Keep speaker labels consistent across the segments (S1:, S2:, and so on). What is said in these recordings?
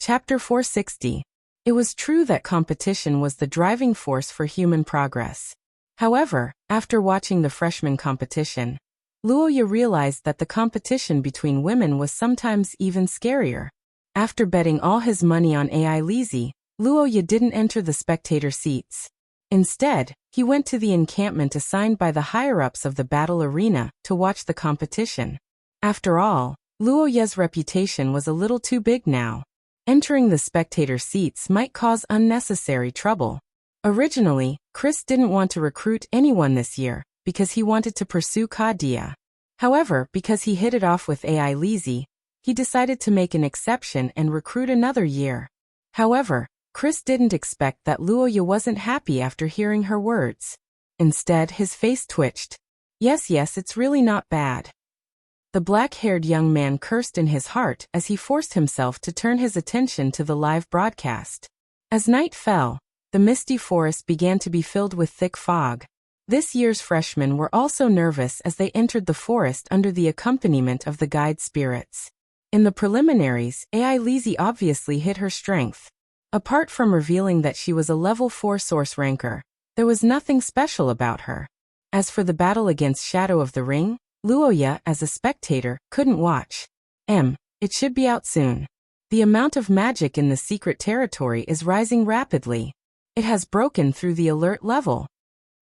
S1: Chapter 460. It was true that competition was the driving force for human progress. However, after watching the freshman competition, Luoya realized that the competition between women was sometimes even scarier. After betting all his money on AI Lizzie, Luoya didn't enter the spectator seats. Instead, he went to the encampment assigned by the higher-ups of the battle arena to watch the competition. After all, Luoya's reputation was a little too big now. Entering the spectator seats might cause unnecessary trouble. Originally, Chris didn't want to recruit anyone this year because he wanted to pursue Kadia. However, because he hit it off with AI Lizzie, he decided to make an exception and recruit another year. However, Chris didn't expect that Luoya wasn't happy after hearing her words. Instead, his face twitched. Yes, it's really not bad. The black-haired young man cursed in his heart as he forced himself to turn his attention to the live broadcast. As night fell, the misty forest began to be filled with thick fog. This year's freshmen were also nervous as they entered the forest under the accompaniment of the guide spirits. In the preliminaries, AI Lizzie obviously hid her strength. Apart from revealing that she was a level 4 source ranker, there was nothing special about her. As for the battle against Shadow of the Ring, Luoya, as a spectator, couldn't watch. It should be out soon. The amount of magic in the secret territory is rising rapidly. It has broken through the alert level.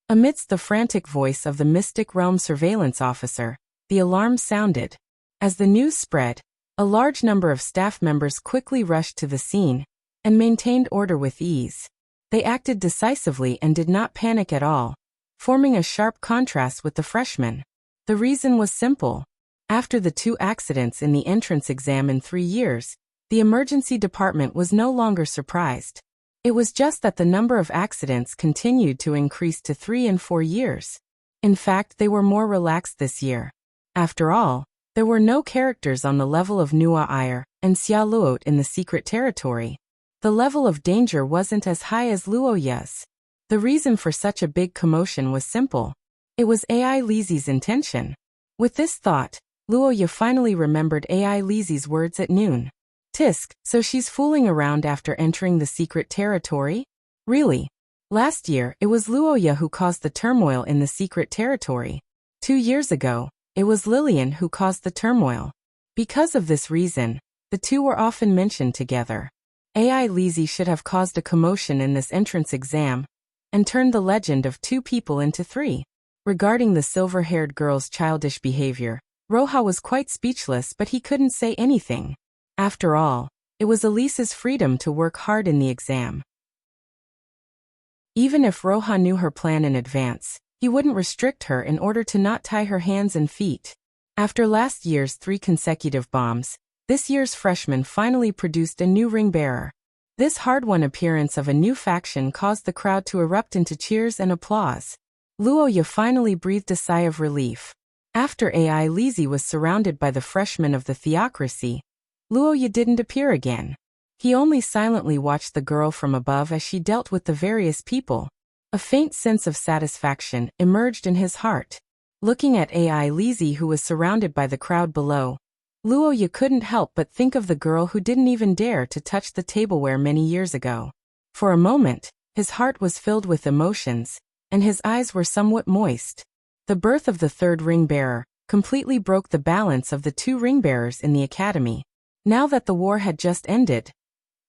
S1: Amidst the frantic voice of the Mystic Realm surveillance officer, the alarm sounded. As the news spread, a large number of staff members quickly rushed to the scene and maintained order with ease. They acted decisively and did not panic at all, forming a sharp contrast with the freshmen. The reason was simple. After the 2 accidents in the entrance exam in 3 years, the emergency department was no longer surprised. It was just that the number of accidents continued to increase to 3 and 4 years. In fact, they were more relaxed this year. After all, there were no characters on the level of Nua Ayer and Xia Luot in the secret territory. The level of danger wasn't as high as Luoya's. The reason for such a big commotion was simple. It was AI Lizzie's intention. With this thought, Luoya finally remembered AI Lizzie's words at noon. Tisk, so she's fooling around after entering the secret territory? Really? Last year, it was Luoya who caused the turmoil in the secret territory. 2 years ago, it was Lillian who caused the turmoil. Because of this reason, the two were often mentioned together. AI Lizzie should have caused a commotion in this entrance exam and turned the legend of 2 people into 3. Regarding the silver-haired girl's childish behavior, Roja was quite speechless, but he couldn't say anything. After all, it was Elise's freedom to work hard in the exam. Even if Roja knew her plan in advance, he wouldn't restrict her in order to not tie her hands and feet. After last year's 3 consecutive bombs, this year's freshman finally produced a new ring-bearer. This hard-won appearance of a new faction caused the crowd to erupt into cheers and applause. Luoya finally breathed a sigh of relief. After AI Lizzie was surrounded by the freshmen of the theocracy, Luoya didn't appear again. He only silently watched the girl from above as she dealt with the various people. A faint sense of satisfaction emerged in his heart. Looking at AI Lizzie, who was surrounded by the crowd below, Luoya couldn't help but think of the girl who didn't even dare to touch the tableware many years ago. For a moment, his heart was filled with emotions, and his eyes were somewhat moist. The birth of the 3rd ring-bearer completely broke the balance of the 2 ring-bearers in the academy. Now that the war had just ended,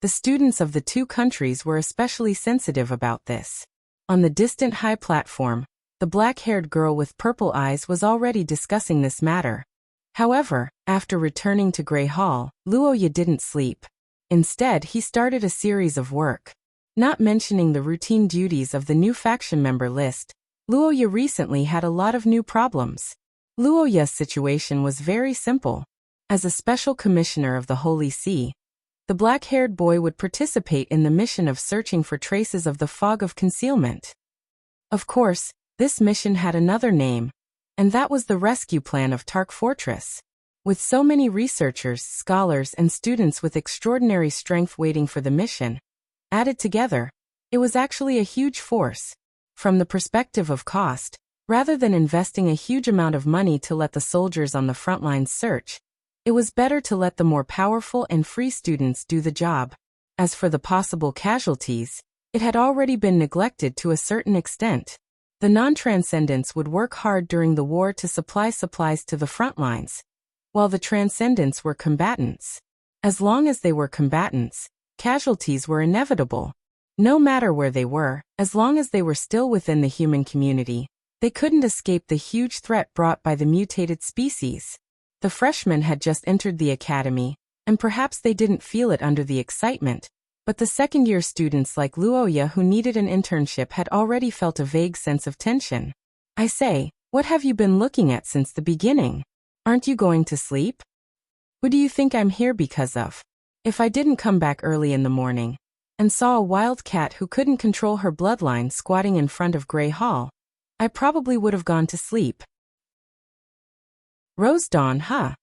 S1: the students of the 2 countries were especially sensitive about this. On the distant high platform, the black-haired girl with purple eyes was already discussing this matter. However, after returning to Grey Hall, Luoya didn't sleep. Instead, he started a series of work. Not mentioning the routine duties of the new faction member list, Luoya recently had a lot of new problems. Luoya's situation was very simple. As a special commissioner of the Holy See, the black-haired boy would participate in the mission of searching for traces of the Fog of Concealment. Of course, this mission had another name, and that was the rescue plan of Tark Fortress. With so many researchers, scholars, and students with extraordinary strength waiting for the mission, added together, it was actually a huge force. From the perspective of cost, rather than investing a huge amount of money to let the soldiers on the front lines search, it was better to let the more powerful and free students do the job. As for the possible casualties, it had already been neglected to a certain extent. The non-transcendents would work hard during the war to supply supplies to the front lines, while the transcendents were combatants. As long as they were combatants, casualties were inevitable. No matter where they were, as long as they were still within the human community, they couldn't escape the huge threat brought by the mutated species. The freshmen had just entered the academy, and perhaps they didn't feel it under the excitement, but the second-year students like Luoya who needed an internship had already felt a vague sense of tension. I say, what have you been looking at since the beginning? Aren't you going to sleep? Who do you think I'm here because of? If I didn't come back early in the morning, and saw a wild cat who couldn't control her bloodline squatting in front of Grey Hall, I probably would have gone to sleep. Rose Dawn, huh?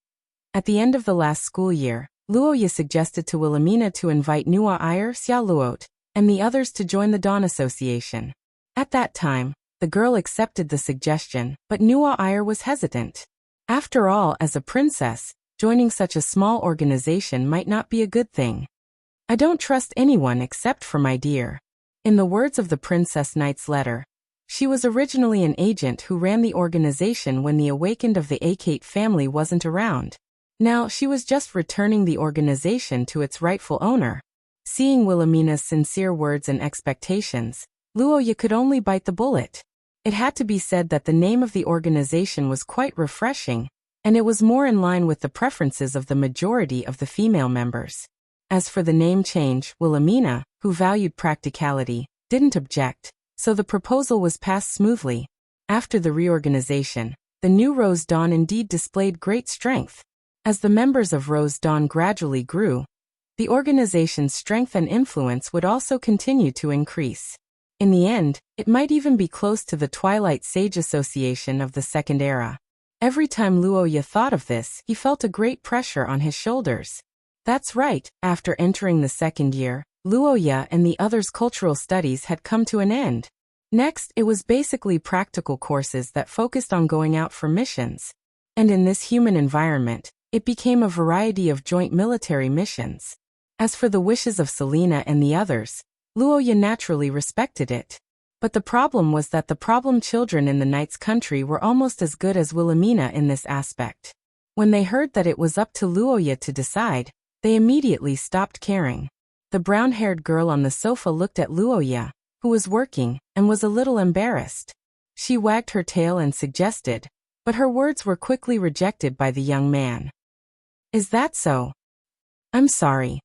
S1: At the end of the last school year, Luoya suggested to Wilhelmina to invite Nua Iyer, Xia Luot, and the others to join the Dawn Association. At that time, the girl accepted the suggestion, but Nua Iyer was hesitant. After all, as a princess, joining such a small organization might not be a good thing. I don't trust anyone except for my dear. In the words of the Princess Knight's letter, she was originally an agent who ran the organization when the awakened of the Akate family wasn't around. Now she was just returning the organization to its rightful owner. Seeing Wilhelmina's sincere words and expectations, Luoya could only bite the bullet. It had to be said that the name of the organization was quite refreshing, and it was more in line with the preferences of the majority of the female members. As for the name change, Wilhelmina, who valued practicality, didn't object, so the proposal was passed smoothly. After the reorganization, the new Rose Dawn indeed displayed great strength. As the members of Rose Dawn gradually grew, the organization's strength and influence would also continue to increase. In the end, it might even be close to the Twilight Sage Association of the Second Era. Every time Luoya thought of this, he felt a great pressure on his shoulders. That's right, after entering the second year, Luoya and the others' cultural studies had come to an end. Next, it was basically practical courses that focused on going out for missions. And in this human environment, it became a variety of joint military missions. As for the wishes of Selena and the others, Luoya naturally respected it. But the problem was that the problem children in the Knight's country were almost as good as Wilhelmina in this aspect. When they heard that it was up to Luoya to decide, they immediately stopped caring. The brown-haired girl on the sofa looked at Luoya, who was working, and was a little embarrassed. She wagged her tail and suggested, but her words were quickly rejected by the young man. Is that so? I'm sorry.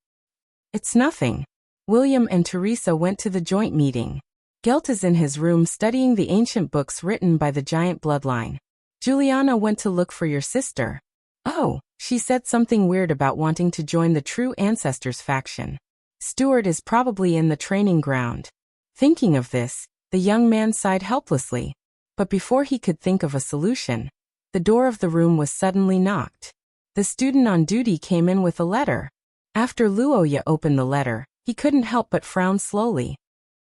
S1: It's nothing. William and Teresa went to the joint meeting. Gelt is in his room studying the ancient books written by the giant bloodline. Juliana went to look for your sister. Oh, she said something weird about wanting to join the True Ancestors faction. Stuart is probably in the training ground. Thinking of this, the young man sighed helplessly. But before he could think of a solution, the door of the room was suddenly knocked. The student on duty came in with a letter. After Luoya opened the letter, he couldn't help but frown slowly.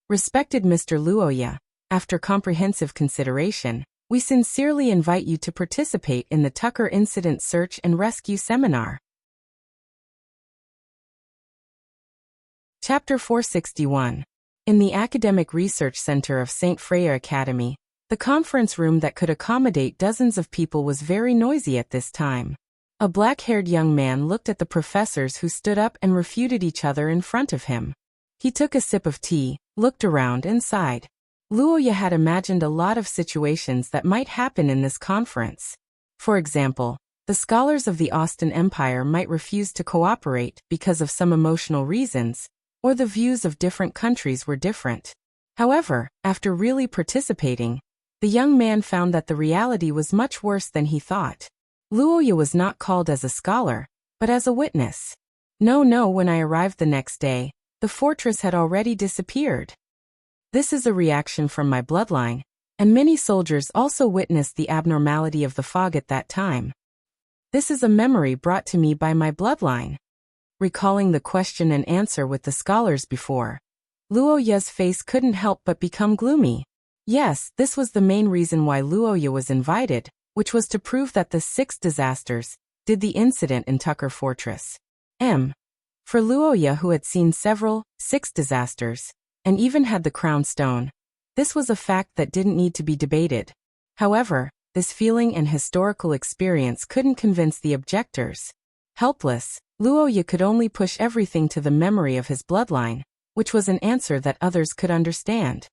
S1: Respected Mr. Luoya, after comprehensive consideration, we sincerely invite you to participate in the Tucker Incident Search and Rescue Seminar. Chapter 461. In the Academic Research Center of St. Freya Academy, the conference room that could accommodate dozens of people was very noisy at this time. A black-haired young man looked at the professors who stood up and refuted each other in front of him. He took a sip of tea, looked around and sighed. Luoya had imagined a lot of situations that might happen in this conference. For example, the scholars of the Austin Empire might refuse to cooperate because of some emotional reasons, or the views of different countries were different. However, after really participating, the young man found that the reality was much worse than he thought. Luoya was not called as a scholar, but as a witness. No, when I arrived the next day, the fortress had already disappeared. This is a reaction from my bloodline, and many soldiers also witnessed the abnormality of the fog at that time. This is a memory brought to me by my bloodline. Recalling the question and answer with the scholars before, Luoya's face couldn't help but become gloomy. Yes, this was the main reason why Luoya was invited, which was to prove that the 6 disasters did the incident in Tucker Fortress. For Luoya, who had seen several, 6 disasters, and even had the crown stone, this was a fact that didn't need to be debated. However, this feeling and historical experience couldn't convince the objectors. Helpless, Luoya could only push everything to the memory of his bloodline, which was an answer that others could understand.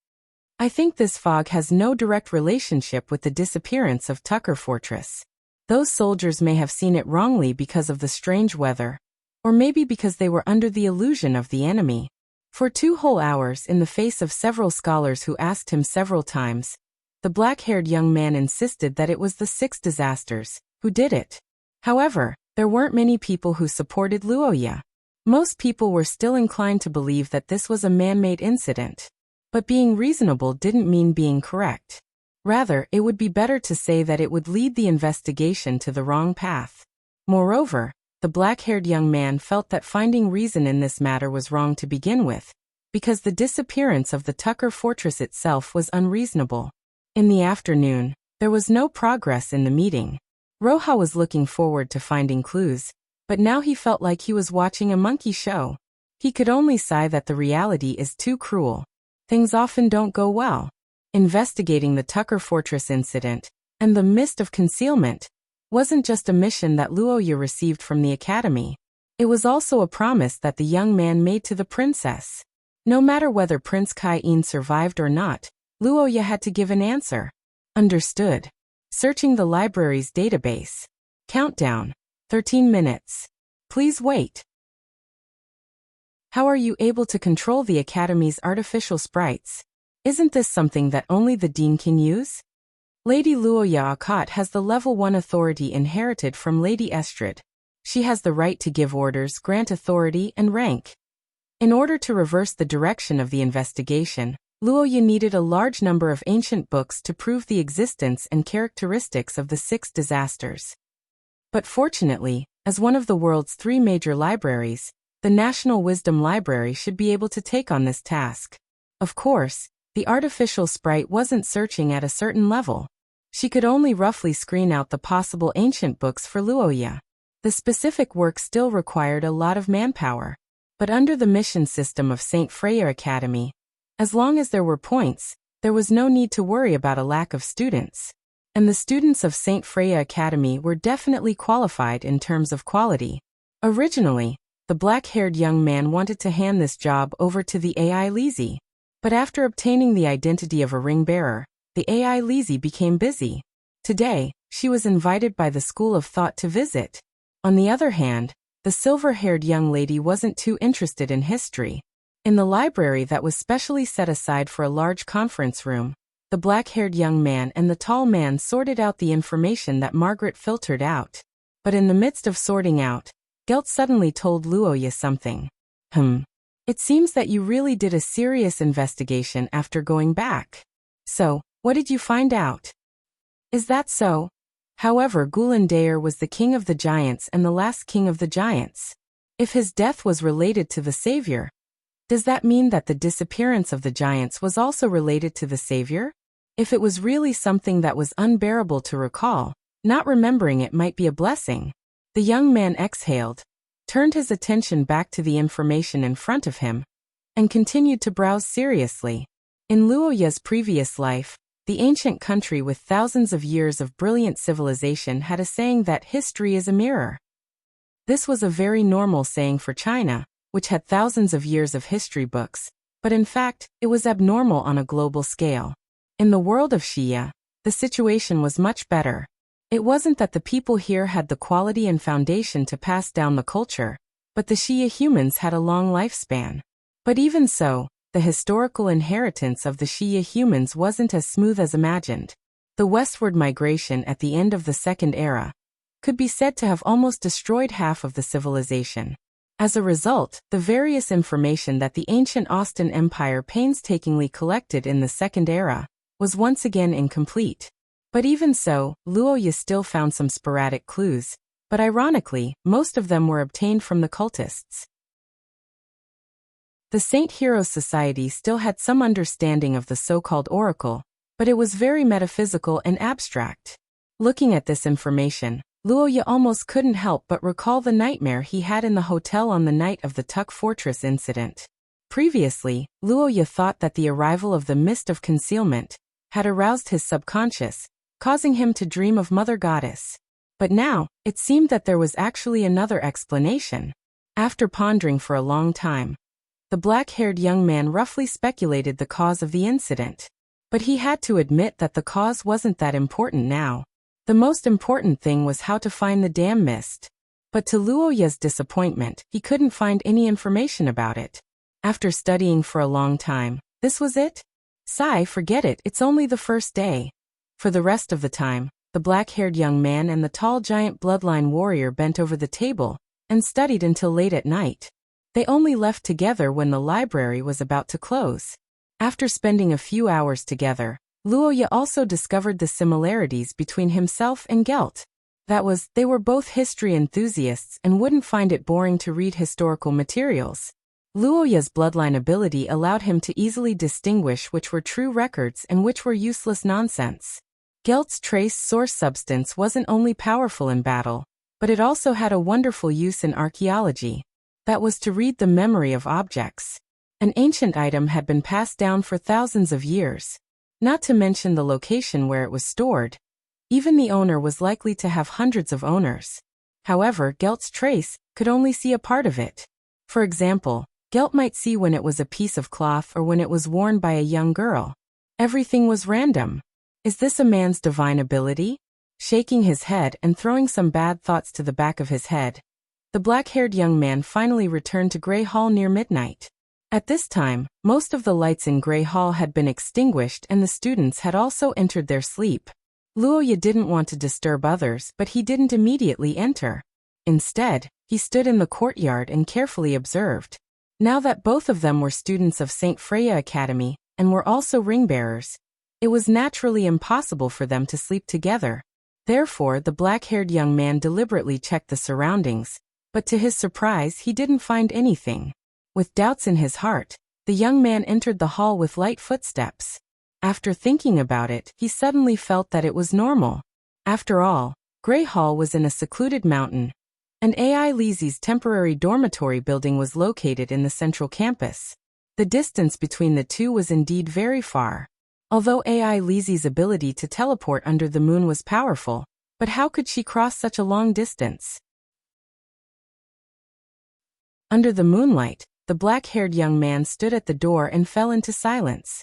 S1: I think this fog has no direct relationship with the disappearance of Tucker Fortress. Those soldiers may have seen it wrongly because of the strange weather, or maybe because they were under the illusion of the enemy. For 2 whole hours, in the face of several scholars who asked him several times, the black-haired young man insisted that it was the 6 disasters who did it. However, there weren't many people who supported Luoya. Most people were still inclined to believe that this was a man-made incident. But being reasonable didn't mean being correct. Rather, it would be better to say that it would lead the investigation to the wrong path. Moreover, the black-haired young man felt that finding reason in this matter was wrong to begin with, because the disappearance of the Tucker Fortress itself was unreasonable. In the afternoon, there was no progress in the meeting. Roja was looking forward to finding clues, but now he felt like he was watching a monkey show. He could only sigh that the reality is too cruel. Things often don't go well. Investigating the Tucker Fortress incident, and the mist of concealment, wasn't just a mission that Luoya received from the academy. It was also a promise that the young man made to the princess. No matter whether Prince Kai-in survived or not, Luoya had to give an answer. Understood. Searching the library's database. Countdown. 13 minutes. Please wait. How are you able to control the Academy's artificial sprites? Isn't this something that only the dean can use? Lady Luoya Akot has the level 1 authority inherited from Lady Estrid. She has the right to give orders, grant authority, and rank. In order to reverse the direction of the investigation, Luoya needed a large number of ancient books to prove the existence and characteristics of the 6 disasters. But fortunately, as one of the world's 3 major libraries, the National Wisdom Library should be able to take on this task. Of course, the artificial sprite wasn't searching at a certain level. She could only roughly screen out the possible ancient books for Luoya. The specific work still required a lot of manpower. But under the mission system of St. Freya Academy, as long as there were points, there was no need to worry about a lack of students. And the students of St. Freya Academy were definitely qualified in terms of quality. Originally, the black-haired young man wanted to hand this job over to the AI Lizzie. But after obtaining the identity of a ring-bearer, the AI Lizzie became busy. Today, she was invited by the School of Thought to visit. On the other hand, the silver-haired young lady wasn't too interested in history. In the library that was specially set aside for a large conference room, the black-haired young man and the tall man sorted out the information that Margaret filtered out. But in the midst of sorting out, Gelt suddenly told Luoya something. It seems that you really did a serious investigation after going back. So, what did you find out? Is that so? However, Gulandair was the king of the giants and the last king of the giants. If his death was related to the savior, does that mean that the disappearance of the giants was also related to the savior? If it was really something that was unbearable to recall, not remembering it might be a blessing. The young man exhaled, turned his attention back to the information in front of him, and continued to browse seriously. In Luoya's previous life, the ancient country with thousands of years of brilliant civilization had a saying that history is a mirror. This was a very normal saying for China, which had thousands of years of history books, but in fact, it was abnormal on a global scale. In the world of Xia, the situation was much better. It wasn't that the people here had the quality and foundation to pass down the culture, but the Xia humans had a long lifespan. But even so, the historical inheritance of the Xia humans wasn't as smooth as imagined. The westward migration at the end of the Second Era could be said to have almost destroyed half of the civilization. As a result, the various information that the ancient Austin Empire painstakingly collected in the Second Era was once again incomplete. But even so, Luoya still found some sporadic clues, but ironically, most of them were obtained from the cultists. The Saint Heroes Society still had some understanding of the so-called oracle, but it was very metaphysical and abstract. Looking at this information, Luoya almost couldn't help but recall the nightmare he had in the hotel on the night of the Tuk Fortress incident. Previously, Luoya thought that the arrival of the Mist of Concealment had aroused his subconscious, causing him to dream of Mother Goddess. But now, it seemed that there was actually another explanation. After pondering for a long time, the black-haired young man roughly speculated the cause of the incident. But he had to admit that the cause wasn't that important now. The most important thing was how to find the damn mist. But to Luoya's disappointment, he couldn't find any information about it. After studying for a long time, this was it? Sigh, forget it, it's only the first day. For the rest of the time, the black-haired young man and the tall giant bloodline warrior bent over the table and studied until late at night. They only left together when the library was about to close. After spending a few hours together, Luoya also discovered the similarities between himself and Gelt. That was, they were both history enthusiasts and wouldn't find it boring to read historical materials. Luoya's bloodline ability allowed him to easily distinguish which were true records and which were useless nonsense. Gelt's trace source substance wasn't only powerful in battle, but it also had a wonderful use in archaeology. That was to read the memory of objects. An ancient item had been passed down for thousands of years. Not to mention the location where it was stored. Even the owner was likely to have hundreds of owners. However, Gelt's trace could only see a part of it. For example, Gelt might see when it was a piece of cloth or when it was worn by a young girl. Everything was random. Is this a man's divine ability? Shaking his head and throwing some bad thoughts to the back of his head, the black-haired young man finally returned to Grey Hall near midnight. At this time, most of the lights in Grey Hall had been extinguished and the students had also entered their sleep. Luoya didn't want to disturb others, but he didn't immediately enter. Instead, he stood in the courtyard and carefully observed. Now that both of them were students of St. Freya Academy and were also ring-bearers, it was naturally impossible for them to sleep together. Therefore, the black-haired young man deliberately checked the surroundings, but to his surprise he didn't find anything. With doubts in his heart, the young man entered the hall with light footsteps. After thinking about it, he suddenly felt that it was normal. After all, Grey Hall was in a secluded mountain, and AI Lizzie's temporary dormitory building was located in the central campus. The distance between the two was indeed very far. Although AI Lizzie's ability to teleport under the moon was powerful, but how could she cross such a long distance? Under the moonlight, the black-haired young man stood at the door and fell into silence.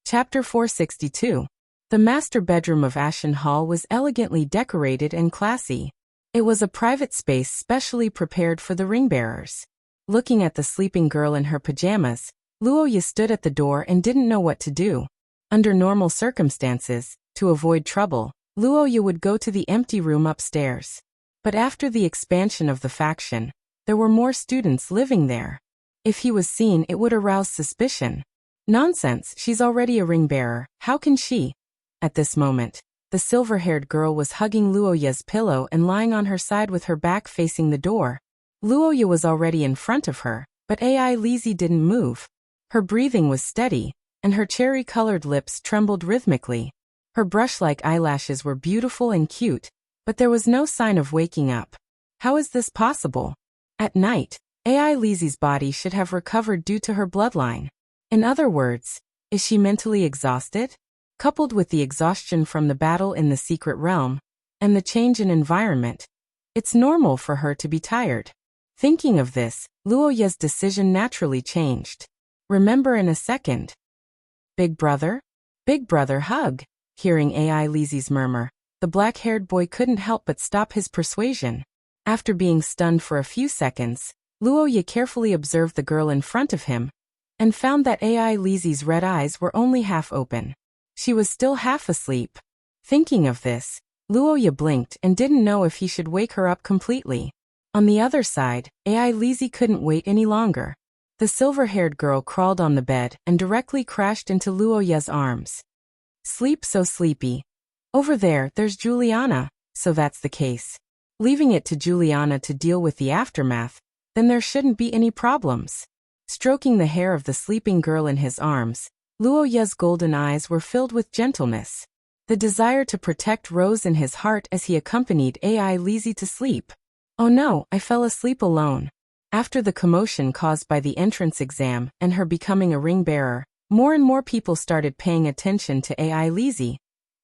S1: Chapter 462. The master bedroom of Ashen Hall was elegantly decorated and classy. It was a private space specially prepared for the ring-bearers. Looking at the sleeping girl in her pajamas, Luoya stood at the door and didn't know what to do. Under normal circumstances, to avoid trouble, Luoya would go to the empty room upstairs. But after the expansion of the faction, there were more students living there. If he was seen, it would arouse suspicion. Nonsense, she's already a ring-bearer, how can she? At this moment, the silver-haired girl was hugging Luoya's pillow and lying on her side with her back facing the door. Luoya was already in front of her, but AI Lizzie didn't move. Her breathing was steady, and her cherry-colored lips trembled rhythmically. Her brush-like eyelashes were beautiful and cute, but there was no sign of waking up. How is this possible? At night, AI Lizzie's body should have recovered due to her bloodline. In other words, is she mentally exhausted? Coupled with the exhaustion from the battle in the secret realm, and the change in environment, it's normal for her to be tired. Thinking of this, Luoya's decision naturally changed. Remember in a second. Big brother? Big brother hug. Hearing AI Lizzie's murmur, the black-haired boy couldn't help but stop his persuasion. After being stunned for a few seconds, Luoya carefully observed the girl in front of him, and found that AI Lizzie's red eyes were only half open. She was still half asleep. Thinking of this, Luoya blinked and didn't know if he should wake her up completely. On the other side, AI Lizzie couldn't wait any longer. The silver-haired girl crawled on the bed and directly crashed into Luoya's arms. Sleep so sleepy. Over there, there's Juliana, so that's the case. Leaving it to Juliana to deal with the aftermath, then there shouldn't be any problems. Stroking the hair of the sleeping girl in his arms, Luoya's golden eyes were filled with gentleness. The desire to protect rose in his heart as he accompanied AI Lizzie to sleep. Oh no, I fell asleep alone. After the commotion caused by the entrance exam and her becoming a ring bearer, more and more people started paying attention to AI Lizzie,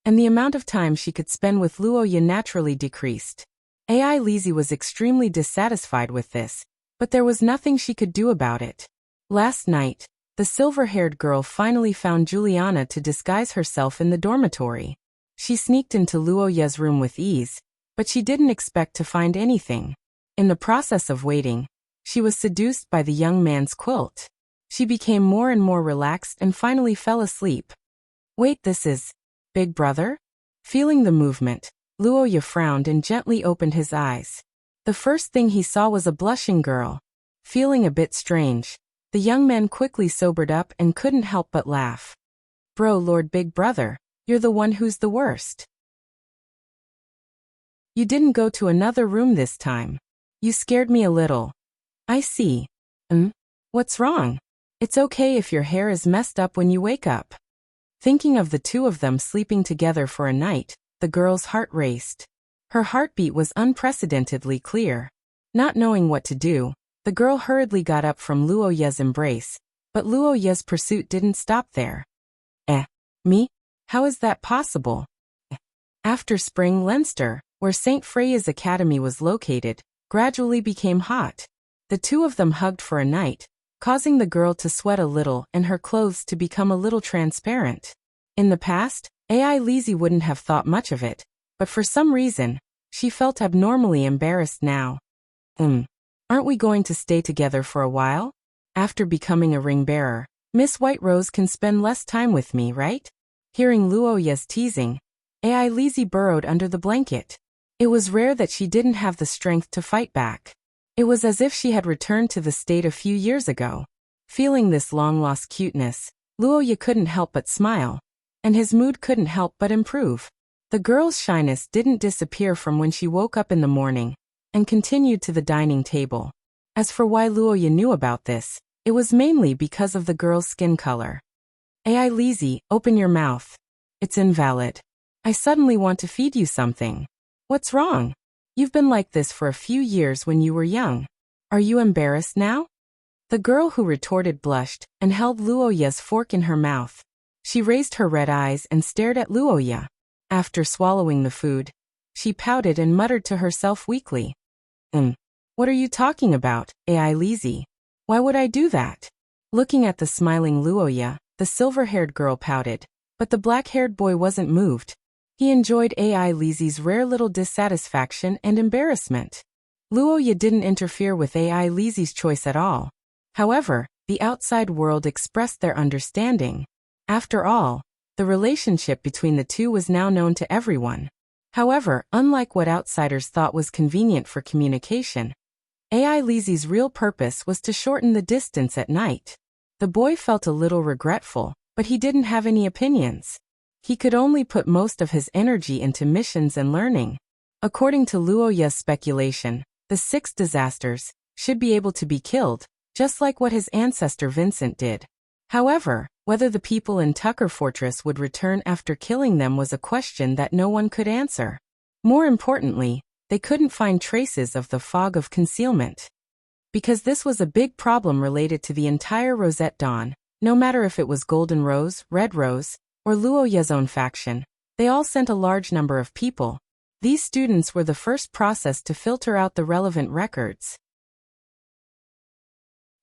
S1: and the amount of time she could spend with Luoya naturally decreased. AI Lizzie was extremely dissatisfied with this, but there was nothing she could do about it. Last night, the silver-haired girl finally found Juliana to disguise herself in the dormitory. She sneaked into Luoya's room with ease, but she didn't expect to find anything. In the process of waiting, she was seduced by the young man's quilt. She became more and more relaxed and finally fell asleep. Wait, this is Big Brother? Feeling the movement, Luoya frowned and gently opened his eyes. The first thing he saw was a blushing girl. Feeling a bit strange, the young man quickly sobered up and couldn't help but laugh. Bro, Lord Big Brother, you're the one who's the worst. You didn't go to another room this time. You scared me a little. I see. What's wrong? It's okay if your hair is messed up when you wake up. Thinking of the two of them sleeping together for a night, the girl's heart raced. Her heartbeat was unprecedentedly clear. Not knowing what to do, the girl hurriedly got up from Luoya's embrace, but Luoya's pursuit didn't stop there. Me? How is that possible? After spring, Leinster, where St. Freya's Academy was located, gradually became hot. The two of them hugged for a night, causing the girl to sweat a little and her clothes to become a little transparent. In the past, AI Lizzie wouldn't have thought much of it, but for some reason, she felt abnormally embarrassed now. Aren't we going to stay together for a while? After becoming a ring bearer, Miss White Rose can spend less time with me, right? Hearing Luoya's teasing, AI Lizzie burrowed under the blanket. It was rare that she didn't have the strength to fight back. It was as if she had returned to the state a few years ago. Feeling this long-lost cuteness, Luoya couldn't help but smile, and his mood couldn't help but improve. The girl's shyness didn't disappear from when she woke up in the morning, and continued to the dining table. As for why Luoya knew about this, it was mainly because of the girl's skin color. AI Lizzie, open your mouth. It's invalid. I suddenly want to feed you something. What's wrong? You've been like this for a few years when you were young. Are you embarrassed now? The girl who retorted blushed and held Luoya's fork in her mouth. She raised her red eyes and stared at Luoya. After swallowing the food, she pouted and muttered to herself weakly. What are you talking about, AI Lizzie? Why would I do that? Looking at the smiling Luoya, the silver-haired girl pouted, but the black-haired boy wasn't moved. He enjoyed AI Lizzie's rare little dissatisfaction and embarrassment. Luoya didn't interfere with AI Lizzie's choice at all. However, the outside world expressed their understanding. After all, the relationship between the two was now known to everyone. However, unlike what outsiders thought was convenient for communication, AI Lizzie's real purpose was to shorten the distance at night. The boy felt a little regretful, but he didn't have any opinions. He could only put most of his energy into missions and learning. According to Luoya's speculation, the 6 disasters should be able to be killed, just like what his ancestor Vincent did. However, whether the people in Tucker Fortress would return after killing them was a question that no one could answer. More importantly, they couldn't find traces of the fog of concealment. Because this was a big problem related to the entire Rosette Dawn, no matter if it was Golden Rose, Red Rose, or Luoya's own faction, they all sent a large number of people. These students were the first process to filter out the relevant records.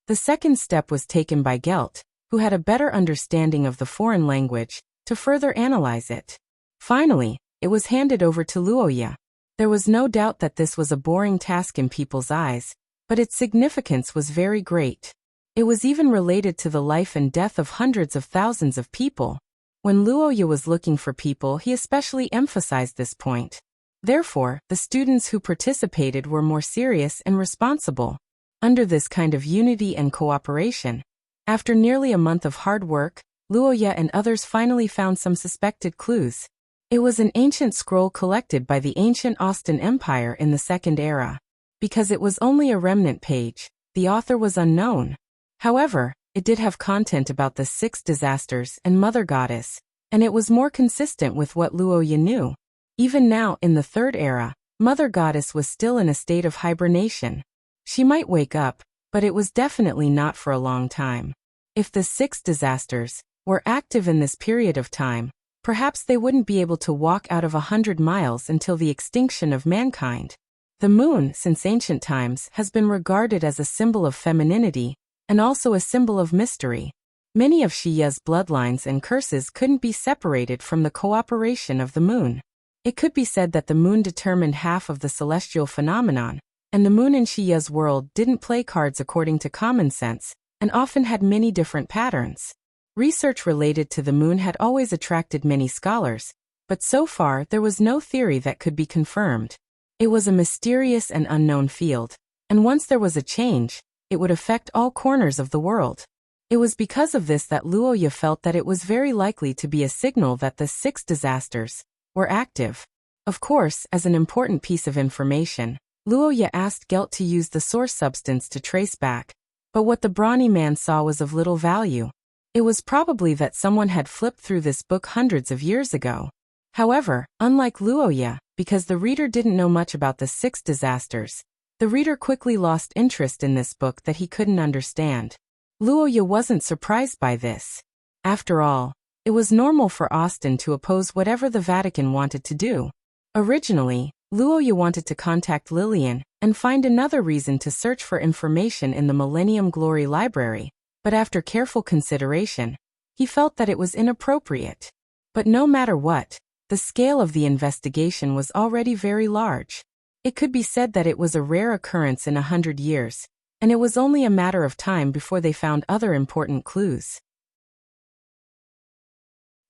S1: The second step was taken by Gelt, who had a better understanding of the foreign language, to further analyze it. Finally, it was handed over to Luoya. There was no doubt that this was a boring task in people's eyes, but its significance was very great. It was even related to the life and death of hundreds of thousands of people. When Luoya was looking for people, he especially emphasized this point. Therefore, the students who participated were more serious and responsible. Under this kind of unity and cooperation, after nearly a month of hard work, Luoya and others finally found some suspected clues. It was an ancient scroll collected by the ancient Austin Empire in the Second Era. Because it was only a remnant page, the author was unknown. However, it did have content about the 6 disasters and Mother Goddess, and it was more consistent with what Luoya knew. Even now, in the Third Era, Mother Goddess was still in a state of hibernation. She might wake up, but it was definitely not for a long time. If the 6 disasters were active in this period of time, perhaps they wouldn't be able to walk out of 100 miles until the extinction of mankind. The moon, since ancient times, has been regarded as a symbol of femininity, and also a symbol of mystery. Many of Shiya's bloodlines and curses couldn't be separated from the cooperation of the moon. It could be said that the moon determined half of the celestial phenomenon, and the moon in Shiya's world didn't play cards according to common sense, and often had many different patterns. Research related to the moon had always attracted many scholars, but so far there was no theory that could be confirmed. It was a mysterious and unknown field, and once there was a change, it would affect all corners of the world. It was because of this that Luoya felt that it was very likely to be a signal that the 6 disasters were active. Of course, as an important piece of information, Luoya asked Gelt to use the source substance to trace back, but what the brawny man saw was of little value. It was probably that someone had flipped through this book hundreds of years ago. However, unlike Luoya, because the reader didn't know much about the 6 disasters, the reader quickly lost interest in this book that he couldn't understand. Luoya wasn't surprised by this. After all, it was normal for Austin to oppose whatever the Vatican wanted to do. Originally, Luoya wanted to contact Lillian and find another reason to search for information in the Millennium Glory Library, but after careful consideration, he felt that it was inappropriate. But no matter what, the scale of the investigation was already very large. It could be said that it was a rare occurrence in 100 years, and it was only a matter of time before they found other important clues.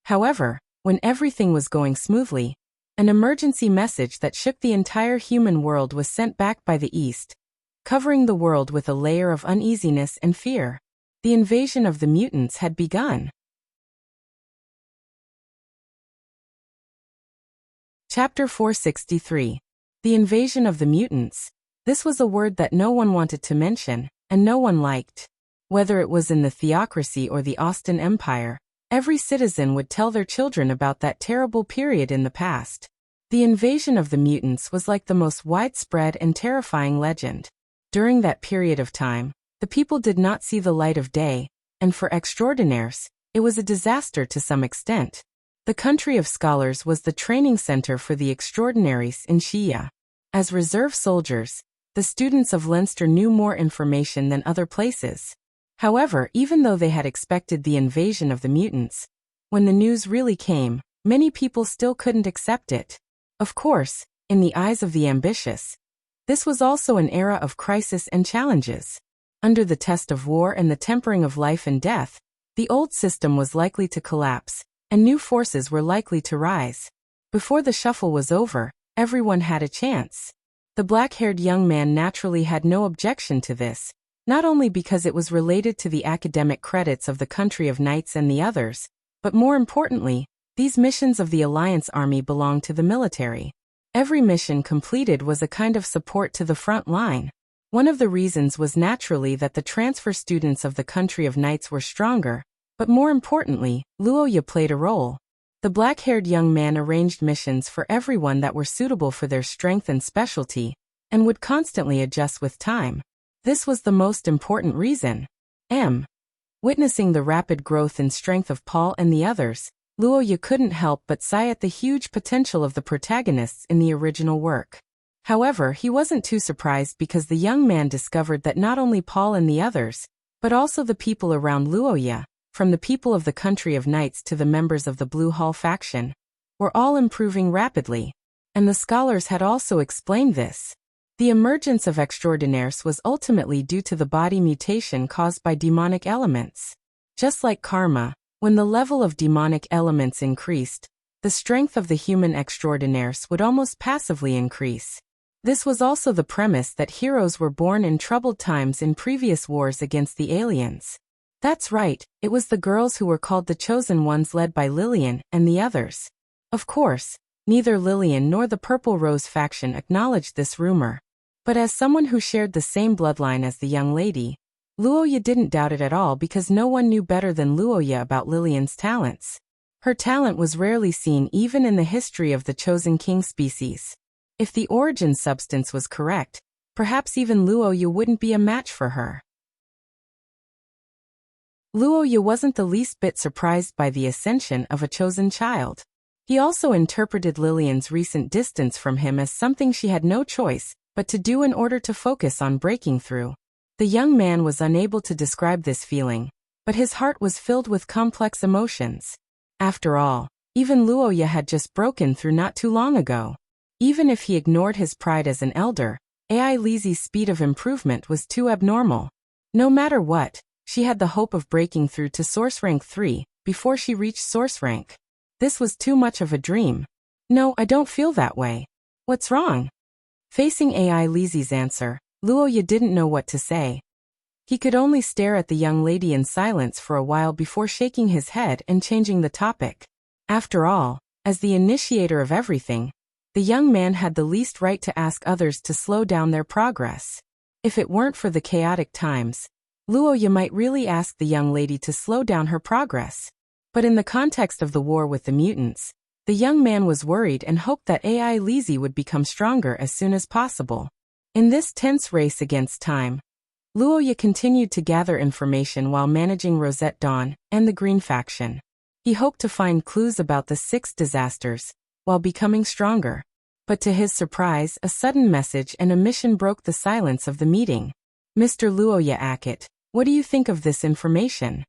S1: However, when everything was going smoothly, an emergency message that shook the entire human world was sent back by the East, covering the world with a layer of uneasiness and fear. The invasion of the mutants had begun. Chapter 463. The invasion of the mutants. This was a word that no one wanted to mention, and no one liked. Whether it was in the theocracy or the Austin Empire, every citizen would tell their children about that terrible period in the past. The invasion of the mutants was like the most widespread and terrifying legend. During that period of time, the people did not see the light of day, and for extraordinaires, it was a disaster to some extent. The country of scholars was the training center for the extraordinaries in Shiya. As reserve soldiers, the students of Leinster knew more information than other places. However, even though they had expected the invasion of the mutants, when the news really came, many people still couldn't accept it. Of course, in the eyes of the ambitious, this was also an era of crisis and challenges. Under the test of war and the tempering of life and death, the old system was likely to collapse, and new forces were likely to rise. Before the shuffle was over, everyone had a chance. The black-haired young man naturally had no objection to this, not only because it was related to the academic credits of the country of knights and the others, but more importantly, these missions of the Alliance Army belonged to the military. Every mission completed was a kind of support to the front line. One of the reasons was naturally that the transfer students of the country of knights were stronger, but more importantly, Luoya played a role. The black-haired young man arranged missions for everyone that were suitable for their strength and specialty, and would constantly adjust with time. This was the most important reason. Witnessing the rapid growth and strength of Paul and the others, Luoya couldn't help but sigh at the huge potential of the protagonists in the original work. However, he wasn't too surprised because the young man discovered that not only Paul and the others, but also the people around Luoya, from the people of the country of knights to the members of the Blue Hall faction, were all improving rapidly. And the scholars had also explained this. The emergence of extraordinaires was ultimately due to the body mutation caused by demonic elements. Just like karma, when the level of demonic elements increased, the strength of the human extraordinaires would almost passively increase. This was also the premise that heroes were born in troubled times in previous wars against the aliens. That's right, it was the girls who were called the Chosen Ones led by Lillian and the others. Of course, neither Lillian nor the Purple Rose faction acknowledged this rumor. But as someone who shared the same bloodline as the young lady, Luoya didn't doubt it at all because no one knew better than Luoya about Lillian's talents. Her talent was rarely seen even in the history of the chosen king species. If the origin substance was correct, perhaps even Luoya wouldn't be a match for her. Luoya wasn't the least bit surprised by the ascension of a chosen child. He also interpreted Lillian's recent distance from him as something she had no choice but to do in order to focus on breaking through. The young man was unable to describe this feeling, but his heart was filled with complex emotions. After all, even Luoya had just broken through not too long ago. Even if he ignored his pride as an elder, AI Lizi's speed of improvement was too abnormal. No matter what, she had the hope of breaking through to Source Rank 3 before she reached Source Rank. This was too much of a dream. No, I don't feel that way. What's wrong? Facing AI Lizi's answer, Luoya didn't know what to say. He could only stare at the young lady in silence for a while before shaking his head and changing the topic. After all, as the initiator of everything, the young man had the least right to ask others to slow down their progress. If it weren't for the chaotic times, Luoya might really ask the young lady to slow down her progress. But in the context of the war with the mutants, the young man was worried and hoped that AI Lizi would become stronger as soon as possible. In this tense race against time, Luoya continued to gather information while managing Rosette Dawn and the Green faction. He hoped to find clues about the 6 disasters, while becoming stronger. But to his surprise, a sudden message and a mission broke the silence of the meeting. Mr. Luoya Akit, what do you think of this information?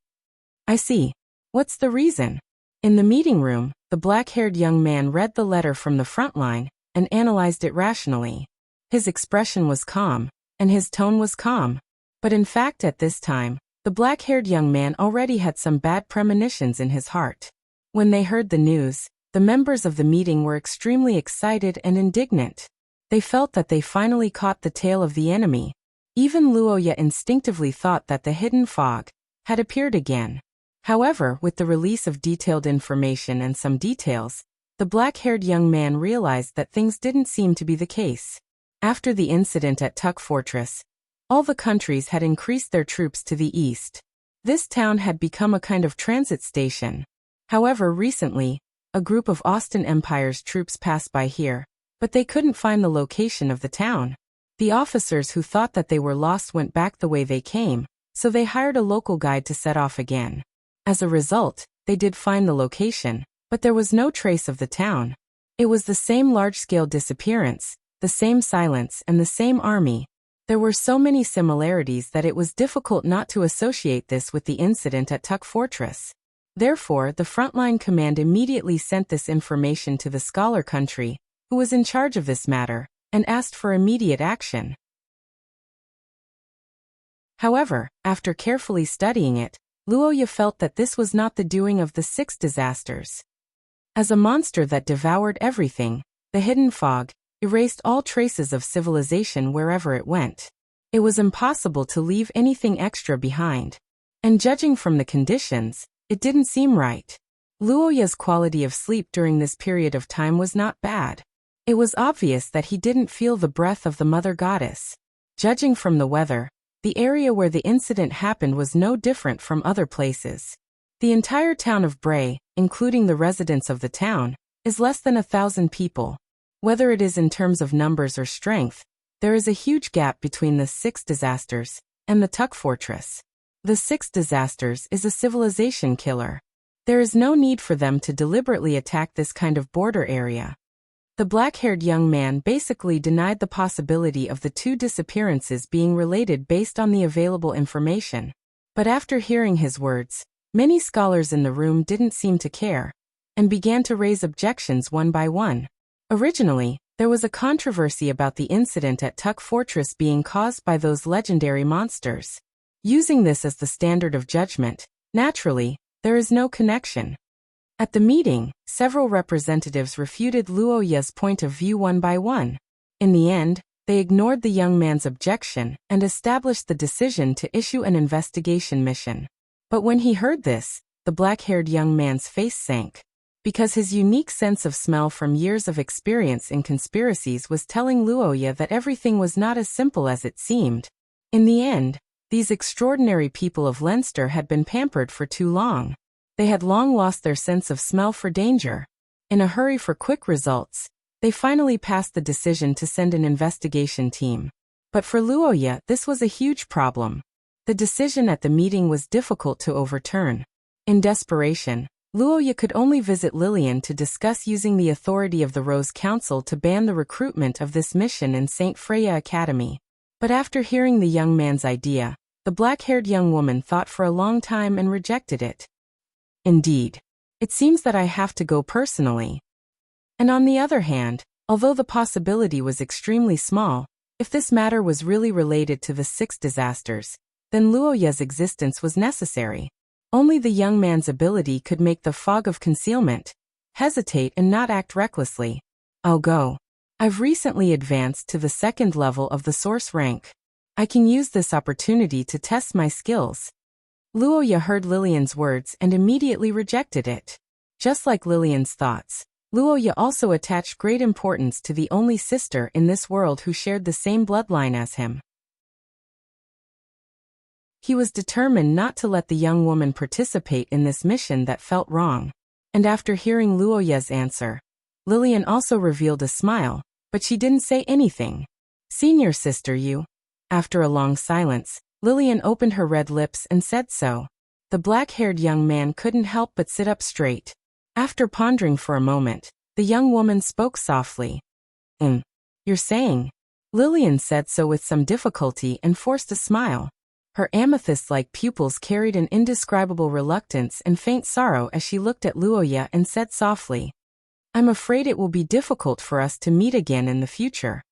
S1: I see. What's the reason? In the meeting room, the black-haired young man read the letter from the front line and analyzed it rationally. His expression was calm, and his tone was calm. But in fact at this time, the black-haired young man already had some bad premonitions in his heart. When they heard the news, the members of the meeting were extremely excited and indignant. They felt that they finally caught the tail of the enemy. Even Luoya instinctively thought that the hidden fog had appeared again. However, with the release of detailed information and some details, the black-haired young man realized that things didn't seem to be the case. After the incident at Tuk Fortress, all the countries had increased their troops to the east. This town had become a kind of transit station. However, recently, a group of Austin Empire's troops passed by here, but they couldn't find the location of the town. The officers who thought that they were lost went back the way they came, so they hired a local guide to set off again. As a result, they did find the location, but there was no trace of the town. It was the same large-scale disappearance, the same silence, and the same army. There were so many similarities that it was difficult not to associate this with the incident at Tuk Fortress. Therefore, the frontline command immediately sent this information to the scholar country, who was in charge of this matter, and asked for immediate action. However, after carefully studying it, Luoya felt that this was not the doing of the 6 disasters. As a monster that devoured everything, the hidden fog erased all traces of civilization wherever it went. It was impossible to leave anything extra behind. And judging from the conditions, it didn't seem right. Luoya's quality of sleep during this period of time was not bad. It was obvious that he didn't feel the breath of the mother goddess. Judging from the weather, the area where the incident happened was no different from other places. The entire town of Bray, including the residents of the town, is less than 1,000 people. Whether it is in terms of numbers or strength, there is a huge gap between the 6 disasters and the Tuk Fortress. The 6 disasters is a civilization killer. There is no need for them to deliberately attack this kind of border area. The black-haired young man basically denied the possibility of the 2 disappearances being related based on the available information. But after hearing his words, many scholars in the room didn't seem to care, and began to raise objections one by one. Originally, there was a controversy about the incident at Tuk Fortress being caused by those legendary monsters. Using this as the standard of judgment, naturally, there is no connection. At the meeting, several representatives refuted Luoya's point of view one by one. In the end, they ignored the young man's objection and established the decision to issue an investigation mission. But when he heard this, the black-haired young man's face sank. Because his unique sense of smell from years of experience in conspiracies was telling Luoya that everything was not as simple as it seemed. In the end, these extraordinary people of Leinster had been pampered for too long. They had long lost their sense of smell for danger. In a hurry for quick results, they finally passed the decision to send an investigation team. But for Luoya, this was a huge problem. The decision at the meeting was difficult to overturn. In desperation, Luoya could only visit Lillian to discuss using the authority of the Rose Council to ban the recruitment of this mission in St. Freya Academy. But after hearing the young man's idea, the black-haired young woman thought for a long time and rejected it. Indeed, it seems that I have to go personally. And on the other hand, although the possibility was extremely small, if this matter was really related to the 6 disasters, then Luoya's existence was necessary. Only the young man's ability could make the fog of concealment hesitate and not act recklessly. I'll go. I've recently advanced to the 2nd level of the source rank. I can use this opportunity to test my skills. Luoya heard Lillian's words and immediately rejected it. Just like Lillian's thoughts, Luoya also attached great importance to the only sister in this world who shared the same bloodline as him. He was determined not to let the young woman participate in this mission that felt wrong. And after hearing Luoya's answer, Lillian also revealed a smile, but she didn't say anything. Senior sister, you. After a long silence, Lillian opened her red lips and said so. The black-haired young man couldn't help but sit up straight. After pondering for a moment, the young woman spoke softly. You're saying? Lillian said so with some difficulty and forced a smile. Her amethyst-like pupils carried an indescribable reluctance and faint sorrow as she looked at Luoya and said softly, I'm afraid it will be difficult for us to meet again in the future.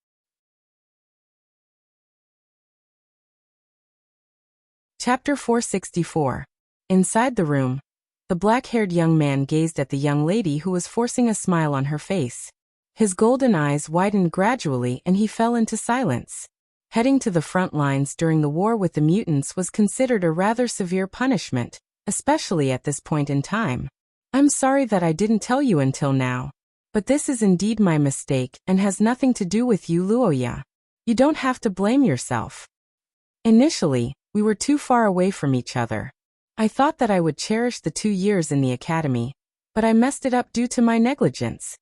S1: Chapter 464. Inside the room, the black-haired young man gazed at the young lady who was forcing a smile on her face. His golden eyes widened gradually and he fell into silence. Heading to the front lines during the war with the mutants was considered a rather severe punishment, especially at this point in time. I'm sorry that I didn't tell you until now. But this is indeed my mistake and has nothing to do with you, Luoya. You don't have to blame yourself. Initially, we were too far away from each other. I thought that I would cherish the 2 years in the academy, but I messed it up due to my negligence.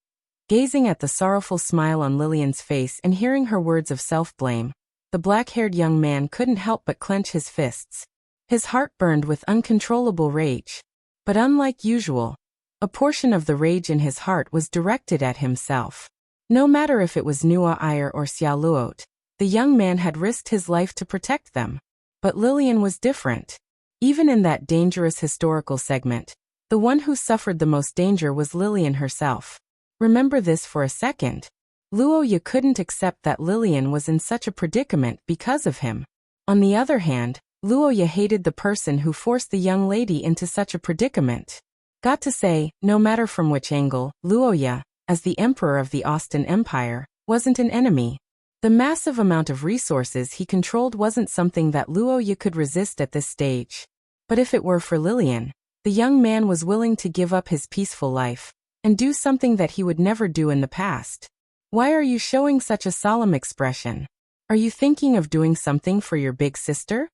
S1: Gazing at the sorrowful smile on Lillian's face and hearing her words of self-blame, the black-haired young man couldn't help but clench his fists. His heart burned with uncontrollable rage. But unlike usual, a portion of the rage in his heart was directed at himself. No matter if it was Nua Iyer or Xia Luot, the young man had risked his life to protect them. But Lillian was different. Even in that dangerous historical segment, the one who suffered the most danger was Lillian herself. Remember this for a second. Luoya couldn't accept that Lillian was in such a predicament because of him. On the other hand, Luoya hated the person who forced the young lady into such a predicament. Got to say, no matter from which angle, Luoya, as the emperor of the Austin Empire, wasn't an enemy. The massive amount of resources he controlled wasn't something that Luoya could resist at this stage. But if it were for Lillian, the young man was willing to give up his peaceful life and do something that he would never do in the past. Why are you showing such a solemn expression? Are you thinking of doing something for your big sister?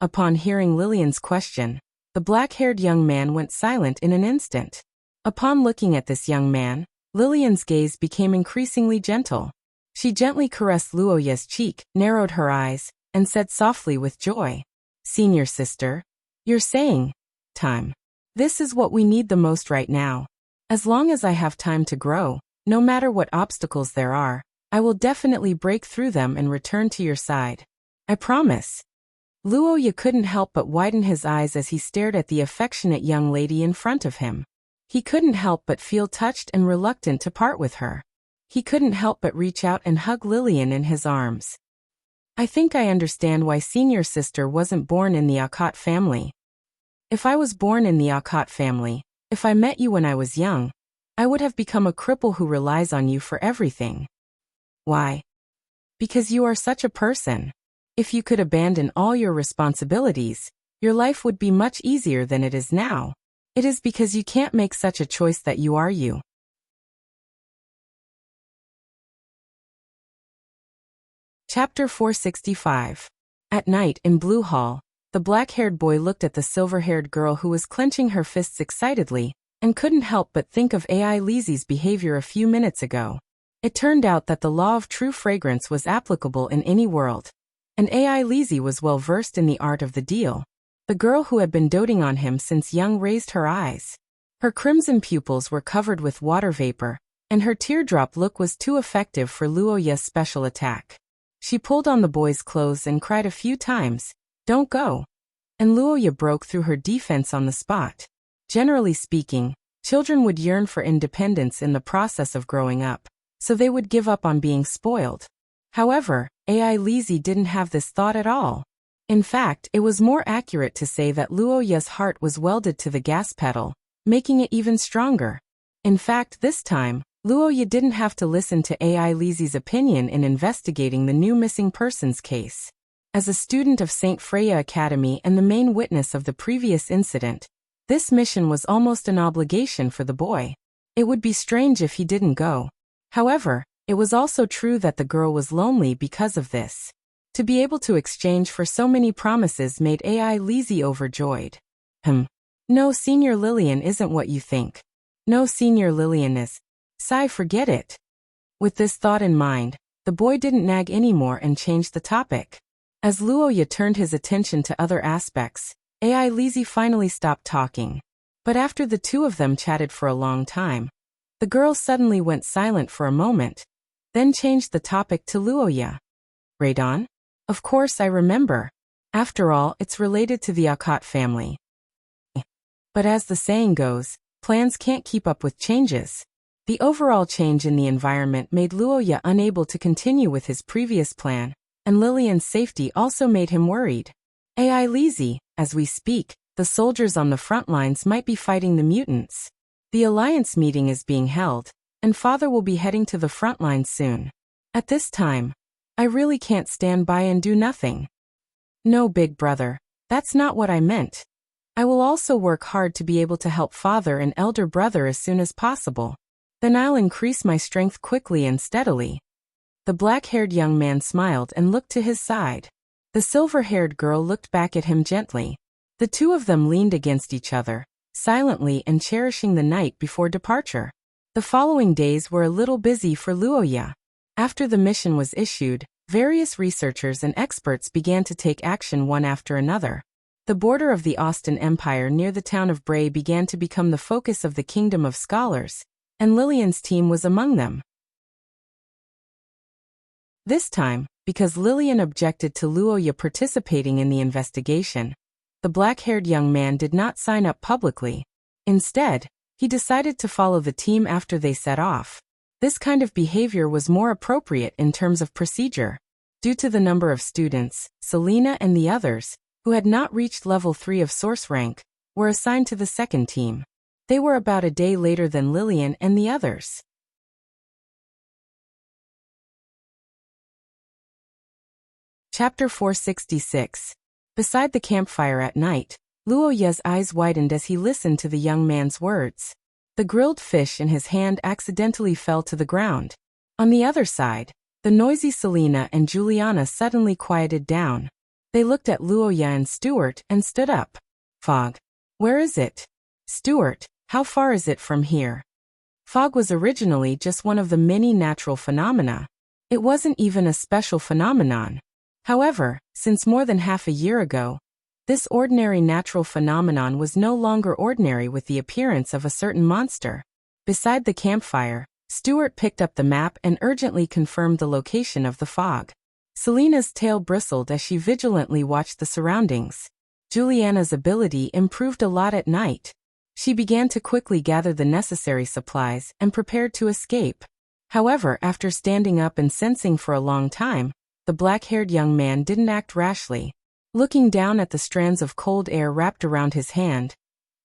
S1: Upon hearing Lillian's question, the black-haired young man went silent in an instant. Upon looking at this young man, Lillian's gaze became increasingly gentle. She gently caressed Luoya's cheek, narrowed her eyes, and said softly with joy, Senior sister, you're saying, time. This is what we need the most right now. As long as I have time to grow, no matter what obstacles there are, I will definitely break through them and return to your side. I promise. Luoya couldn't help but widen his eyes as he stared at the affectionate young lady in front of him. He couldn't help but feel touched and reluctant to part with her. He couldn't help but reach out and hug Lillian in his arms. I think I understand why senior sister wasn't born in the Akot family. If I was born in the Akot family, if I met you when I was young, I would have become a cripple who relies on you for everything. Why? Because you are such a person. If you could abandon all your responsibilities, your life would be much easier than it is now. It is because you can't make such a choice that you are you. Chapter 465. At night in Blue Hall, The black-haired boy looked at the silver-haired girl who was clenching her fists excitedly, and couldn't help but think of AI Lizzie's behavior a few minutes ago. It turned out that the law of true fragrance was applicable in any world. And AI Lizzie was well versed in the art of the deal. The girl who had been doting on him since young raised her eyes. Her crimson pupils were covered with water vapor, and her teardrop look was too effective for Luoya's special attack. She pulled on the boy's clothes and cried a few times, "Don't go." And Luoya broke through her defense on the spot. Generally speaking, children would yearn for independence in the process of growing up, so they would give up on being spoiled. However, AI Lizzie didn't have this thought at all. In fact, it was more accurate to say that Luoya's heart was welded to the gas pedal, making it even stronger. In fact, this time, Luoya didn't have to listen to AI Lizzie's opinion in investigating the new missing persons case. As a student of St. Freya Academy and the main witness of the previous incident, this mission was almost an obligation for the boy. It would be strange if he didn't go. However, it was also true that the girl was lonely because of this. To be able to exchange for so many promises made AI Lizzie overjoyed. No, Senior Lillian isn't what you think. No, Senior Lillian is. Sigh, forget it. With this thought in mind, the boy didn't nag anymore and changed the topic. As Luoya turned his attention to other aspects, AI Lizzie finally stopped talking. But after the two of them chatted for a long time, the girl suddenly went silent for a moment, then changed the topic to Luoya. Radon? Of course I remember. After all, it's related to the Akot family. But as the saying goes, plans can't keep up with changes. The overall change in the environment made Luoya unable to continue with his previous plan, and Lillian's safety also made him worried. AI Lizzie, as we speak, the soldiers on the front lines might be fighting the mutants. The Alliance meeting is being held, and Father will be heading to the front lines soon. At this time, I really can't stand by and do nothing. No, big brother, that's not what I meant. I will also work hard to be able to help Father and elder brother as soon as possible. Then I'll increase my strength quickly and steadily. The black-haired young man smiled and looked to his side. The silver-haired girl looked back at him gently. The two of them leaned against each other, silently and cherishing the night before departure. The following days were a little busy for Luoya. After the mission was issued, various researchers and experts began to take action one after another. The border of the Austin Empire near the town of Bray began to become the focus of the Kingdom of Scholars, and Lillian's team was among them. This time, because Lillian objected to Luoya participating in the investigation, the black-haired young man did not sign up publicly. Instead, he decided to follow the team after they set off. This kind of behavior was more appropriate in terms of procedure. Due to the number of students, Selena and the others, who had not reached level 3 of source rank, were assigned to the second team. They were about a day later than Lillian and the others. Chapter 466. Beside the campfire at night, Luoya's eyes widened as he listened to the young man's words. The grilled fish in his hand accidentally fell to the ground. On the other side, the noisy Selena and Juliana suddenly quieted down. They looked at Luoya and Stuart and stood up. Fog. Where is it? Stuart, how far is it from here? Fog was originally just one of the many natural phenomena. It wasn't even a special phenomenon. However, since more than half a year ago, this ordinary natural phenomenon was no longer ordinary with the appearance of a certain monster. Beside the campfire, Stuart picked up the map and urgently confirmed the location of the fog. Selena's tail bristled as she vigilantly watched the surroundings. Juliana's ability improved a lot at night. She began to quickly gather the necessary supplies and prepared to escape. However, after standing up and sensing for a long time, the black-haired young man didn't act rashly. Looking down at the strands of cold air wrapped around his hand,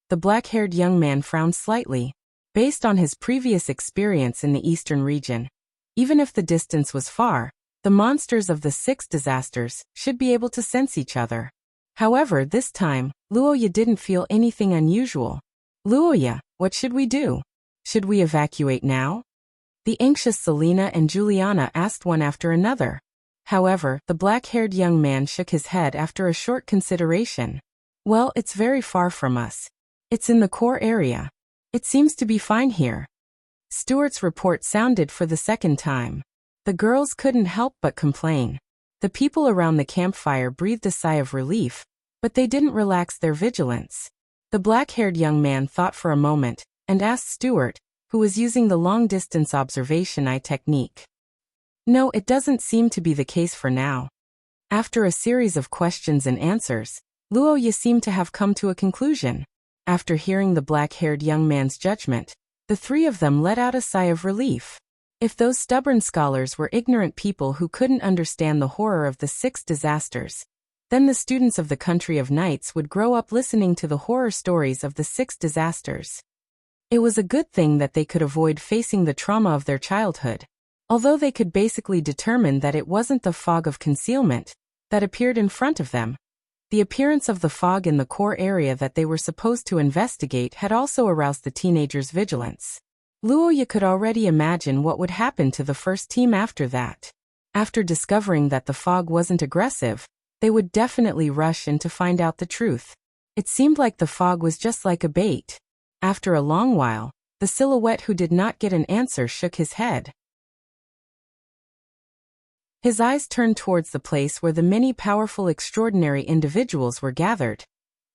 S1: the black-haired young man frowned slightly. Based on his previous experience in the eastern region, even if the distance was far, the monsters of the 6 disasters should be able to sense each other. However, this time, Luoya didn't feel anything unusual. Luoya, what should we do? Should we evacuate now? The anxious Selena and Juliana asked one after another. However, the black-haired young man shook his head after a short consideration. Well, it's very far from us. It's in the core area. It seems to be fine here. Stuart's report sounded for the second time. The girls couldn't help but complain. The people around the campfire breathed a sigh of relief, but they didn't relax their vigilance. The black-haired young man thought for a moment, and asked Stuart, who was using the long-distance observation eye technique. No, it doesn't seem to be the case for now. After a series of questions and answers, Luoya seemed to have come to a conclusion. After hearing the black-haired young man's judgment, the three of them let out a sigh of relief. If those stubborn scholars were ignorant people who couldn't understand the horror of the 6 disasters, then the students of the Country of Nights would grow up listening to the horror stories of the 6 disasters. It was a good thing that they could avoid facing the trauma of their childhood, although they could basically determine that it wasn't the fog of concealment that appeared in front of them. The appearance of the fog in the core area that they were supposed to investigate had also aroused the teenagers' vigilance. Luoya could already imagine what would happen to the first team after that. After discovering that the fog wasn't aggressive, they would definitely rush in to find out the truth. It seemed like the fog was just like a bait. After a long while, the silhouette who did not get an answer shook his head. His eyes turned towards the place where the many powerful extraordinary individuals were gathered,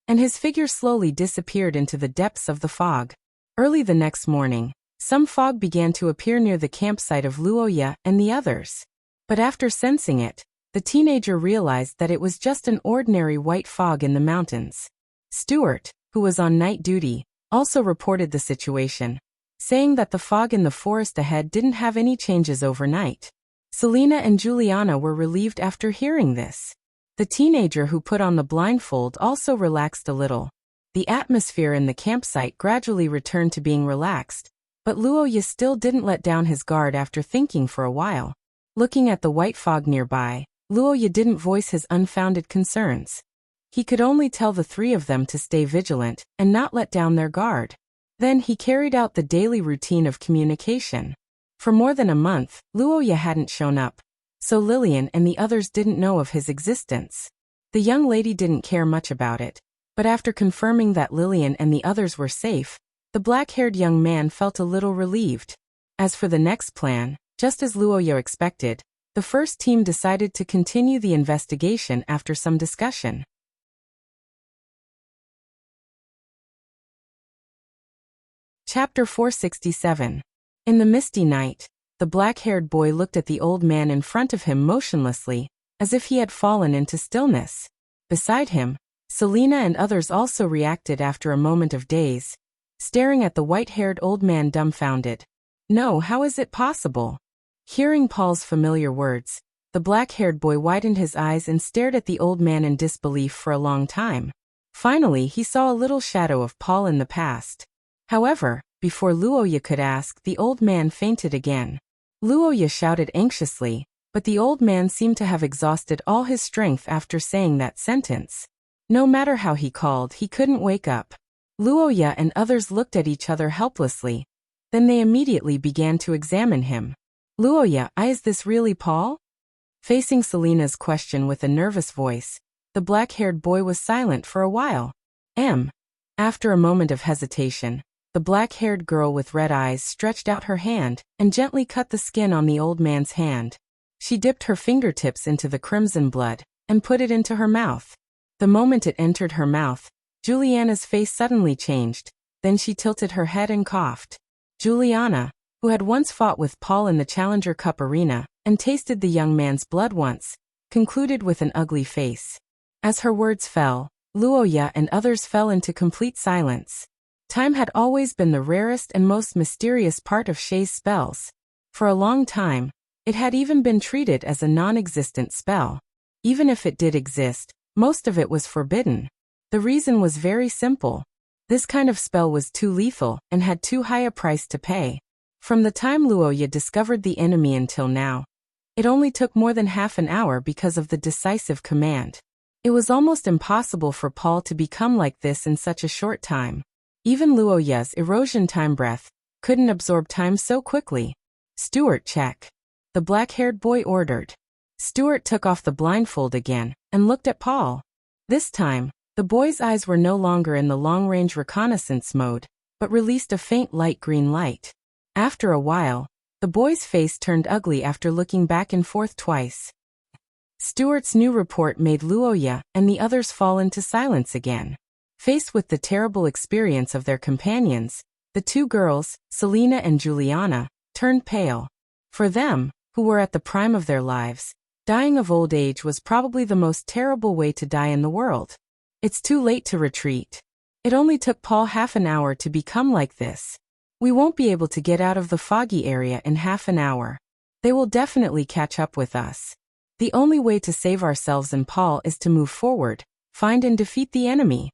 S1: and his figure slowly disappeared into the depths of the fog. Early the next morning, some fog began to appear near the campsite of Luoya and the others. But after sensing it, the teenager realized that it was just an ordinary white fog in the mountains. Stuart, who was on night duty, also reported the situation, saying that the fog in the forest ahead didn't have any changes overnight. Selena and Juliana were relieved after hearing this. The teenager who put on the blindfold also relaxed a little. The atmosphere in the campsite gradually returned to being relaxed, but Luoya still didn't let down his guard after thinking for a while. Looking at the white fog nearby, Luoya didn't voice his unfounded concerns. He could only tell the three of them to stay vigilant and not let down their guard. Then he carried out the daily routine of communication. For more than a month, Luoya hadn't shown up, so Lillian and the others didn't know of his existence. The young lady didn't care much about it, but after confirming that Lillian and the others were safe, the black-haired young man felt a little relieved. As for the next plan, just as Luoya expected, the first team decided to continue the investigation after some discussion. Chapter 467. In the misty night, the black-haired boy looked at the old man in front of him motionlessly, as if he had fallen into stillness. Beside him, Selena and others also reacted after a moment of daze, staring at the white-haired old man dumbfounded. No, how is it possible? Hearing Paul's familiar words, the black-haired boy widened his eyes and stared at the old man in disbelief for a long time. Finally, he saw a little shadow of Paul in the past. However, before Luoya could ask, the old man fainted again. Luoya shouted anxiously, but the old man seemed to have exhausted all his strength after saying that sentence. No matter how he called, he couldn't wake up. Luoya and others looked at each other helplessly. Then they immediately began to examine him. Luoya, is this really Paul? Facing Selena's question with a nervous voice, the black-haired boy was silent for a while. After a moment of hesitation, the black-haired girl with red eyes stretched out her hand and gently cut the skin on the old man's hand. She dipped her fingertips into the crimson blood and put it into her mouth. The moment it entered her mouth, Juliana's face suddenly changed, then she tilted her head and coughed. Juliana, who had once fought with Paul in the Challenger Cup arena and tasted the young man's blood once, concluded with an ugly face. As her words fell, Luoya and others fell into complete silence. Time had always been the rarest and most mysterious part of Shay's spells. For a long time, it had even been treated as a non-existent spell. Even if it did exist, most of it was forbidden. The reason was very simple. This kind of spell was too lethal and had too high a price to pay. From the time Luoya discovered the enemy until now, it only took more than half an hour because of the decisive command. It was almost impossible for Paul to become like this in such a short time. Even Luoya's erosion time breath couldn't absorb time so quickly. Stuart, check. The black-haired boy ordered. Stuart took off the blindfold again and looked at Paul. This time, the boy's eyes were no longer in the long-range reconnaissance mode, but released a faint light green light. After a while, the boy's face turned ugly after looking back and forth twice. Stuart's new report made Luoya and the others fall into silence again. Faced with the terrible experience of their companions, the two girls, Selena and Juliana, turned pale. For them, who were at the prime of their lives, dying of old age was probably the most terrible way to die in the world. It's too late to retreat. It only took Paul half an hour to become like this. We won't be able to get out of the foggy area in half an hour. They will definitely catch up with us. The only way to save ourselves and Paul is to move forward, find and defeat the enemy.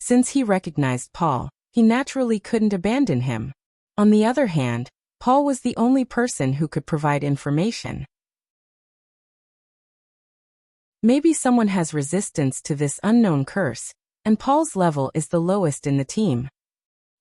S1: Since he recognized Paul, he naturally couldn't abandon him. On the other hand, Paul was the only person who could provide information. Maybe someone has resistance to this unknown curse, and Paul's level is the lowest in the team.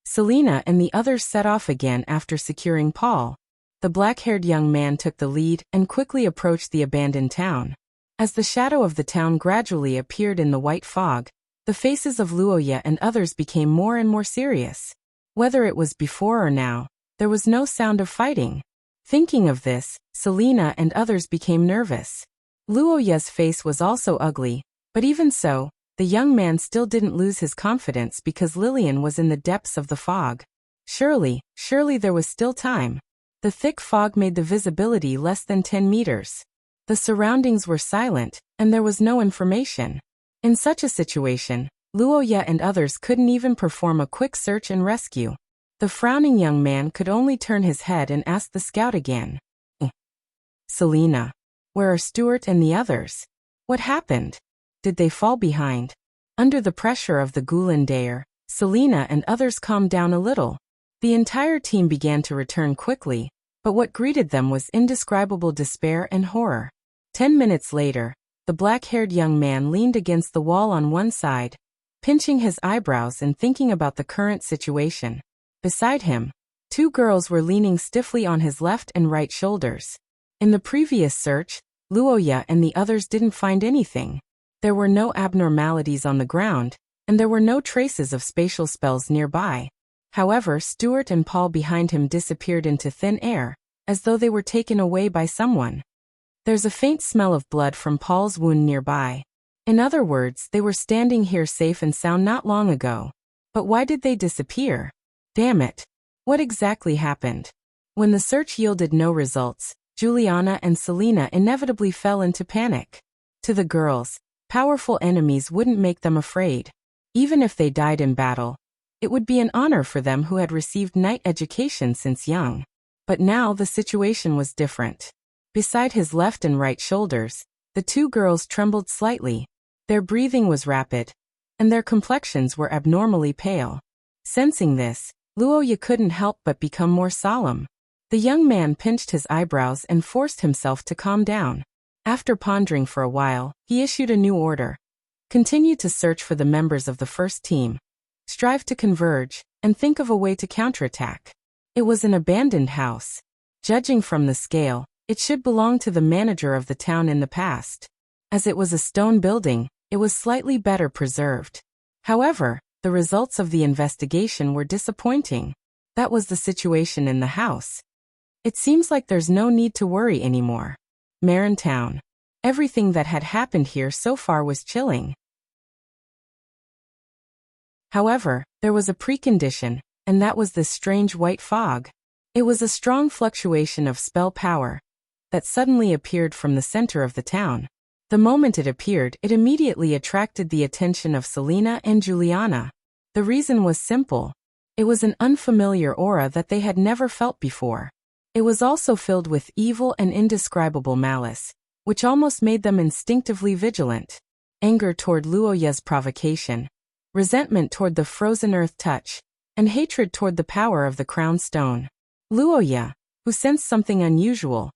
S1: Selena and the others set off again after securing Paul. The black-haired young man took the lead and quickly approached the abandoned town. As the shadow of the town gradually appeared in the white fog, the faces of Luoya and others became more and more serious. Whether it was before or now, there was no sound of fighting. Thinking of this, Selena and others became nervous. Luoya's face was also ugly, but even so, the young man still didn't lose his confidence because Lillian was in the depths of the fog. Surely there was still time. The thick fog made the visibility less than 10 meters. The surroundings were silent, and there was no information. In such a situation, Luoya and others couldn't even perform a quick search and rescue. The frowning young man could only turn his head and ask the scout again. Selena. Where are Stuart and the others? What happened? Did they fall behind? Under the pressure of the Gulendayer, Selena and others calmed down a little. The entire team began to return quickly, but what greeted them was indescribable despair and horror. 10 minutes later, the black-haired young man leaned against the wall on one side, pinching his eyebrows and thinking about the current situation. Beside him, two girls were leaning stiffly on his left and right shoulders. In the previous search, Luoya and the others didn't find anything. There were no abnormalities on the ground, and there were no traces of spatial spells nearby. However, Stuart and Paul behind him disappeared into thin air, as though they were taken away by someone. There's a faint smell of blood from Paul's wound nearby. In other words, they were standing here safe and sound not long ago. But why did they disappear? Damn it. What exactly happened? When the search yielded no results, Juliana and Selena inevitably fell into panic. To the girls, powerful enemies wouldn't make them afraid. Even if they died in battle, it would be an honor for them who had received knight education since young. But now the situation was different. Beside his left and right shoulders, the two girls trembled slightly. Their breathing was rapid, and their complexions were abnormally pale. Sensing this, Luoya couldn't help but become more solemn. The young man pinched his eyebrows and forced himself to calm down. After pondering for a while, he issued a new order. Continue to search for the members of the first team. Strive to converge, and think of a way to counterattack. It was an abandoned house. Judging from the scale, it should belong to the manager of the town in the past. As it was a stone building, it was slightly better preserved. However, the results of the investigation were disappointing. That was the situation in the house. It seems like there's no need to worry anymore. Marin Town. Everything that had happened here so far was chilling. However, there was a precondition, and that was this strange white fog. It was a strong fluctuation of spell power that suddenly appeared from the center of the town. The moment it appeared, it immediately attracted the attention of Selena and Juliana. The reason was simple. It was an unfamiliar aura that they had never felt before. It was also filled with evil and indescribable malice, which almost made them instinctively vigilant. Anger toward Luoya's provocation, resentment toward the frozen earth touch, and hatred toward the power of the crown stone. Luoya, who sensed something unusual,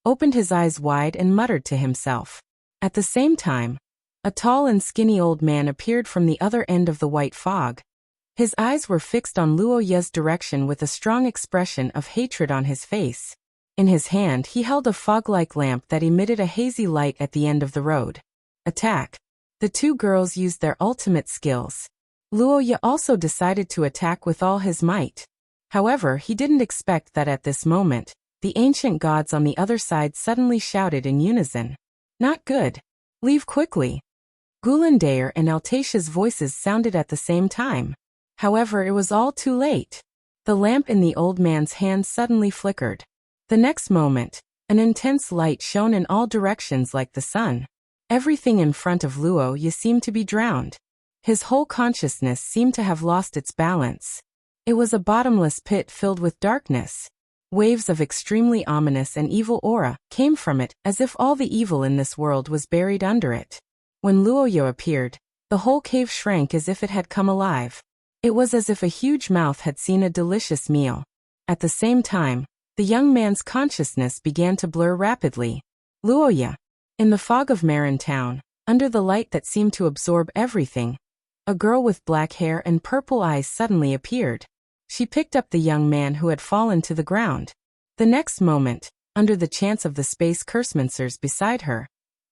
S1: opened his eyes wide and muttered to himself. At the same time, a tall and skinny old man appeared from the other end of the white fog. His eyes were fixed on Luoya's direction with a strong expression of hatred on his face. In his hand he held a fog-like lamp that emitted a hazy light at the end of the road. Attack. The two girls used their ultimate skills. Luoya also decided to attack with all his might. However, he didn't expect that at this moment, the ancient gods on the other side suddenly shouted in unison. Not good. Leave quickly. Gulandair and Altatia's voices sounded at the same time. However, it was all too late. The lamp in the old man's hand suddenly flickered. The next moment, an intense light shone in all directions like the sun. Everything in front of Luoya seemed to be drowned. His whole consciousness seemed to have lost its balance. It was a bottomless pit filled with darkness. Waves of extremely ominous and evil aura came from it, as if all the evil in this world was buried under it. When Luoya appeared, the whole cave shrank as if it had come alive. It was as if a huge mouth had seen a delicious meal. At the same time, the young man's consciousness began to blur rapidly. Luoya. In the fog of Marin Town, under the light that seemed to absorb everything, a girl with black hair and purple eyes suddenly appeared. She picked up the young man who had fallen to the ground. The next moment, under the chants of the space cursemancers beside her,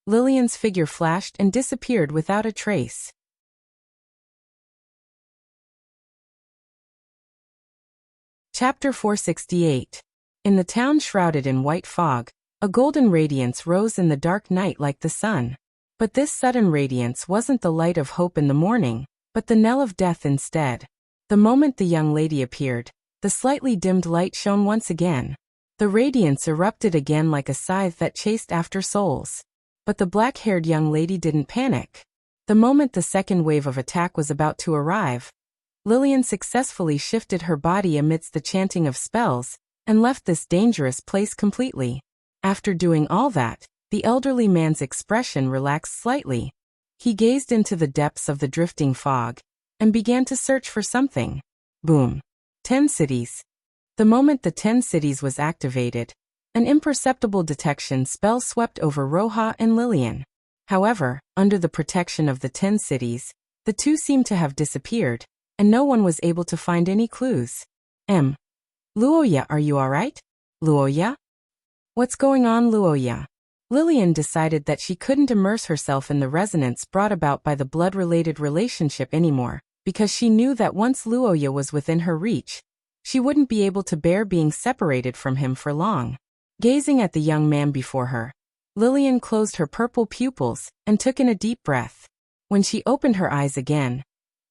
S1: Lillian's figure flashed and disappeared without a trace. Chapter 468. In the town shrouded in white fog, a golden radiance rose in the dark night like the sun. But this sudden radiance wasn't the light of hope in the morning, but the knell of death instead. The moment the young lady appeared, the slightly dimmed light shone once again. The radiance erupted again like a scythe that chased after souls. But the black-haired young lady didn't panic. The moment the second wave of attack was about to arrive, Lillian successfully shifted her body amidst the chanting of spells, and left this dangerous place completely. After doing all that, the elderly man's expression relaxed slightly. He gazed into the depths of the drifting fog, and began to search for something. Boom. 10 cities. The moment the 10 cities was activated, an imperceptible detection spell swept over Roja and Lillian. However, under the protection of the 10 cities, the two seemed to have disappeared, and no one was able to find any clues. Luoya, are you alright? Luoya? What's going on, Luoya? Lillian decided that she couldn't immerse herself in the resonance brought about by the blood-related relationship anymore, because she knew that once Luoya was within her reach, she wouldn't be able to bear being separated from him for long. Gazing at the young man before her, Lillian closed her purple pupils and took in a deep breath. When she opened her eyes again,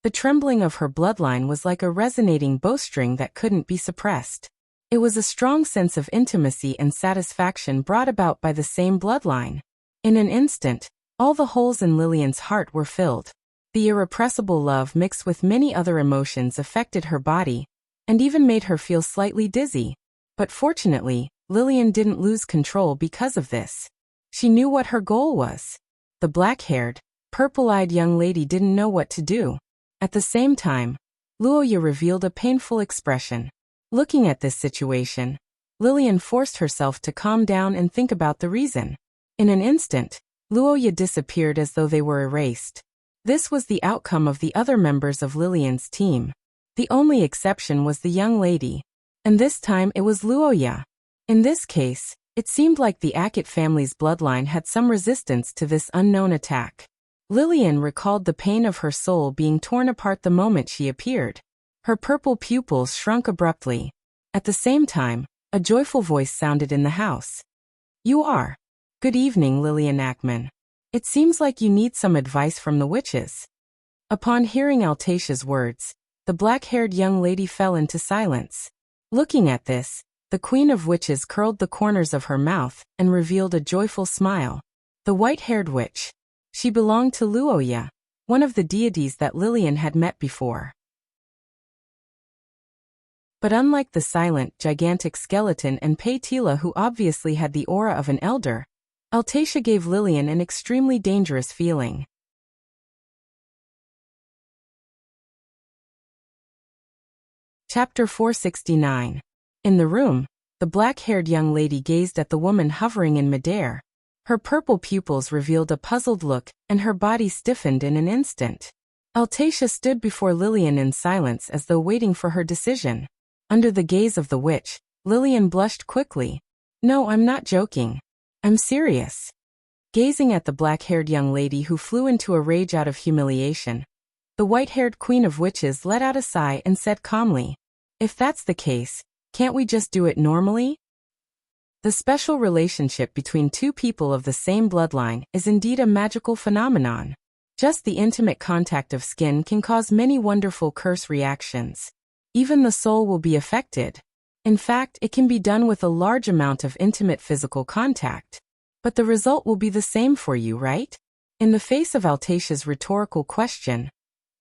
S1: the trembling of her bloodline was like a resonating bowstring that couldn't be suppressed. It was a strong sense of intimacy and satisfaction brought about by the same bloodline. In an instant, all the holes in Lillian's heart were filled. The irrepressible love mixed with many other emotions affected her body, and even made her feel slightly dizzy. But fortunately, Lillian didn't lose control because of this. She knew what her goal was. The black-haired, purple-eyed young lady didn't know what to do. At the same time, Luoya revealed a painful expression. Looking at this situation, Lillian forced herself to calm down and think about the reason. In an instant, Luoya disappeared as though they were erased. This was the outcome of the other members of Lillian's team. The only exception was the young lady. And this time it was Luoya. In this case, it seemed like the Akit family's bloodline had some resistance to this unknown attack. Lillian recalled the pain of her soul being torn apart the moment she appeared. Her purple pupils shrunk abruptly. At the same time, a joyful voice sounded in the house. You are. Good evening, Lillian Ackman. It seems like you need some advice from the witches. Upon hearing Altatia's words, the black-haired young lady fell into silence. Looking at this, the Queen of Witches curled the corners of her mouth and revealed a joyful smile. The white-haired witch. She belonged to Luoya, one of the deities that Lillian had met before. But unlike the silent, gigantic skeleton and Paytila who obviously had the aura of an elder, Altatia gave Lillian an extremely dangerous feeling. Chapter 469. In the room, the black-haired young lady gazed at the woman hovering in midair. Her purple pupils revealed a puzzled look, and her body stiffened in an instant. Altatia stood before Lillian in silence as though waiting for her decision. Under the gaze of the witch, Lillian blushed quickly. No, I'm not joking. I'm serious. Gazing at the black-haired young lady who flew into a rage out of humiliation, the white-haired queen of witches let out a sigh and said calmly, "If that's the case, can't we just do it normally?" The special relationship between two people of the same bloodline is indeed a magical phenomenon. Just the intimate contact of skin can cause many wonderful curse reactions. Even the soul will be affected. In fact, it can be done with a large amount of intimate physical contact. But the result will be the same for you, right? In the face of Altatia's rhetorical question,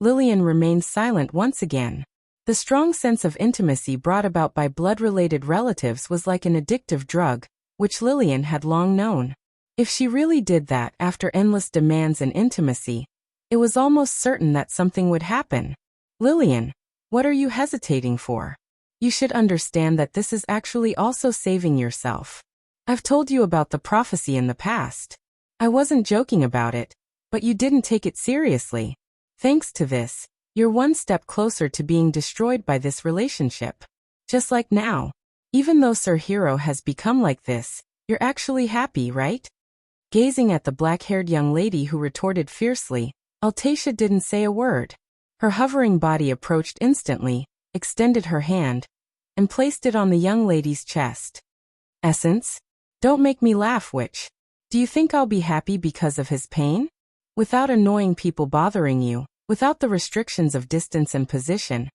S1: Lillian remained silent once again. The strong sense of intimacy brought about by blood-related relatives was like an addictive drug, which Lillian had long known. If she really did that after endless demands and intimacy, it was almost certain that something would happen. Lillian, what are you hesitating for? You should understand that this is actually also saving yourself. I've told you about the prophecy in the past. I wasn't joking about it, but you didn't take it seriously. Thanks to this, you're one step closer to being destroyed by this relationship. Just like now. Even though Sir Hero has become like this, you're actually happy, right? Gazing at the black-haired young lady who retorted fiercely, Altatia didn't say a word. Her hovering body approached instantly, extended her hand, and placed it on the young lady's chest. Essence? Don't make me laugh, witch. Do you think I'll be happy because of his pain? Without annoying people bothering you, without the restrictions of distance and position,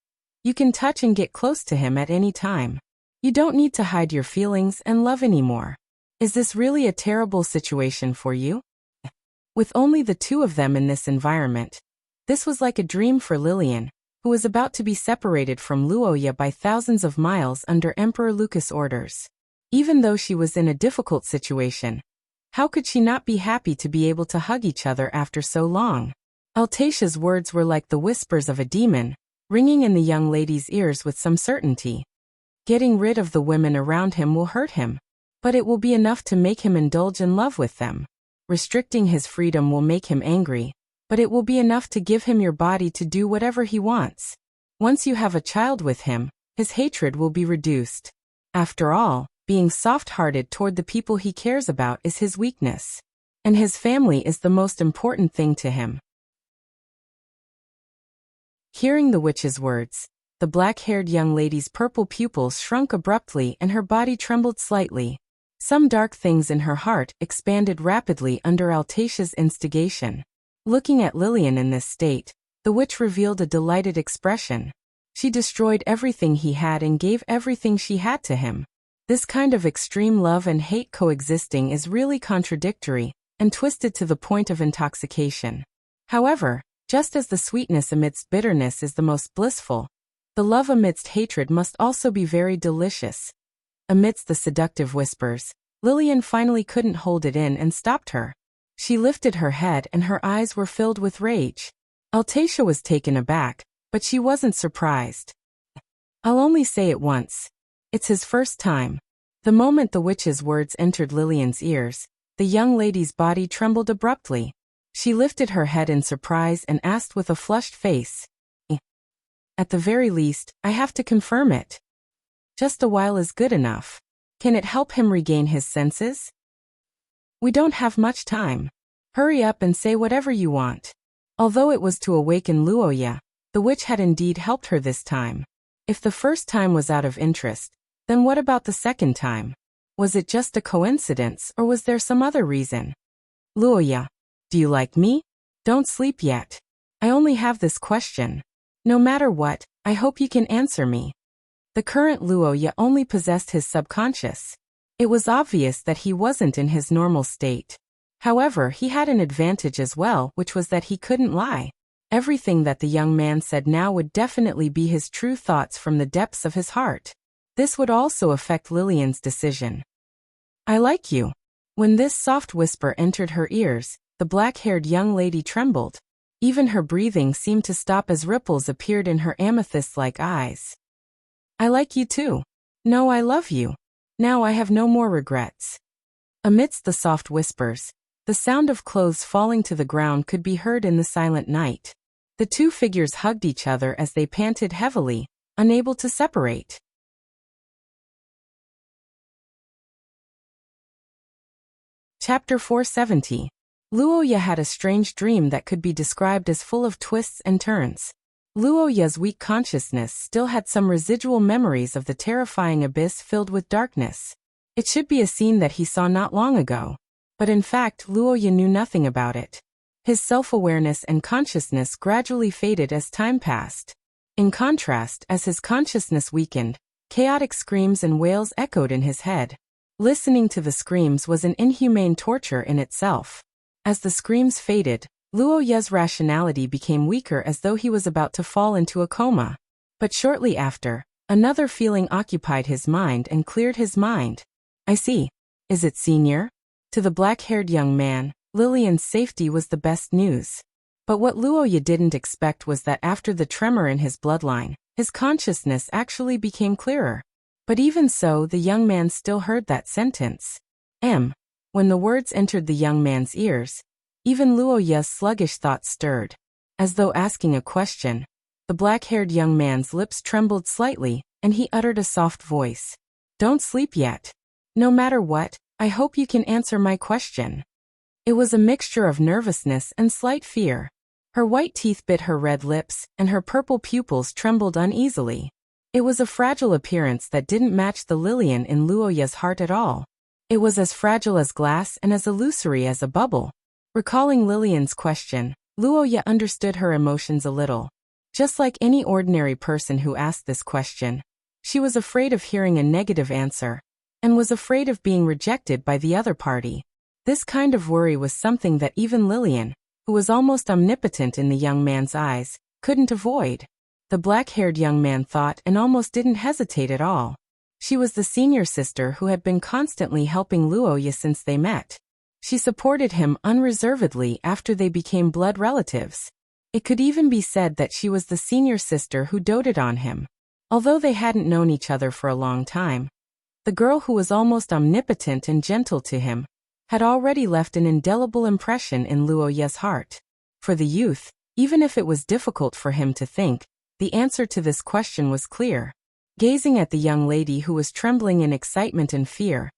S1: you can touch and get close to him at any time. You don't need to hide your feelings and love anymore. Is this really a terrible situation for you? With only the two of them in this environment, this was like a dream for Lillian, who was about to be separated from Luoya by thousands of miles under Emperor Lucas' orders. Even though she was in a difficult situation, how could she not be happy to be able to hug each other after so long? Altatia's words were like the whispers of a demon, ringing in the young lady's ears with some certainty. Getting rid of the women around him will hurt him, but it will be enough to make him indulge in love with them. Restricting his freedom will make him angry, but it will be enough to give him your body to do whatever he wants. Once you have a child with him, his hatred will be reduced. After all, being soft-hearted toward the people he cares about is his weakness. And his family is the most important thing to him. Hearing the witch's words, the black-haired young lady's purple pupils shrunk abruptly and her body trembled slightly. Some dark things in her heart expanded rapidly under Altatia's instigation. Looking at Lillian in this state, the witch revealed a delighted expression. She destroyed everything he had and gave everything she had to him. This kind of extreme love and hate coexisting is really contradictory and twisted to the point of intoxication. However, just as the sweetness amidst bitterness is the most blissful, the love amidst hatred must also be very delicious. Amidst the seductive whispers, Lillian finally couldn't hold it in and stopped her. She lifted her head and her eyes were filled with rage. Altatia was taken aback, but she wasn't surprised. I'll only say it once. It's his first time. The moment the witch's words entered Lillian's ears, the young lady's body trembled abruptly. She lifted her head in surprise and asked with a flushed face, At the very least, I have to confirm it. Just a while is good enough. Can it help him regain his senses? We don't have much time. Hurry up and say whatever you want. Although it was to awaken Luoya, the witch had indeed helped her this time. If the first time was out of interest, then what about the second time? Was it just a coincidence or was there some other reason? Luoya, do you like me? Don't sleep yet. I only have this question. No matter what, I hope you can answer me. The current Luoya only possessed his subconscious. It was obvious that he wasn't in his normal state. However, he had an advantage as well, which was that he couldn't lie. Everything that the young man said now would definitely be his true thoughts from the depths of his heart. This would also affect Lillian's decision. I like you. When this soft whisper entered her ears, the black-haired young lady trembled. Even her breathing seemed to stop as ripples appeared in her amethyst-like eyes. I like you too. No, I love you. Now I have no more regrets. Amidst the soft whispers, the sound of clothes falling to the ground could be heard in the silent night. The two figures hugged each other as they panted heavily, unable to separate. Chapter 470. Luoya had a strange dream that could be described as full of twists and turns. Luoya's weak consciousness still had some residual memories of the terrifying abyss filled with darkness. It should be a scene that he saw not long ago. But in fact, Luoya knew nothing about it. His self-awareness and consciousness gradually faded as time passed. In contrast, as his consciousness weakened, chaotic screams and wails echoed in his head. Listening to the screams was an inhumane torture in itself. As the screams faded, Luoya's rationality became weaker as though he was about to fall into a coma. But shortly after, another feeling occupied his mind and cleared his mind. I see. Is it senior? To the black-haired young man, Lillian's safety was the best news. But what Luoya didn't expect was that after the tremor in his bloodline, his consciousness actually became clearer. But even so, the young man still heard that sentence. When the words entered the young man's ears, even Luoya's sluggish thoughts stirred. As though asking a question, the black-haired young man's lips trembled slightly, and he uttered a soft voice. Don't sleep yet. No matter what, I hope you can answer my question. It was a mixture of nervousness and slight fear. Her white teeth bit her red lips, and her purple pupils trembled uneasily. It was a fragile appearance that didn't match the Lillian in Luoya's heart at all. It was as fragile as glass and as illusory as a bubble. Recalling Lillian's question, Luoya understood her emotions a little. Just like any ordinary person who asked this question, she was afraid of hearing a negative answer, and was afraid of being rejected by the other party. This kind of worry was something that even Lillian, who was almost omnipotent in the young man's eyes, couldn't avoid. The black-haired young man thought and almost didn't hesitate at all. She was the senior sister who had been constantly helping Luoya since they met. She supported him unreservedly after they became blood relatives. It could even be said that she was the senior sister who doted on him. Although they hadn't known each other for a long time, the girl who was almost omnipotent and gentle to him had already left an indelible impression in Luoya's heart. For the youth, even if it was difficult for him to think, the answer to this question was clear. Gazing at the young lady who was trembling in excitement and fear,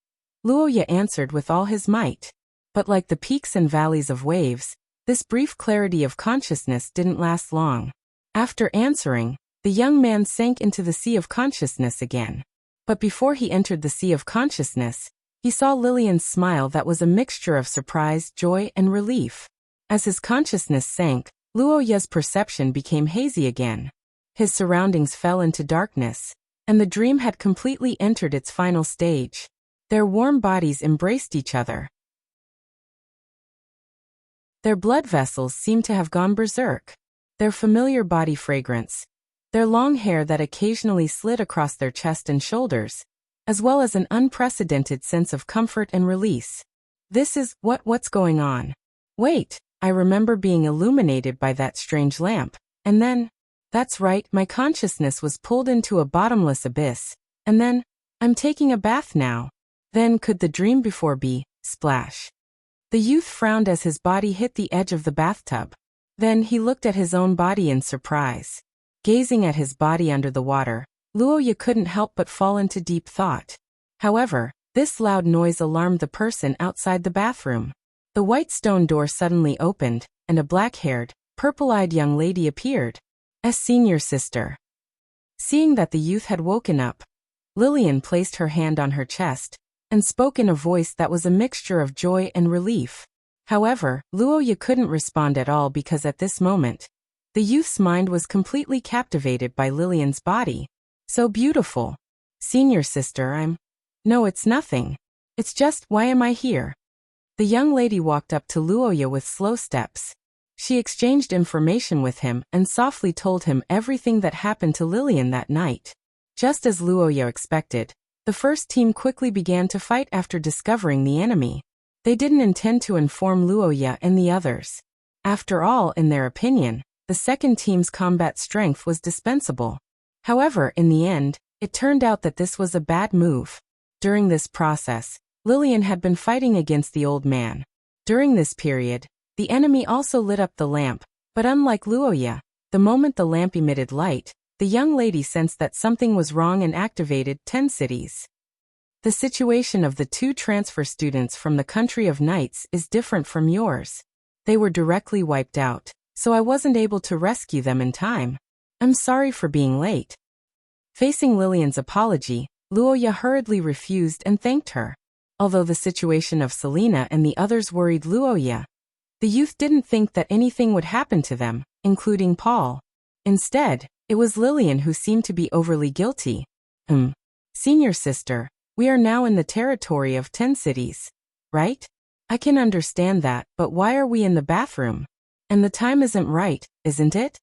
S1: Luoya answered with all his might. But like the peaks and valleys of waves, this brief clarity of consciousness didn't last long. After answering, the young man sank into the sea of consciousness again. But before he entered the sea of consciousness, he saw Lillian's smile that was a mixture of surprise, joy, and relief. As his consciousness sank, Luoya's perception became hazy again. His surroundings fell into darkness, and the dream had completely entered its final stage. Their warm bodies embraced each other. Their blood vessels seemed to have gone berserk. Their familiar body fragrance, their long hair that occasionally slid across their chest and shoulders, as well as an unprecedented sense of comfort and release. This is what's going on. Wait, I remember being illuminated by that strange lamp, and then, that's right, my consciousness was pulled into a bottomless abyss, and then, I'm taking a bath now. Then could the dream before be, splash. The youth frowned as his body hit the edge of the bathtub. Then he looked at his own body in surprise. Gazing at his body under the water, Luoya couldn't help but fall into deep thought. However, this loud noise alarmed the person outside the bathroom. The white stone door suddenly opened, and a black-haired, purple-eyed young lady appeared. As senior sister. Seeing that the youth had woken up, Lillian placed her hand on her chest, and spoke in a voice that was a mixture of joy and relief. However, Luoya couldn't respond at all because at this moment, the youth's mind was completely captivated by Lillian's body. So beautiful. Senior sister, No, it's nothing. It's just, why am I here? The young lady walked up to Luoya with slow steps. She exchanged information with him and softly told him everything that happened to Lillian that night. Just as Luoya expected, the first team quickly began to fight after discovering the enemy. They didn't intend to inform Luoya and the others. After all, in their opinion, the second team's combat strength was dispensable. However, in the end, it turned out that this was a bad move. During this process, Lillian had been fighting against the old man. During this period, the enemy also lit up the lamp, but unlike Luoya, the moment the lamp emitted light, the young lady sensed that something was wrong and activated 10 cities. The situation of the two transfer students from the country of nights is different from yours. They were directly wiped out, so I wasn't able to rescue them in time. I'm sorry for being late." Facing Lillian's apology, Luoya hurriedly refused and thanked her. Although the situation of Selena and the others worried Luoya, the youth didn't think that anything would happen to them, including Paul. Instead, it was Lillian who seemed to be overly guilty. Senior sister, we are now in the territory of 10 cities, right? I can understand that, but why are we in the bathroom? And the time isn't right, isn't it?"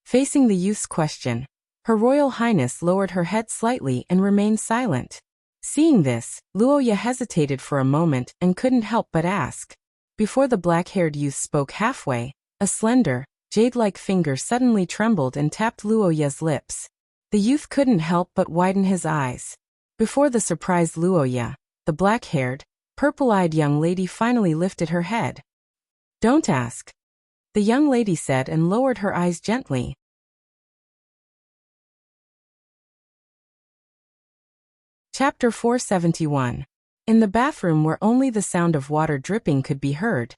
S1: Facing the youth's question, Her Royal Highness lowered her head slightly and remained silent. Seeing this, Luoya hesitated for a moment and couldn't help but ask. Before the black-haired youth spoke halfway, a slender, jade-like finger suddenly trembled and tapped Luoya's lips. The youth couldn't help but widen his eyes. Before the surprised Luoya, the black-haired, purple-eyed young lady finally lifted her head. "Don't ask," the young lady said and lowered her eyes gently. Chapter 471. In the bathroom where only the sound of water dripping could be heard,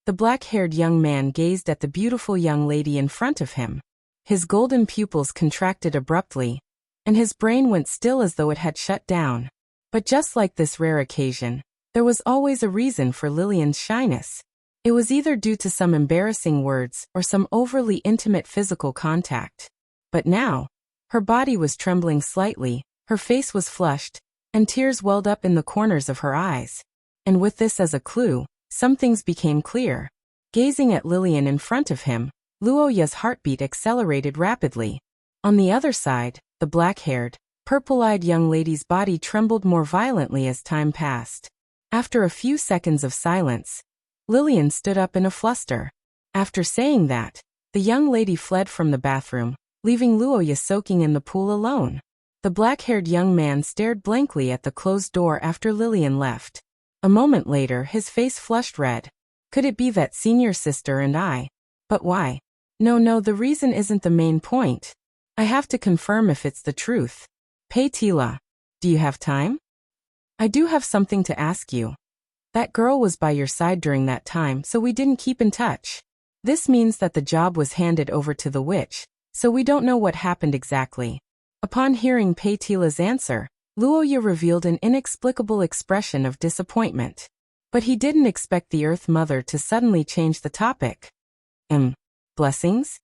S1: the black-haired young man gazed at the beautiful young lady in front of him. His golden pupils contracted abruptly, and his brain went still as though it had shut down. But just like this rare occasion, there was always a reason for Lillian's shyness. It was either due to some embarrassing words or some overly intimate physical contact. But now, her body was trembling slightly, her face was flushed, and tears welled up in the corners of her eyes. And with this as a clue, some things became clear. Gazing at Lillian in front of him, Luoya's heartbeat accelerated rapidly. On the other side, the black-haired, purple-eyed young lady's body trembled more violently as time passed. After a few seconds of silence, Lillian stood up in a fluster. After saying that, the young lady fled from the bathroom, leaving Luoya soaking in the pool alone. The black-haired young man stared blankly at the closed door after Lillian left. A moment later, his face flushed red. Could it be that senior sister and I? But why? No, the reason isn't the main point. I have to confirm if it's the truth. Paytila, do you have time? I do have something to ask you. That girl was by your side during that time, so we didn't keep in touch. This means that the job was handed over to the witch, so we don't know what happened exactly. Upon hearing Paytila's answer, Luoya revealed an inexplicable expression of disappointment. But he didn't expect the Earth Mother to suddenly change the topic. Blessings?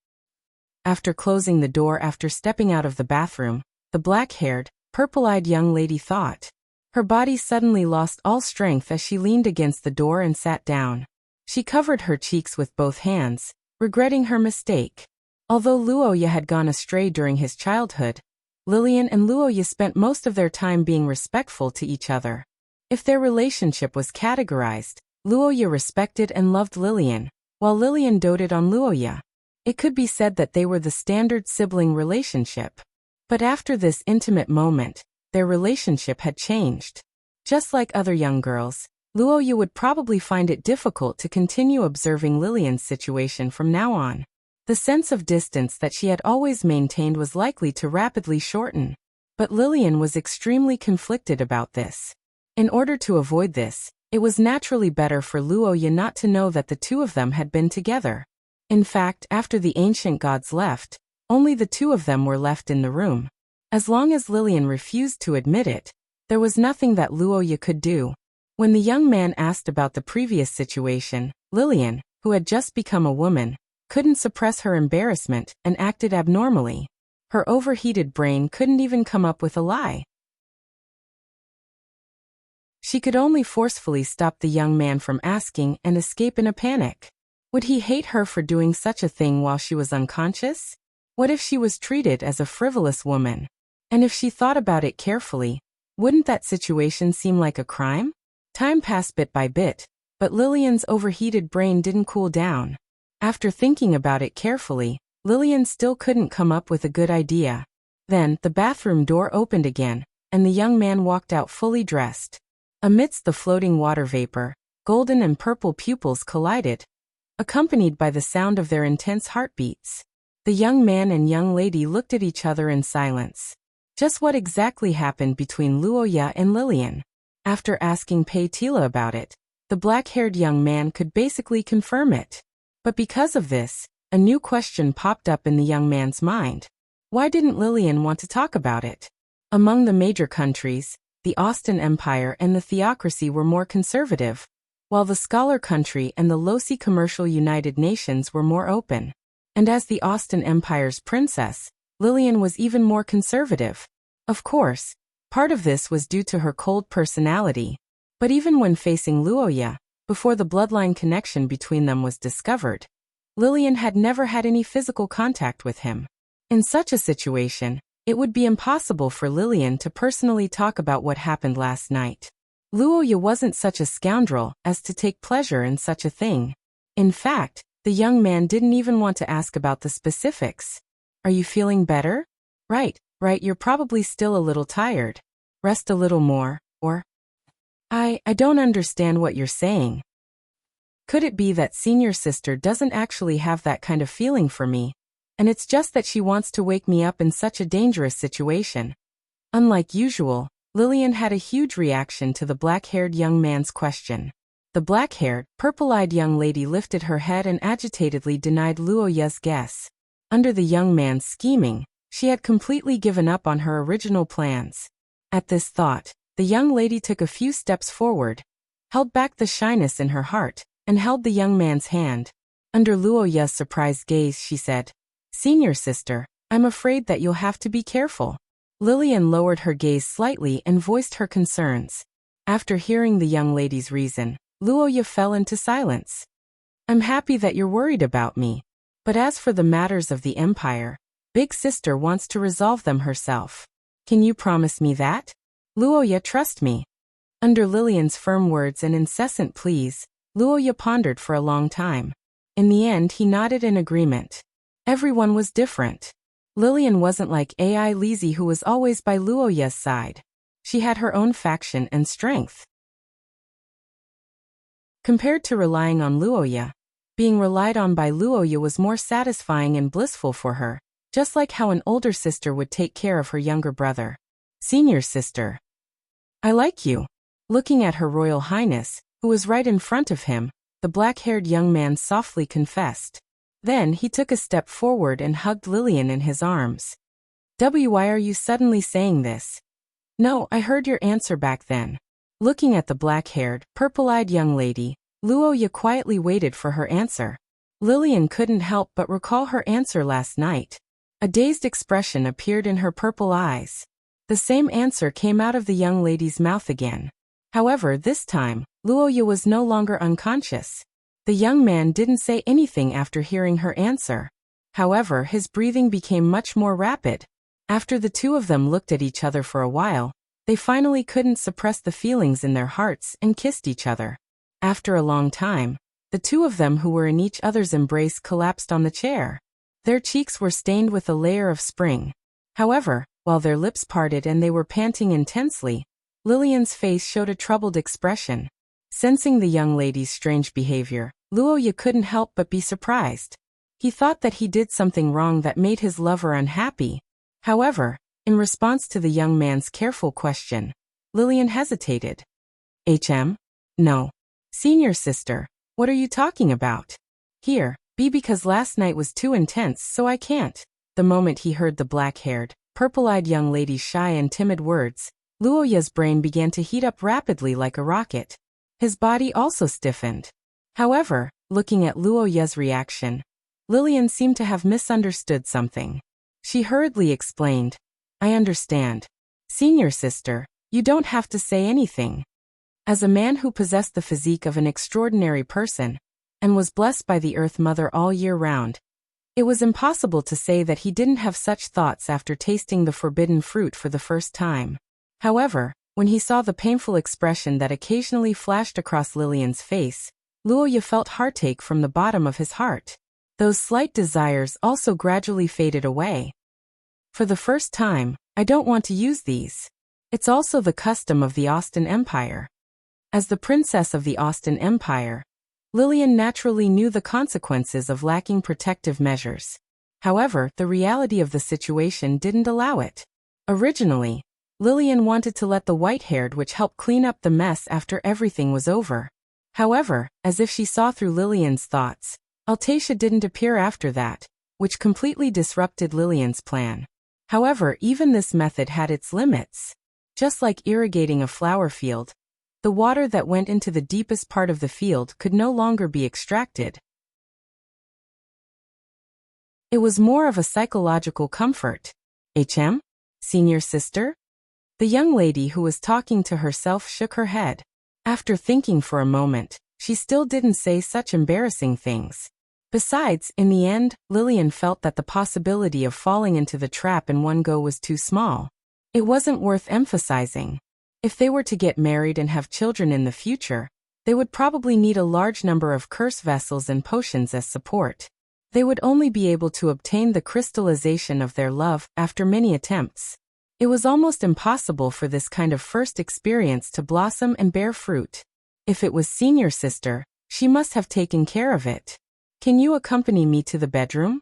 S1: After closing the door after stepping out of the bathroom, the black-haired, purple-eyed young lady thought. Her body suddenly lost all strength as she leaned against the door and sat down. She covered her cheeks with both hands, regretting her mistake. Although Luoya had gone astray during his childhood, Lillian and Luoya spent most of their time being respectful to each other. If their relationship was categorized, Luoya respected and loved Lillian, while Lillian doted on Luoya. It could be said that they were the standard sibling relationship. But after this intimate moment, their relationship had changed. Just like other young girls, Luoya would probably find it difficult to continue observing Lillian's situation from now on. The sense of distance that she had always maintained was likely to rapidly shorten. But Lillian was extremely conflicted about this. In order to avoid this, it was naturally better for Luoya not to know that the two of them had been together. In fact, after the ancient gods left, only the two of them were left in the room. As long as Lillian refused to admit it, there was nothing that Luoya could do. When the young man asked about the previous situation, Lillian, who had just become a woman, couldn't suppress her embarrassment and acted abnormally. Her overheated brain couldn't even come up with a lie. She could only forcefully stop the young man from asking and escape in a panic. Would he hate her for doing such a thing while she was unconscious? What if she was treated as a frivolous woman? And if she thought about it carefully, wouldn't that situation seem like a crime? Time passed bit by bit, but Lillian's overheated brain didn't cool down. After thinking about it carefully, Lillian still couldn't come up with a good idea. Then, the bathroom door opened again, and the young man walked out fully dressed. Amidst the floating water vapor, golden and purple pupils collided, accompanied by the sound of their intense heartbeats. The young man and young lady looked at each other in silence. Just what exactly happened between Luoya and Lillian? After asking Pei Tila about it, the black-haired young man could basically confirm it. But because of this, a new question popped up in the young man's mind. Why didn't Lillian want to talk about it? Among the major countries, the Austin Empire and the theocracy were more conservative, while the scholar country and the loosely commercial United Nations were more open. And as the Austin Empire's princess, Lillian was even more conservative. Of course, part of this was due to her cold personality, but even when facing Luoya, before the bloodline connection between them was discovered, Lillian had never had any physical contact with him. In such a situation, it would be impossible for Lillian to personally talk about what happened last night. Luoya wasn't such a scoundrel as to take pleasure in such a thing. In fact, the young man didn't even want to ask about the specifics. Are you feeling better? Right, you're probably still a little tired. Rest a little more, or... I don't understand what you're saying. Could it be that senior sister doesn't actually have that kind of feeling for me, and it's just that she wants to wake me up in such a dangerous situation? Unlike usual, Lillian had a huge reaction to the black-haired young man's question. The black-haired, purple-eyed young lady lifted her head and agitatedly denied Luoya's guess. Under the young man's scheming, she had completely given up on her original plans. At this thought, the young lady took a few steps forward, held back the shyness in her heart, and held the young man's hand. Under Luoya's surprised gaze, she said, "Senior sister, I'm afraid that you'll have to be careful." Lillian lowered her gaze slightly and voiced her concerns. After hearing the young lady's reason, Luoya fell into silence. "I'm happy that you're worried about me. But as for the matters of the Empire, Big Sister wants to resolve them herself. Can you promise me that? Luoya, trust me." Under Lillian's firm words and incessant pleas, Luoya pondered for a long time. In the end, he nodded in agreement. Everyone was different. Lillian wasn't like Ai Lizzie, who was always by Luoya's side. She had her own faction and strength. Compared to relying on Luoya, being relied on by Luoya was more satisfying and blissful for her, just like how an older sister would take care of her younger brother. "Senior sister, I like you." Looking at Her Royal Highness, who was right in front of him, the black-haired young man softly confessed. Then he took a step forward and hugged Lillian in his arms. "Why are you suddenly saying this?" "No, I heard your answer back then." Looking at the black-haired, purple-eyed young lady, Luoya quietly waited for her answer. Lillian couldn't help but recall her answer last night. A dazed expression appeared in her purple eyes. The same answer came out of the young lady's mouth again. However, this time, Luoya was no longer unconscious. The young man didn't say anything after hearing her answer. However, his breathing became much more rapid. After the two of them looked at each other for a while, they finally couldn't suppress the feelings in their hearts and kissed each other. After a long time, the two of them who were in each other's embrace collapsed on the chair. Their cheeks were stained with a layer of spring. However, while their lips parted and they were panting intensely, Lillian's face showed a troubled expression. Sensing the young lady's strange behavior, Luoya couldn't help but be surprised. He thought that he did something wrong that made his lover unhappy. However, in response to the young man's careful question, Lillian hesitated. No. Senior sister, what are you talking about? Here, because last night was too intense, so I can't." The moment he heard the black-haired, purple-eyed young lady's shy and timid words, Luoya's brain began to heat up rapidly like a rocket. His body also stiffened. However, looking at Luoya's reaction, Lillian seemed to have misunderstood something. She hurriedly explained, "I understand. Senior sister, you don't have to say anything." As a man who possessed the physique of an extraordinary person, and was blessed by the Earth Mother all year round, it was impossible to say that he didn't have such thoughts after tasting the forbidden fruit for the first time. However, when he saw the painful expression that occasionally flashed across Lillian's face, Luoya felt heartache from the bottom of his heart. Those slight desires also gradually faded away. "For the first time, I don't want to use these. It's also the custom of the Austin Empire." As the princess of the Austin Empire, Lillian naturally knew the consequences of lacking protective measures. However, the reality of the situation didn't allow it. Originally, Lillian wanted to let the white-haired witch help clean up the mess after everything was over. However, as if she saw through Lillian's thoughts, Altacia didn't appear after that, which completely disrupted Lillian's plan. However, even this method had its limits. Just like irrigating a flower field, the water that went into the deepest part of the field could no longer be extracted. It was more of a psychological comfort. Senior sister? The young lady who was talking to herself shook her head. After thinking for a moment, she still didn't say such embarrassing things. Besides, in the end, Lillian felt that the possibility of falling into the trap in one go was too small. It wasn't worth emphasizing. If they were to get married and have children in the future, they would probably need a large number of curse vessels and potions as support. They would only be able to obtain the crystallization of their love after many attempts. It was almost impossible for this kind of first experience to blossom and bear fruit. If it was senior sister, she must have taken care of it. Can you accompany me to the bedroom?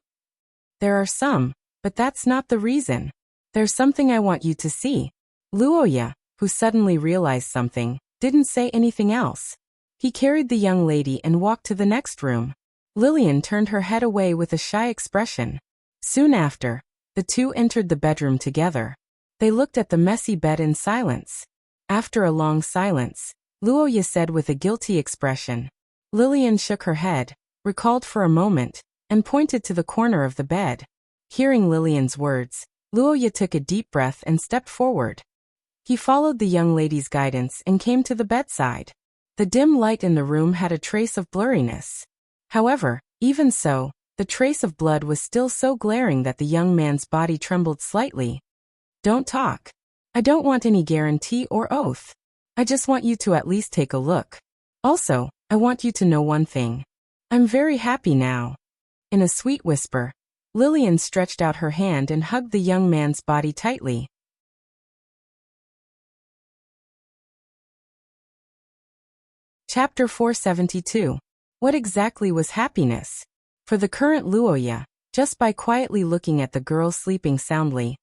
S1: There are some, but that's not the reason. There's something I want you to see. Luoya, who suddenly realized something, didn't say anything else. He carried the young lady and walked to the next room. Lillian turned her head away with a shy expression. Soon after, the two entered the bedroom together. They looked at the messy bed in silence. After a long silence, Luoya said with a guilty expression. Lillian shook her head, recalled for a moment, and pointed to the corner of the bed. Hearing Lillian's words, Luoya took a deep breath and stepped forward. He followed the young lady's guidance and came to the bedside. The dim light in the room had a trace of blurriness. However, even so, the trace of blood was still so glaring that the young man's body trembled slightly. Don't talk. I don't want any guarantee or oath. I just want you to at least take a look. Also, I want you to know one thing. I'm very happy now. In a sweet whisper, Lillian stretched out her hand and hugged the young man's body tightly. Chapter 472. What exactly was happiness? For the current Luoya, just by quietly looking at the girl sleeping soundly,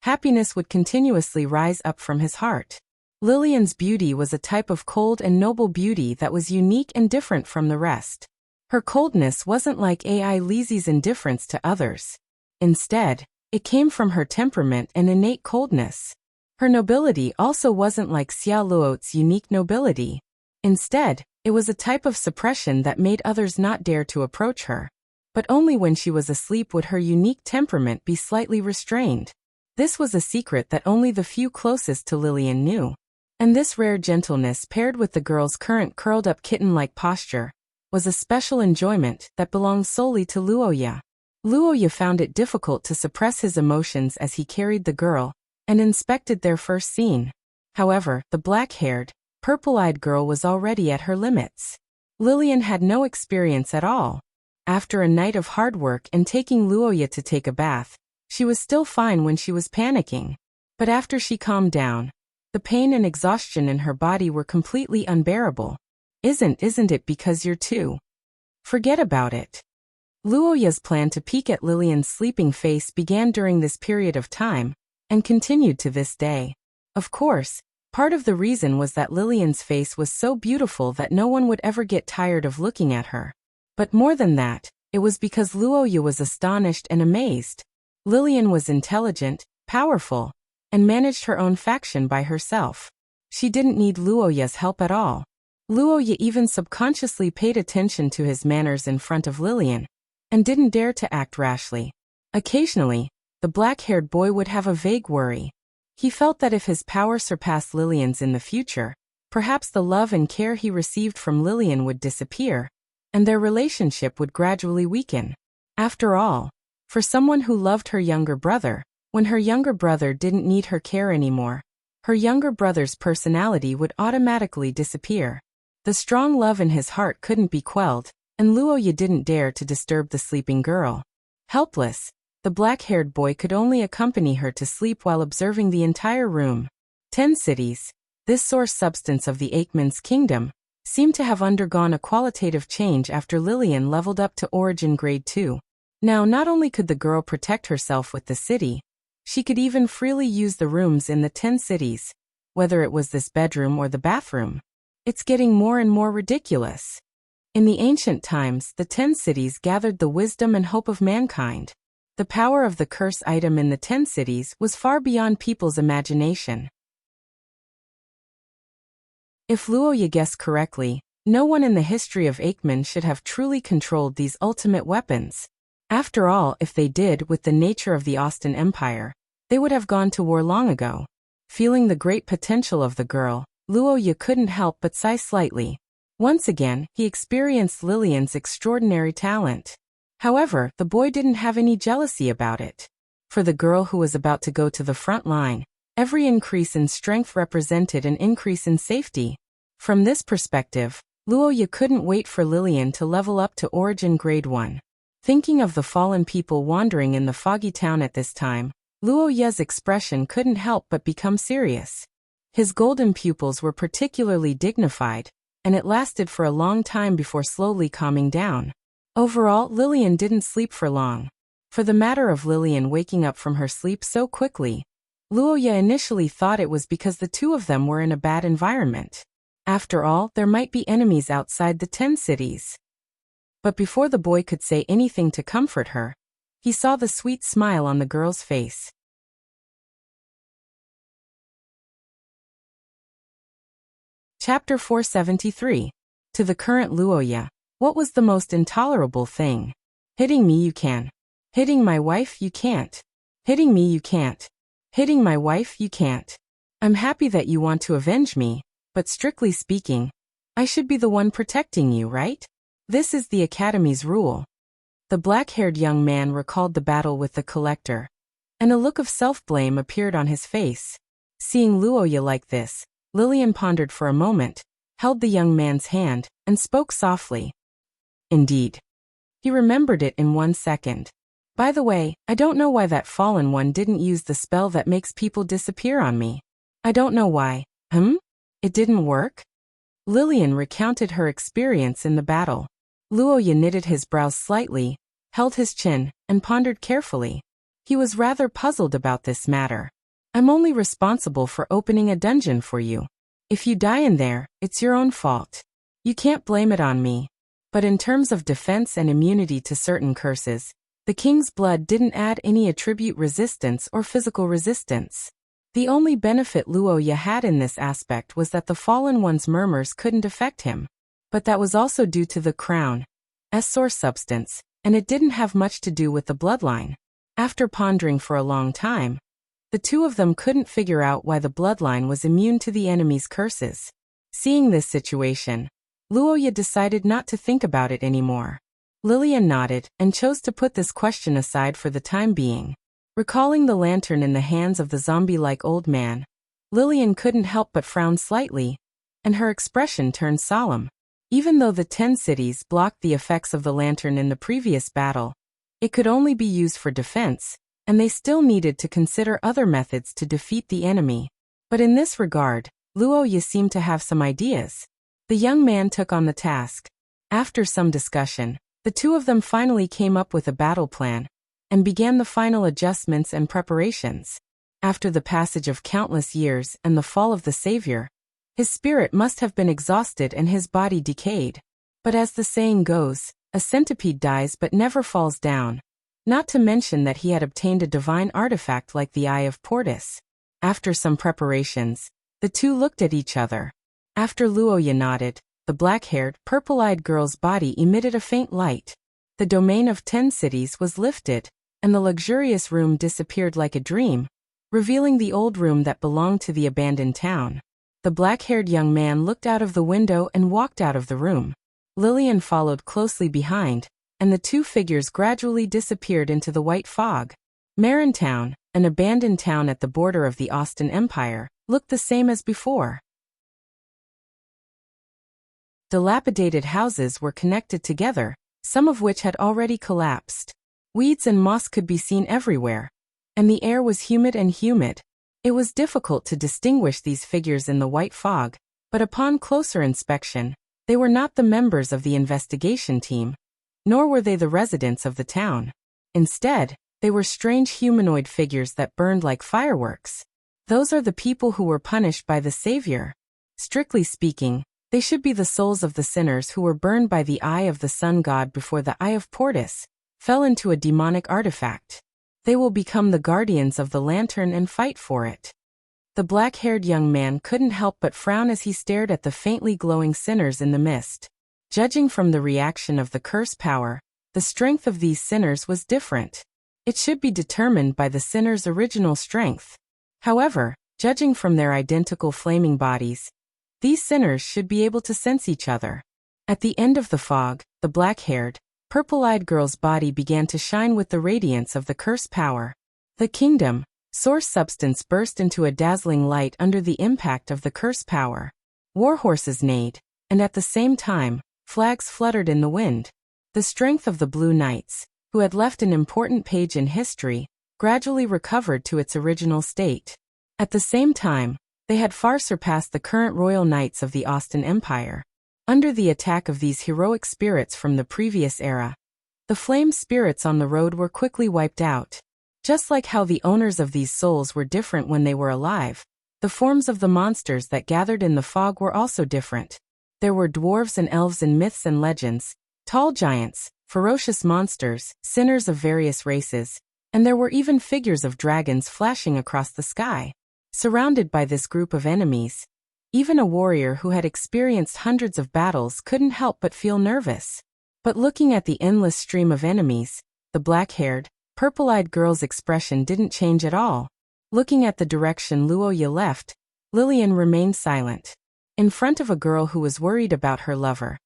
S1: happiness would continuously rise up from his heart. Lillian's beauty was a type of cold and noble beauty that was unique and different from the rest. Her coldness wasn't like Ai Lizi's indifference to others. Instead, it came from her temperament and innate coldness. Her nobility also wasn't like Xia Luo's unique nobility. Instead, it was a type of suppression that made others not dare to approach her. But only when she was asleep would her unique temperament be slightly restrained. This was a secret that only the few closest to Lillian knew. And this rare gentleness paired with the girl's current curled-up kitten-like posture was a special enjoyment that belonged solely to Luoya. Luoya found it difficult to suppress his emotions as he carried the girl and inspected their first scene. However, the black-haired, purple-eyed girl was already at her limits. Lillian had no experience at all. After a night of hard work and taking Luoya to take a bath, she was still fine when she was panicking. But after she calmed down, the pain and exhaustion in her body were completely unbearable. Isn't it because you're too? Forget about it. Luoya's plan to peek at Lillian's sleeping face began during this period of time, and continued to this day. Of course, part of the reason was that Lillian's face was so beautiful that no one would ever get tired of looking at her. But more than that, it was because Luoya was astonished and amazed. Lillian was intelligent, powerful, and managed her own faction by herself. She didn't need Luoya's help at all. Luoya even subconsciously paid attention to his manners in front of Lillian, and didn't dare to act rashly. Occasionally, the black-haired boy would have a vague worry. He felt that if his power surpassed Lillian's in the future, perhaps the love and care he received from Lillian would disappear, and their relationship would gradually weaken. After all, for someone who loved her younger brother, when her younger brother didn't need her care anymore, her younger brother's personality would automatically disappear. The strong love in his heart couldn't be quelled, and Luoya didn't dare to disturb the sleeping girl. Helpless, the black-haired boy could only accompany her to sleep while observing the entire room. 10 cities, this source substance of the Aikman's kingdom, seemed to have undergone a qualitative change after Lillian leveled up to Origin Grade 2. Now not only could the girl protect herself with the city, She could even freely use the rooms in the 10 cities, whether it was this bedroom or the bathroom. It's getting more and more ridiculous. In the ancient times, the 10 cities gathered the wisdom and hope of mankind. The power of the curse item in the 10 cities was far beyond people's imagination. If Luoya guessed correctly, no one in the history of Aikman should have truly controlled these ultimate weapons. After all, if they did, with the nature of the Austin Empire, they would have gone to war long ago. Feeling the great potential of the girl, Luoya couldn't help but sigh slightly. Once again, he experienced Lillian's extraordinary talent. However, the boy didn't have any jealousy about it. For the girl who was about to go to the front line, every increase in strength represented an increase in safety. From this perspective, Luoya couldn't wait for Lillian to level up to Origin Grade 1. Thinking of the fallen people wandering in the foggy town at this time, Luoya's expression couldn't help but become serious. His golden pupils were particularly dignified, and it lasted for a long time before slowly calming down. Overall, Lillian didn't sleep for long. For the matter of Lillian waking up from her sleep so quickly, Luoya initially thought it was because the two of them were in a bad environment. After all, there might be enemies outside the 10 cities. But before the boy could say anything to comfort her, he saw the sweet smile on the girl's face. Chapter 473. To the current Luoya, what was the most intolerable thing? Hitting me you can. Hitting my wife you can't. Hitting me you can't. Hitting my wife you can't. I'm happy that you want to avenge me, but strictly speaking, I should be the one protecting you, right? This is the Academy's rule. The black-haired young man recalled the battle with the collector, and a look of self-blame appeared on his face. Seeing Luoya like this, Lillian pondered for a moment, held the young man's hand, and spoke softly. Indeed. He remembered it in 1 second. By the way, I don't know why that fallen one didn't use the spell that makes people disappear on me. I don't know why. It didn't work? Lillian recounted her experience in the battle. Luoya knitted his brows slightly, held his chin, and pondered carefully. He was rather puzzled about this matter. I'm only responsible for opening a dungeon for you. If you die in there, it's your own fault. You can't blame it on me. But in terms of defense and immunity to certain curses, the king's blood didn't add any attribute resistance or physical resistance. The only benefit Luoya had in this aspect was that the fallen one's murmurs couldn't affect him. But that was also due to the crown's source substance, and it didn't have much to do with the bloodline. After pondering for a long time, the two of them couldn't figure out why the bloodline was immune to the enemy's curses. Seeing this situation, Luoya decided not to think about it anymore. Lillian nodded and chose to put this question aside for the time being. Recalling the lantern in the hands of the zombie-like old man, Lillian couldn't help but frown slightly, and her expression turned solemn. Even though the 10 cities blocked the effects of the lantern in the previous battle, it could only be used for defense, and they still needed to consider other methods to defeat the enemy. But in this regard, Luoya seemed to have some ideas. The young man took on the task. After some discussion, the two of them finally came up with a battle plan, and began the final adjustments and preparations. After the passage of countless years and the fall of the Savior, his spirit must have been exhausted and his body decayed. But as the saying goes, a centipede dies but never falls down. Not to mention that he had obtained a divine artifact like the Eye of Portus. After some preparations, the two looked at each other. After Luoya nodded, the black-haired, purple-eyed girl's body emitted a faint light. The domain of 10 cities was lifted, and the luxurious room disappeared like a dream, revealing the old room that belonged to the abandoned town. The black-haired young man looked out of the window and walked out of the room. Lillian followed closely behind, and the two figures gradually disappeared into the white fog. Marintown, an abandoned town at the border of the Austin Empire, looked the same as before. Dilapidated houses were connected together, some of which had already collapsed. Weeds and moss could be seen everywhere, and the air was humid and humid. It was difficult to distinguish these figures in the white fog, but upon closer inspection, they were not the members of the investigation team, nor were they the residents of the town. Instead, They were strange humanoid figures that burned like fireworks. Those are the people who were punished by the Savior. Strictly speaking, they should be the souls of the sinners who were burned by the eye of the sun god before the eye of Portus fell into a demonic artifact. They will become the guardians of the lantern and fight for it. The black-haired young man couldn't help but frown as he stared at the faintly glowing sinners in the mist. Judging from the reaction of the curse power, the strength of these sinners was different. It should be determined by the sinner's original strength. However, judging from their identical flaming bodies, these sinners should be able to sense each other. At the end of the fog, the black-haired, purple-eyed girl's body began to shine with the radiance of the curse power. The kingdom, source substance burst into a dazzling light under the impact of the curse power. War horses neighed, and at the same time, flags fluttered in the wind. The strength of the Blue Knights, who had left an important page in history, gradually recovered to its original state. At the same time, they had far surpassed the current royal knights of the Austin Empire. Under the attack of these heroic spirits from the previous era, the flame spirits on the road were quickly wiped out. Just like how the owners of these souls were different when they were alive, the forms of the monsters that gathered in the fog were also different. There were dwarves and elves in myths and legends, tall giants, ferocious monsters, sinners of various races, and there were even figures of dragons flashing across the sky. Surrounded by this group of enemies, even a warrior who had experienced hundreds of battles couldn't help but feel nervous. But looking at the endless stream of enemies, the black-haired, purple-eyed girl's expression didn't change at all. Looking at the direction Luoya left, Lillian remained silent. In front of a girl who was worried about her lover,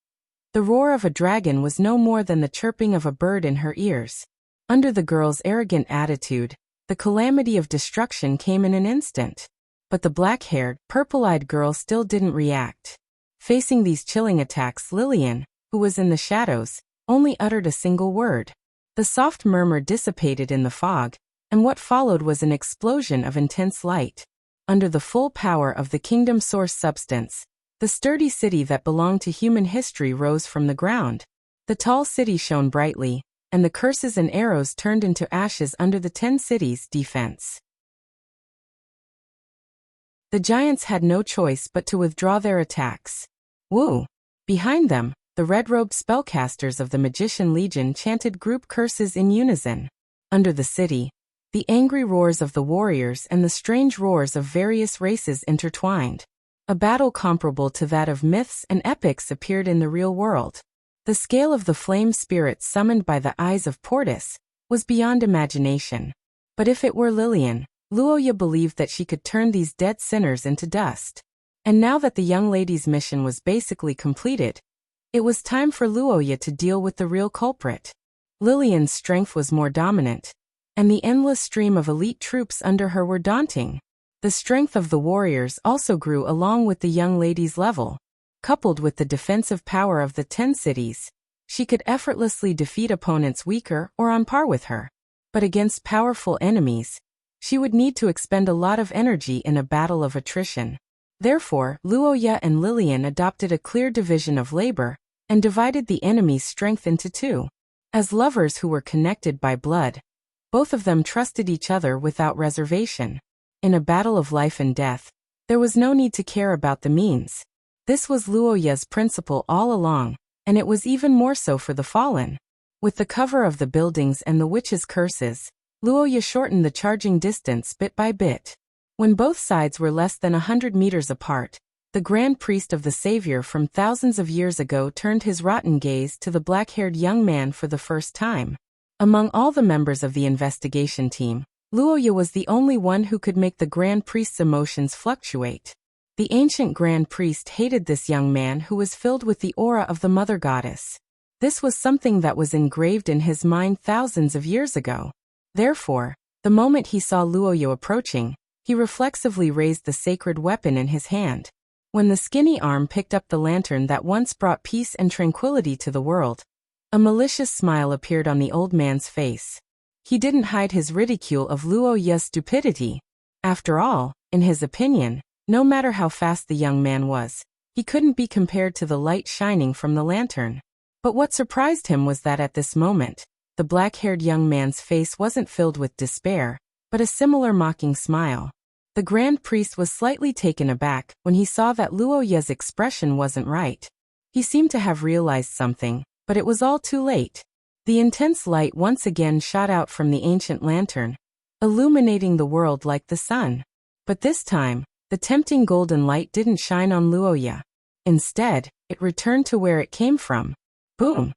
S1: the roar of a dragon was no more than the chirping of a bird in her ears. Under the girl's arrogant attitude, the calamity of destruction came in an instant. But the black-haired, purple-eyed girl still didn't react. Facing these chilling attacks, Lillian, who was in the shadows, only uttered a single word. The soft murmur dissipated in the fog, and what followed was an explosion of intense light. Under the full power of the kingdom source substance, the sturdy city that belonged to human history rose from the ground. The tall city shone brightly, and the curses and arrows turned into ashes under the 10 cities' defense. The giants had no choice but to withdraw their attacks. Woo! Behind them, the red-robed spellcasters of the Magician Legion chanted group curses in unison. Under the city, the angry roars of the warriors and the strange roars of various races intertwined. A battle comparable to that of myths and epics appeared in the real world. The scale of the flame spirits summoned by the eyes of Portus was beyond imagination. But if it were Lillian, Luoya believed that she could turn these dead sinners into dust. And now that the young lady's mission was basically completed, it was time for Luoya to deal with the real culprit. Lillian's strength was more dominant, and the endless stream of elite troops under her were daunting. The strength of the warriors also grew along with the young lady's level. Coupled with the defensive power of the 10 cities, she could effortlessly defeat opponents weaker or on par with her. But against powerful enemies, she would need to expend a lot of energy in a battle of attrition. Therefore, Luoya and Lillian adopted a clear division of labor and divided the enemy's strength into two. As lovers who were connected by blood, both of them trusted each other without reservation. In a battle of life and death, there was no need to care about the means. This was Luoya's principle all along, and it was even more so for the fallen. With the cover of the buildings and the witches' curses, Luoya shortened the charging distance bit by bit. When both sides were less than 100 meters apart, the Grand Priest of the Savior from thousands of years ago turned his rotten gaze to the black-haired young man for the first time. Among all the members of the investigation team, Luoya was the only one who could make the Grand Priest's emotions fluctuate. The ancient Grand Priest hated this young man who was filled with the aura of the Mother Goddess. This was something that was engraved in his mind thousands of years ago. Therefore, the moment he saw Luoya approaching, he reflexively raised the sacred weapon in his hand. When the skinny arm picked up the lantern that once brought peace and tranquility to the world, a malicious smile appeared on the old man's face. He didn't hide his ridicule of Luoya's stupidity. After all, in his opinion, no matter how fast the young man was, he couldn't be compared to the light shining from the lantern. But what surprised him was that at this moment, the black-haired young man's face wasn't filled with despair, but a similar mocking smile. The Grand Priest was slightly taken aback when he saw that Luo Ye's expression wasn't right. He seemed to have realized something, but it was all too late. The intense light once again shot out from the ancient lantern, illuminating the world like the sun. But this time, the tempting golden light didn't shine on Luo Ye. Instead, it returned to where it came from. Boom!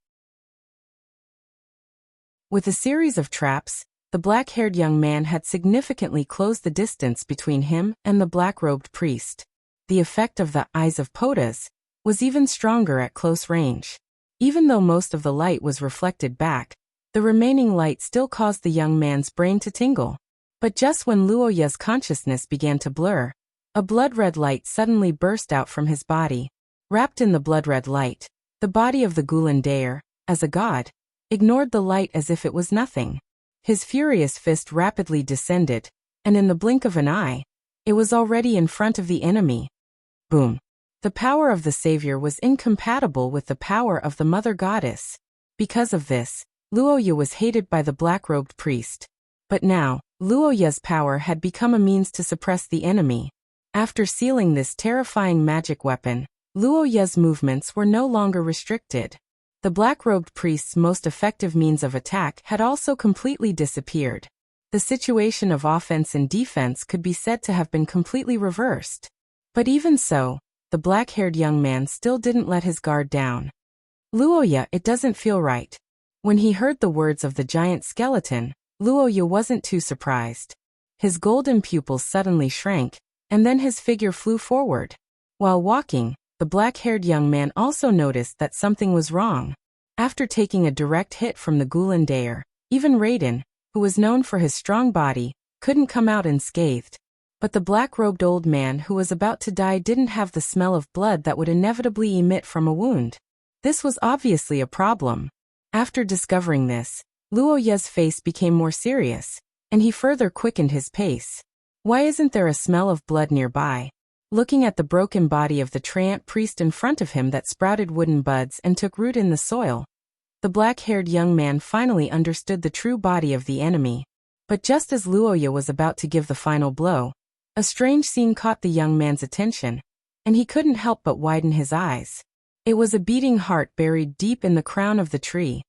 S1: With a series of traps, the black-haired young man had significantly closed the distance between him and the black-robed priest. The effect of the eyes of Potas was even stronger at close range. Even though most of the light was reflected back, the remaining light still caused the young man's brain to tingle. But just when Luo Ye's consciousness began to blur, a blood-red light suddenly burst out from his body. Wrapped in the blood-red light, the body of the Gulan Daer, as a god, ignored the light as if it was nothing. His furious fist rapidly descended, and in the blink of an eye, it was already in front of the enemy. Boom! The power of the savior was incompatible with the power of the mother goddess. Because of this, Luo Ye was hated by the black-robed priest. But now, Luo Ye's power had become a means to suppress the enemy. After sealing this terrifying magic weapon, Luo Ye's movements were no longer restricted. The black-robed priest's most effective means of attack had also completely disappeared. The situation of offense and defense could be said to have been completely reversed. But even so, the black-haired young man still didn't let his guard down. Luo Ye, it doesn't feel right. When he heard the words of the giant skeleton, Luo Ye wasn't too surprised. His golden pupils suddenly shrank, and then his figure flew forward. While walking, the black-haired young man also noticed that something was wrong. After taking a direct hit from the Gulan Daer, even Raiden, who was known for his strong body, couldn't come out unscathed. But the black-robed old man who was about to die didn't have the smell of blood that would inevitably emit from a wound. This was obviously a problem. After discovering this, Luo Ye's face became more serious, and he further quickened his pace. Why isn't there a smell of blood nearby? Looking at the broken body of the Treant priest in front of him that sprouted wooden buds and took root in the soil, the black-haired young man finally understood the true body of the enemy. But just as Luo Ye was about to give the final blow, a strange scene caught the young man's attention, and he couldn't help but widen his eyes. It was a beating heart buried deep in the crown of the tree.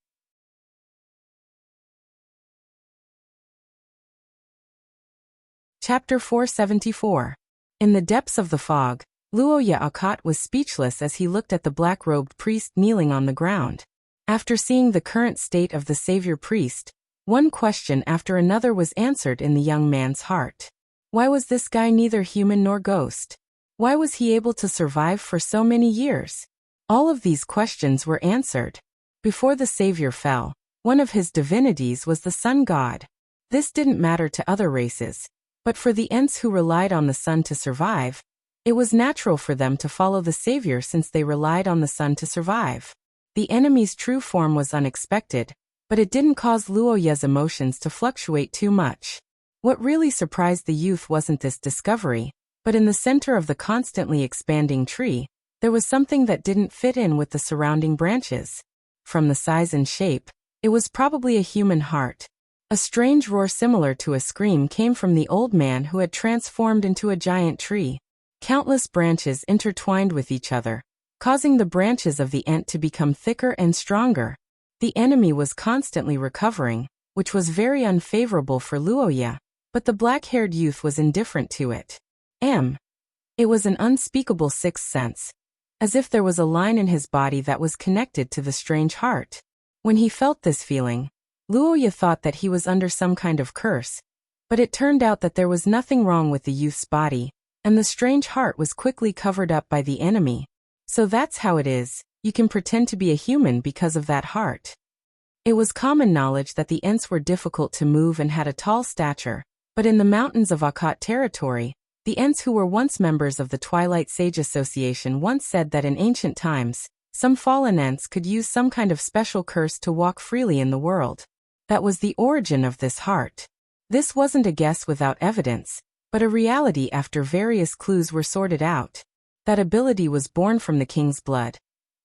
S1: Chapter 474. In the depths of the fog, Luo Ye was speechless as he looked at the black-robed priest kneeling on the ground. After seeing the current state of the savior priest, one question after another was answered in the young man's heart. Why was this guy neither human nor ghost? Why was he able to survive for so many years? All of these questions were answered. Before the savior fell, one of his divinities was the sun god. This didn't matter to other races, but for the Ents who relied on the sun to survive, it was natural for them to follow the savior since they relied on the sun to survive. The enemy's true form was unexpected, but it didn't cause Luo Ye's emotions to fluctuate too much. What really surprised the youth wasn't this discovery, but in the center of the constantly expanding tree, there was something that didn't fit in with the surrounding branches. From the size and shape, it was probably a human heart. A strange roar similar to a scream came from the old man who had transformed into a giant tree. Countless branches intertwined with each other, causing the branches of the Ent to become thicker and stronger. The enemy was constantly recovering, which was very unfavorable for Luo Ye, but the black-haired youth was indifferent to it. It was an unspeakable sixth sense, as if there was a line in his body that was connected to the strange heart. When he felt this feeling, Luo Ye thought that he was under some kind of curse, but it turned out that there was nothing wrong with the youth's body, and the strange heart was quickly covered up by the enemy. So that's how it is, you can pretend to be a human because of that heart. It was common knowledge that the Ents were difficult to move and had a tall stature, but in the mountains of Akot territory, the Ents who were once members of the Twilight Sage Association once said that in ancient times, some fallen Ents could use some kind of special curse to walk freely in the world. That was the origin of this heart. This wasn't a guess without evidence, but a reality after various clues were sorted out. That ability was born from the king's blood.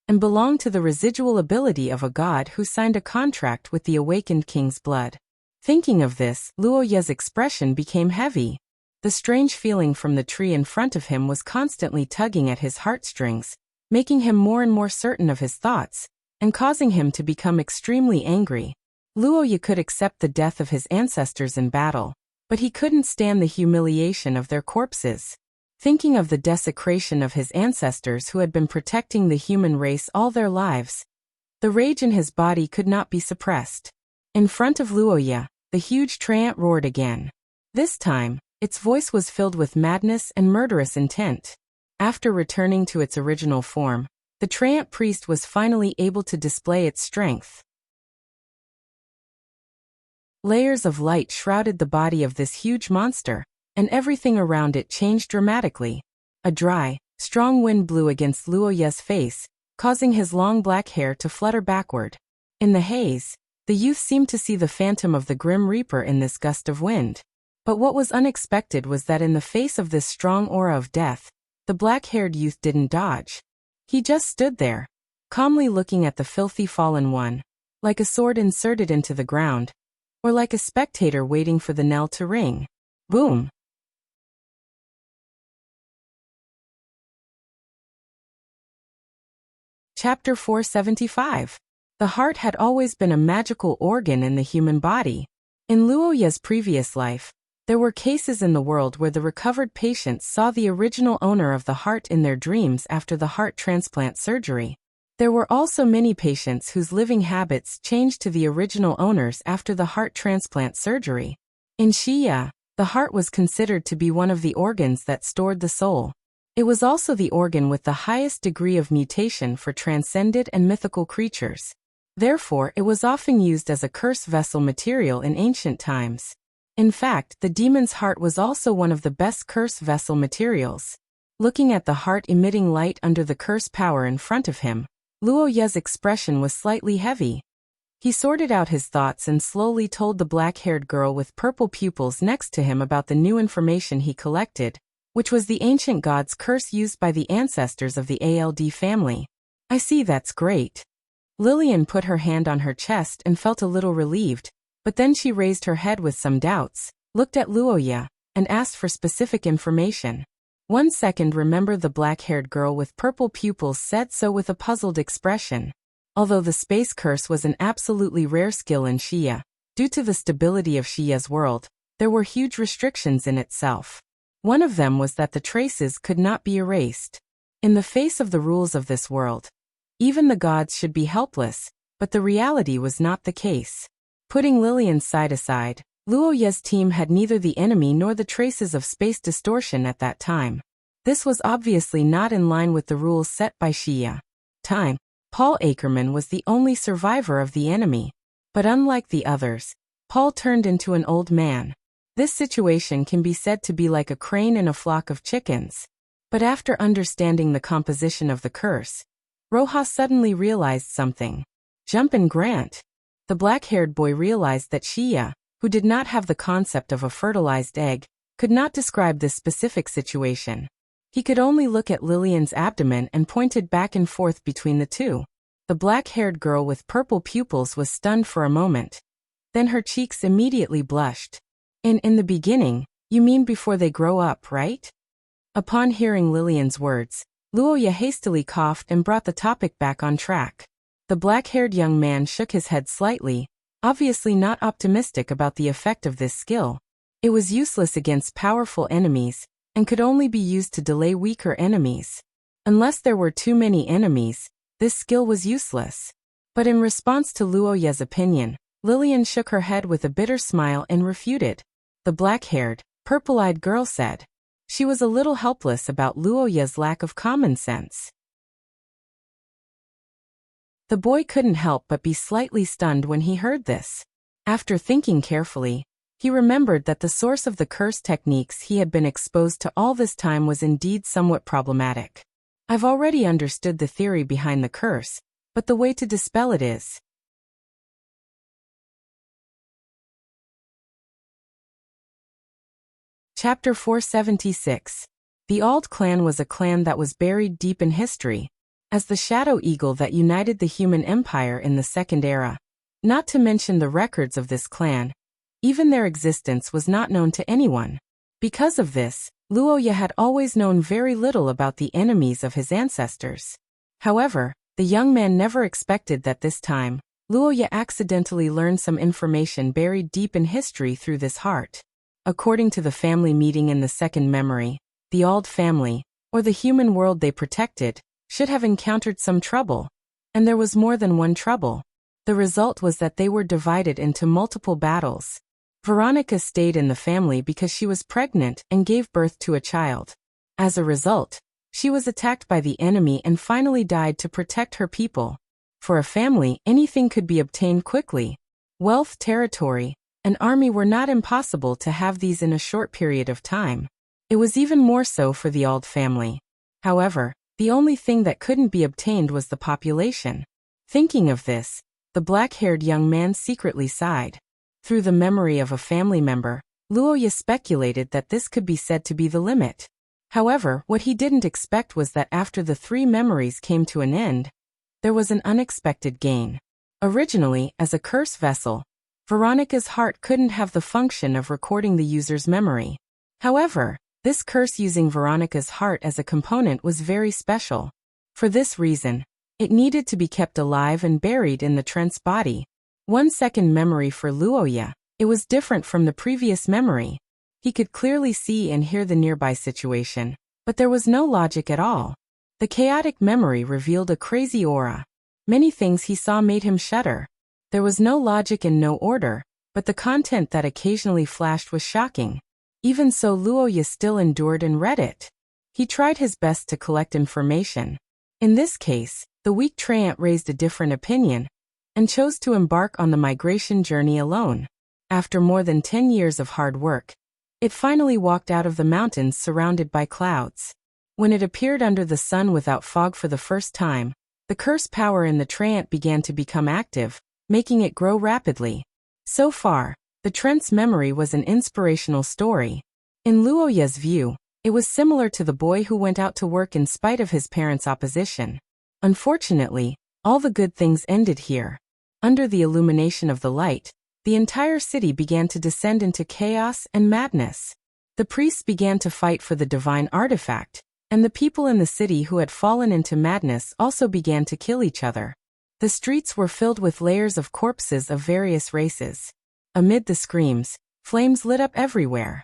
S1: and belonged to the residual ability of a god who signed a contract with the awakened king's blood. Thinking of this, Luoya's expression became heavy. The strange feeling from the tree in front of him was constantly tugging at his heartstrings, making him more and more certain of his thoughts, and causing him to become extremely angry. Luoya could accept the death of his ancestors in battle, but he couldn't stand the humiliation of their corpses. Thinking of the desecration of his ancestors who had been protecting the human race all their lives, the rage in his body could not be suppressed. In front of Luoya, the huge treant roared again. This time, its voice was filled with madness and murderous intent. After returning to its original form, the treant priest was finally able to display its strength. Layers of light shrouded the body of this huge monster, and everything around it changed dramatically. A dry, strong wind blew against Luoya's face, causing his long black hair to flutter backward. In the haze, the youth seemed to see the phantom of the Grim Reaper in this gust of wind. But what was unexpected was that in the face of this strong aura of death, the black-haired youth didn't dodge. He just stood there, calmly looking at the filthy fallen one, like a sword inserted into the ground, or like a spectator waiting for the knell to ring. Boom! Chapter 475. The heart had always been a magical organ in the human body. In Luoya's previous life, there were cases in the world where the recovered patients saw the original owner of the heart in their dreams after the heart transplant surgery. There were also many patients whose living habits changed to the original owners after the heart transplant surgery. In Shia, the heart was considered to be one of the organs that stored the soul. It was also the organ with the highest degree of mutation for transcended and mythical creatures. Therefore, it was often used as a curse vessel material in ancient times. In fact, the demon's heart was also one of the best curse vessel materials. Looking at the heart emitting light under the curse power in front of him, Luoya's expression was slightly heavy. He sorted out his thoughts and slowly told the black-haired girl with purple pupils next to him about the new information he collected, which was the ancient god's curse used by the ancestors of the ALD family. I see, that's great. Lillian put her hand on her chest and felt a little relieved, but then she raised her head with some doubts, looked at Luoya, and asked for specific information. 1 second. Remember, the black-haired girl with purple pupils said so with a puzzled expression. Although the space curse was an absolutely rare skill in Shia, due to the stability of Shia's world, there were huge restrictions in itself. One of them was that the traces could not be erased. In the face of the rules of this world, even the gods should be helpless, but the reality was not the case. Putting Lillian's side aside, Luoya's team had neither the enemy nor the traces of space distortion at that time. This was obviously not in line with the rules set by Shia. Paul Ackerman was the only survivor of the enemy. But unlike the others, Paul turned into an old man. This situation can be said to be like a crane in a flock of chickens. But after understanding the composition of the curse, Rojas suddenly realized something. Jumpin' Grant. The black-haired boy realized that Shia, who did not have the concept of a fertilized egg, could not describe this specific situation. He could only look at Lillian's abdomen and pointed back and forth between the two. The black-haired girl with purple pupils was stunned for a moment. Then her cheeks immediately blushed. In the beginning, you mean before they grow up, right? Upon hearing Lillian's words, Luoya hastily coughed and brought the topic back on track. The black-haired young man shook his head slightly, obviously not optimistic about the effect of this skill. It was useless against powerful enemies, and could only be used to delay weaker enemies. Unless there were too many enemies, this skill was useless. But in response to Luoya's opinion, Lillian shook her head with a bitter smile and refuted. The black-haired, purple-eyed girl said. She was a little helpless about Luoya's lack of common sense. The boy couldn't help but be slightly stunned when he heard this. After thinking carefully, he remembered that the source of the curse techniques he had been exposed to all this time was indeed somewhat problematic. I've already understood the theory behind the curse, but the way to dispel it is. Chapter 476. The Ald clan was a clan that was buried deep in history. as the shadow eagle that united the human empire in the Second Era. Not to mention the records of this clan, even their existence was not known to anyone. Because of this, Luoya had always known very little about the enemies of his ancestors. However, the young man never expected that this time, Luoya accidentally learned some information buried deep in history through this heart. According to the family meeting in the second memory, the Auld family, or the human world they protected, should have encountered some trouble. And there was more than one trouble. The result was that they were divided into multiple battles. Veronica stayed in the family because she was pregnant and gave birth to a child. As a result, she was attacked by the enemy and finally died to protect her people. For a family, anything could be obtained quickly. Wealth, territory, an army were not impossible to have these in a short period of time. It was even more so for the Auld family. However, the only thing that couldn't be obtained was the population. Thinking of this, the black-haired young man secretly sighed. Through the memory of a family member, Luoya speculated that this could be said to be the limit. However, what he didn't expect was that after the 3 memories came to an end, there was an unexpected gain. Originally, as a curse vessel, Veronica's heart couldn't have the function of recording the user's memory. However, this curse using Veronica's heart as a component was very special. For this reason, it needed to be kept alive and buried in the Trent's body. 1 second memory for Luoya, it was different from the previous memory. He could clearly see and hear the nearby situation, but there was no logic at all. The chaotic memory revealed a crazy aura. Many things he saw made him shudder. There was no logic and no order, but the content that occasionally flashed was shocking. Even so, Luoya still endured and read it. He tried his best to collect information. In this case, the weak Treant raised a different opinion, and chose to embark on the migration journey alone. After more than 10 years of hard work, it finally walked out of the mountains surrounded by clouds. When it appeared under the sun without fog for the first time, the curse power in the Treant began to become active, making it grow rapidly. So far, the Trent's memory was an inspirational story. In Luoya's view, it was similar to the boy who went out to work in spite of his parents' opposition. Unfortunately, all the good things ended here. Under the illumination of the light, the entire city began to descend into chaos and madness. The priests began to fight for the divine artifact, and the people in the city who had fallen into madness also began to kill each other. The streets were filled with layers of corpses of various races. Amid the screams, flames lit up everywhere.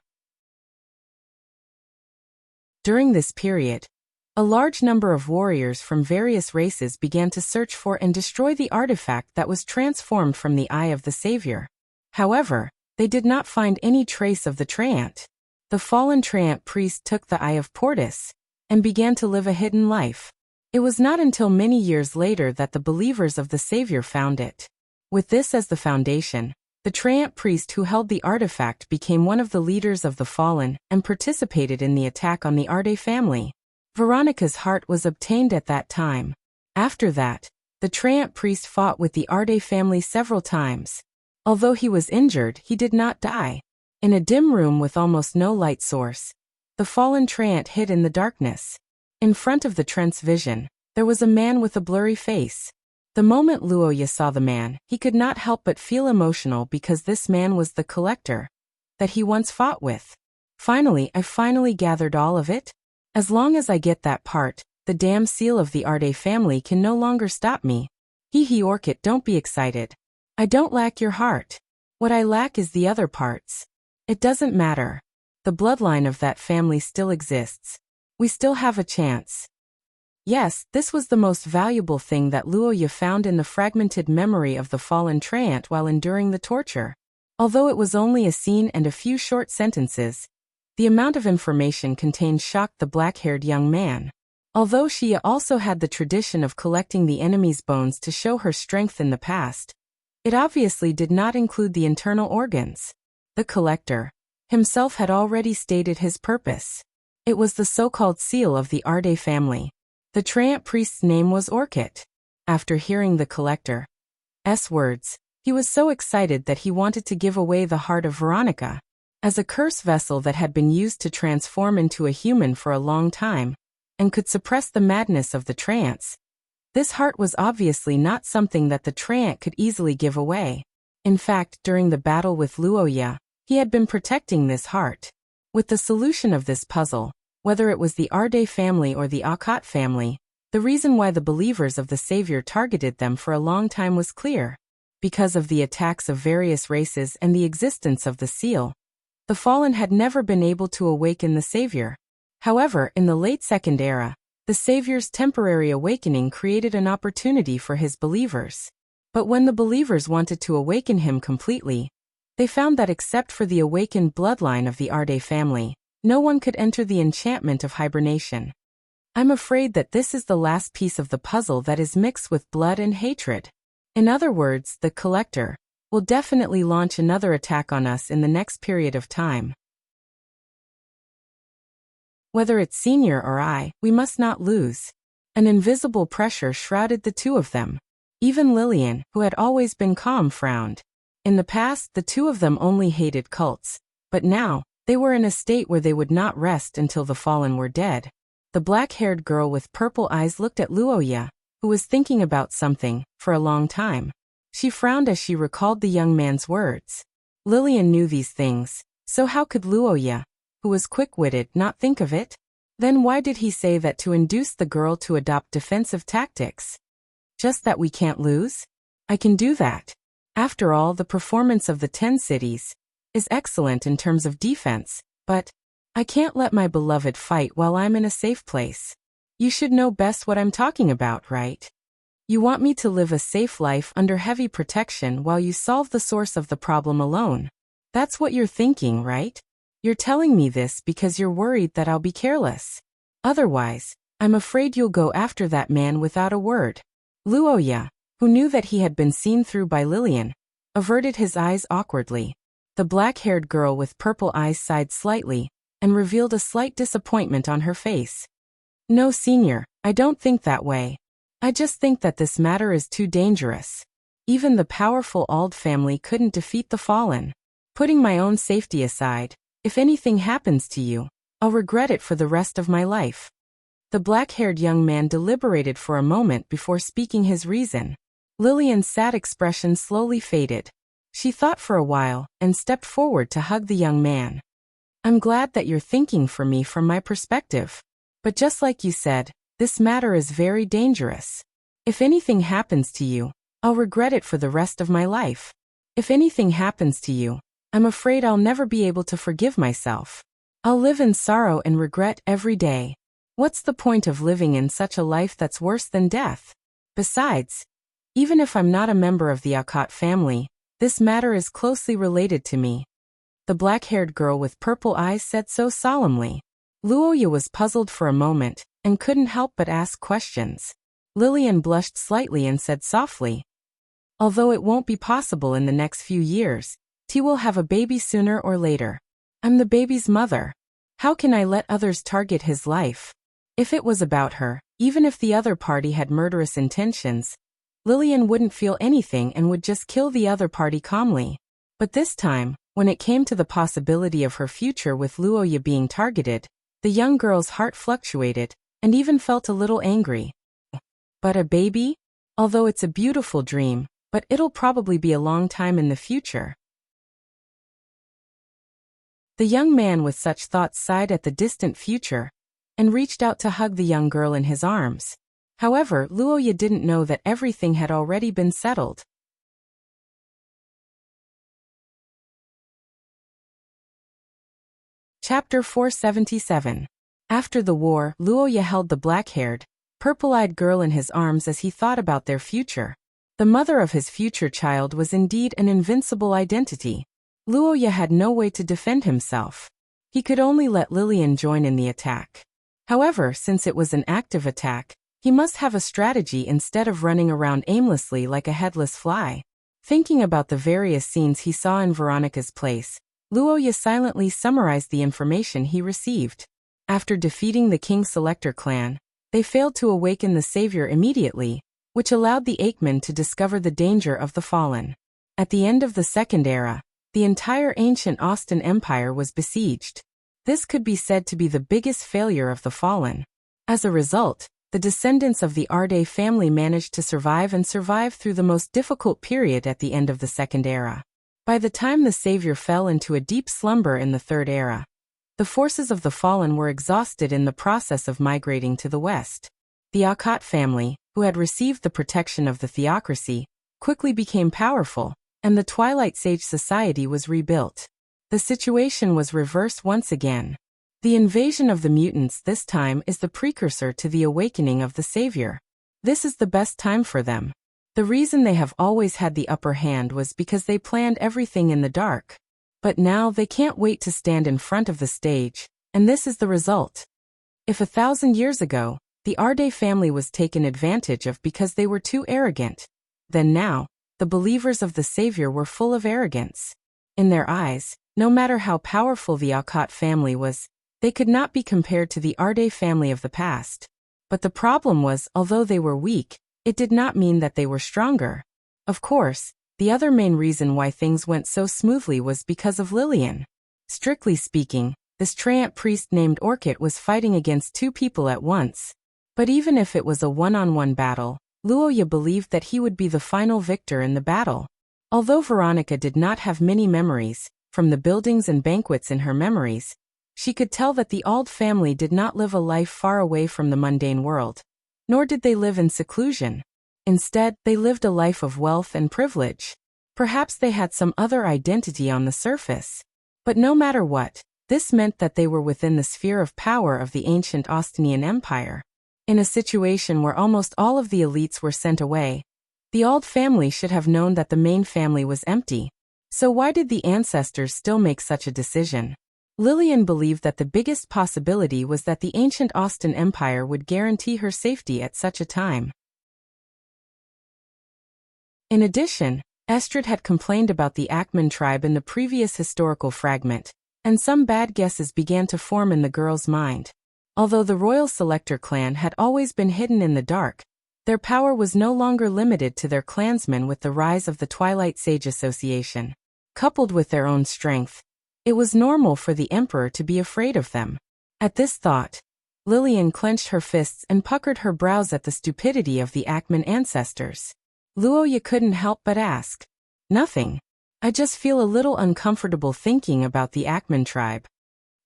S1: During this period, a large number of warriors from various races began to search for and destroy the artifact that was transformed from the Eye of the Savior. However, they did not find any trace of the Treant. The fallen Treant priest took the Eye of Portus and began to live a hidden life. It was not until many years later that the believers of the Savior found it. With this as the foundation, the Treant priest who held the artifact became one of the leaders of the fallen and participated in the attack on the Arde family. Veronica's heart was obtained at that time. After that, the Treant priest fought with the Arde family several times. Although he was injured, he did not die. In a dim room with almost no light source, the fallen Treant hid in the darkness. In front of the Trent's vision, there was a man with a blurry face. The moment Luoya saw the man, he could not help but feel emotional because this man was the collector that he once fought with. I finally gathered all of it. As long as I get that part, the damn seal of the Arde family can no longer stop me. Hee Orchid, don't be excited. I don't lack your heart. What I lack is the other parts. It doesn't matter. The bloodline of that family still exists. We still have a chance. Yes, this was the most valuable thing that Luoya found in the fragmented memory of the fallen Treant while enduring the torture. Although it was only a scene and a few short sentences, the amount of information contained shocked the black-haired young man. Although Shia also had the tradition of collecting the enemy's bones to show her strength in the past, it obviously did not include the internal organs. The collector himself had already stated his purpose. It was the so-called seal of the Arde family. The Treant priest's name was Orchid. After hearing the collector's words, he was so excited that he wanted to give away the heart of Veronica. As a curse vessel that had been used to transform into a human for a long time, and could suppress the madness of the trance, This heart was obviously not something that the Treant could easily give away. In fact, during the battle with Luoya, he had been protecting this heart. With the solution of this puzzle, whether it was the Arde family or the Akhat family, the reason why the believers of the Savior targeted them for a long time was clear. Because of the attacks of various races and the existence of the seal, the fallen had never been able to awaken the Savior. However, in the late Second Era, the Savior's temporary awakening created an opportunity for his believers. But when the believers wanted to awaken him completely, they found that except for the awakened bloodline of the Arde family, no one could enter the enchantment of hibernation. I'm afraid that this is the last piece of the puzzle that is mixed with blood and hatred. In other words, the Collector will definitely launch another attack on us in the next period of time. Whether it's Senior or I, we must not lose. An invisible pressure shrouded the two of them. Even Lillian, who had always been calm, frowned. In the past, the two of them only hated cults, but now, they were in a state where they would not rest until the fallen were dead. The black-haired girl with purple eyes looked at Luoya, who was thinking about something, for a long time. She frowned as she recalled the young man's words. Lillian knew these things, so how could Luoya, who was quick-witted, not think of it? Then why did he say that to induce the girl to adopt defensive tactics? Just that we can't lose? I can do that. After all, the performance of the 10 cities is excellent in terms of defense, but I can't let my beloved fight while I'm in a safe place. You should know best what I'm talking about, right? You want me to live a safe life under heavy protection while you solve the source of the problem alone. That's what you're thinking, right? You're telling me this because you're worried that I'll be careless. Otherwise, I'm afraid you'll go after that man without a word. Luoya, who knew that he had been seen through by Lillian, averted his eyes awkwardly. The black-haired girl with purple eyes sighed slightly and revealed a slight disappointment on her face. No, Senior, I don't think that way. I just think that this matter is too dangerous. Even the powerful Ald family couldn't defeat the fallen. Putting my own safety aside, if anything happens to you, I'll regret it for the rest of my life. The black-haired young man deliberated for a moment before speaking his reason. Lillian's sad expression slowly faded. She thought for a while and stepped forward to hug the young man. I'm glad that you're thinking for me from my perspective. But just like you said, this matter is very dangerous. If anything happens to you, I'll regret it for the rest of my life. If anything happens to you, I'm afraid I'll never be able to forgive myself. I'll live in sorrow and regret every day. What's the point of living in such a life that's worse than death? Besides, even if I'm not a member of the Akhat family, this matter is closely related to me. The black-haired girl with purple eyes said so solemnly. Luoya was puzzled for a moment and couldn't help but ask questions. Lillian blushed slightly and said softly, although it won't be possible in the next few years, T will have a baby sooner or later. I'm the baby's mother. How can I let others target his life? If it was about her, even if the other party had murderous intentions, Lillian wouldn't feel anything and would just kill the other party calmly. But this time, when it came to the possibility of her future with Luoya being targeted, the young girl's heart fluctuated and even felt a little angry. But a baby? Although it's a beautiful dream, but it'll probably be a long time in the future. The young man with such thoughts sighed at the distant future and reached out to hug the young girl in his arms. However, Luoya didn't know that everything had already been settled. Chapter 477. After the war, Luoya held the black-haired, purple-eyed girl in his arms as he thought about their future. The mother of his future child was indeed an invincible identity. Luoya had no way to defend himself. He could only let Lillian join in the attack. However, since it was an active attack, he must have a strategy instead of running around aimlessly like a headless fly. Thinking about the various scenes he saw in Veronica's place, Luoya silently summarized the information he received. After defeating the King Selector clan, they failed to awaken the Savior immediately, which allowed the Aikman to discover the danger of the fallen. At the end of the Second Era, the entire ancient Austin Empire was besieged. This could be said to be the biggest failure of the fallen. As a result, the descendants of the Arde family managed to survive through the most difficult period at the end of the Second Era. By the time the Savior fell into a deep slumber in the Third Era, the forces of the fallen were exhausted in the process of migrating to the west. The Akkad family, who had received the protection of the theocracy, quickly became powerful, and the Twilight Sage society was rebuilt. The situation was reversed once again. The invasion of the mutants this time is the precursor to the awakening of the Savior. This is the best time for them. The reason they have always had the upper hand was because they planned everything in the dark. But now they can't wait to stand in front of the stage, and this is the result. If 1,000 years ago, the Arde family was taken advantage of because they were too arrogant, then now, the believers of the Savior were full of arrogance. In their eyes, no matter how powerful the Akkad family was, they could not be compared to the Arde family of the past. But the problem was, although they were weak, it did not mean that they were stronger. Of course, the other main reason why things went so smoothly was because of Lillian. Strictly speaking, this Treant priest named Orchid was fighting against two people at once. But even if it was a one-on-one battle, Luoya believed that he would be the final victor in the battle. Although Veronica did not have many memories, from the buildings and banquets in her memories, she could tell that the Ald family did not live a life far away from the mundane world. Nor did they live in seclusion. Instead, they lived a life of wealth and privilege. Perhaps they had some other identity on the surface. But no matter what, this meant that they were within the sphere of power of the ancient Austinian Empire. In a situation where almost all of the elites were sent away, the Ald family should have known that the main family was empty. So why did the ancestors still make such a decision? Lillian believed that the biggest possibility was that the ancient Austin Empire would guarantee her safety at such a time. In addition, Estrid had complained about the Ackman tribe in the previous historical fragment, and some bad guesses began to form in the girl's mind. Although the Royal Selector clan had always been hidden in the dark, their power was no longer limited to their clansmen with the rise of the Twilight Sage Association. Coupled with their own strength, it was normal for the Emperor to be afraid of them. At this thought, Lillian clenched her fists and puckered her brows at the stupidity of the Ackman ancestors. Luoya couldn't help but ask. Nothing. I just feel a little uncomfortable thinking about the Ackman tribe.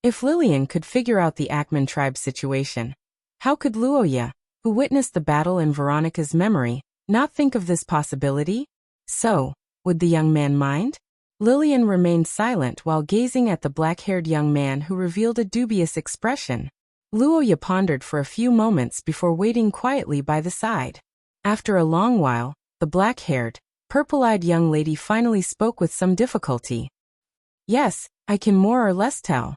S1: If Lillian could figure out the Ackman tribe situation, how could Luoya, who witnessed the battle in Veronica's memory, not think of this possibility? So, would the young man mind? Lillian remained silent while gazing at the black-haired young man who revealed a dubious expression. Luoya pondered for a few moments before waiting quietly by the side. After a long while, the black-haired, purple-eyed young lady finally spoke with some difficulty. Yes, I can more or less tell.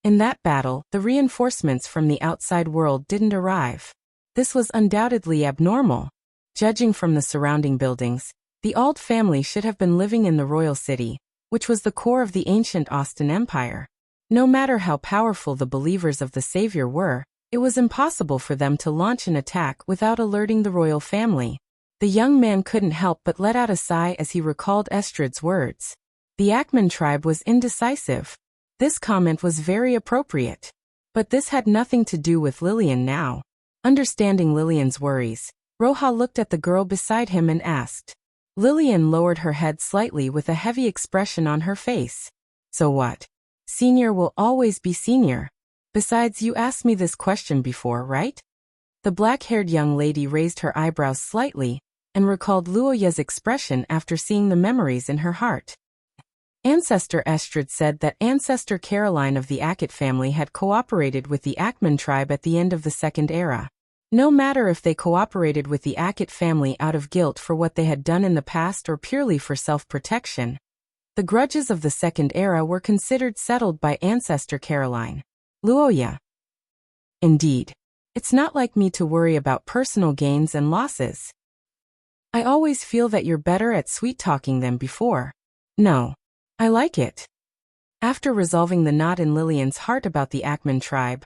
S1: In that battle, the reinforcements from the outside world didn't arrive. This was undoubtedly abnormal. Judging from the surrounding buildings, the Ald family should have been living in the royal city, which was the core of the ancient Austin Empire. No matter how powerful the believers of the Savior were, it was impossible for them to launch an attack without alerting the royal family. The young man couldn't help but let out a sigh as he recalled Estrid's words. The Ackman tribe was indecisive. This comment was very appropriate. But this had nothing to do with Lillian now. Understanding Lillian's worries, Roja looked at the girl beside him and asked. Lillian lowered her head slightly with a heavy expression on her face. So what? Senior will always be senior. Besides, you asked me this question before, right? The black-haired young lady raised her eyebrows slightly and recalled Luoya's expression after seeing the memories in her heart. Ancestor Estrid said that Ancestor Caroline of the Akkad family had cooperated with the Ackman tribe at the end of the Second Era. No matter if they cooperated with the Akkad family out of guilt for what they had done in the past or purely for self-protection, the grudges of the Second Era were considered settled by Ancestor Caroline. Luoya. Indeed. It's not like me to worry about personal gains and losses. I always feel that you're better at sweet-talking than before. No. I like it. After resolving the knot in Lillian's heart about the Ackman tribe,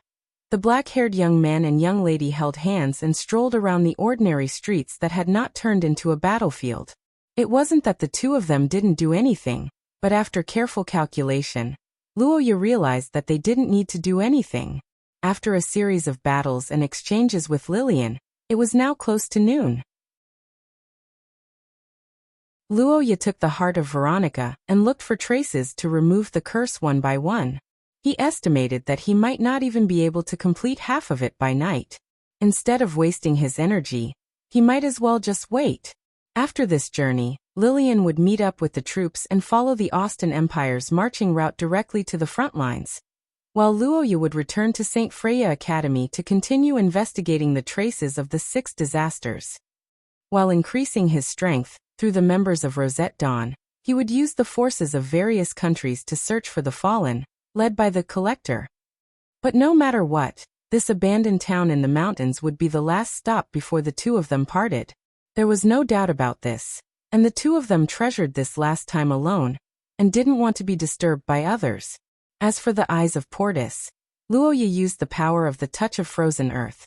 S1: the black-haired young man and young lady held hands and strolled around the ordinary streets that had not turned into a battlefield. It wasn't that the two of them didn't do anything, but after careful calculation, Luoya realized that they didn't need to do anything. After a series of battles and exchanges with Lillian, it was now close to noon. Luoya took the heart of Veronica and looked for traces to remove the curse one by one. He estimated that he might not even be able to complete half of it by night. Instead of wasting his energy, he might as well just wait. After this journey, Lillian would meet up with the troops and follow the Austin Empire's marching route directly to the front lines, while Luoya would return to St. Freya Academy to continue investigating the traces of the 6 disasters. While increasing his strength through the members of Rosette Dawn, he would use the forces of various countries to search for the fallen, led by the Collector. But no matter what, this abandoned town in the mountains would be the last stop before the two of them parted. There was no doubt about this, and the two of them treasured this last time alone, and didn't want to be disturbed by others. As for the Eyes of Portis, Luoya used the power of the touch of frozen earth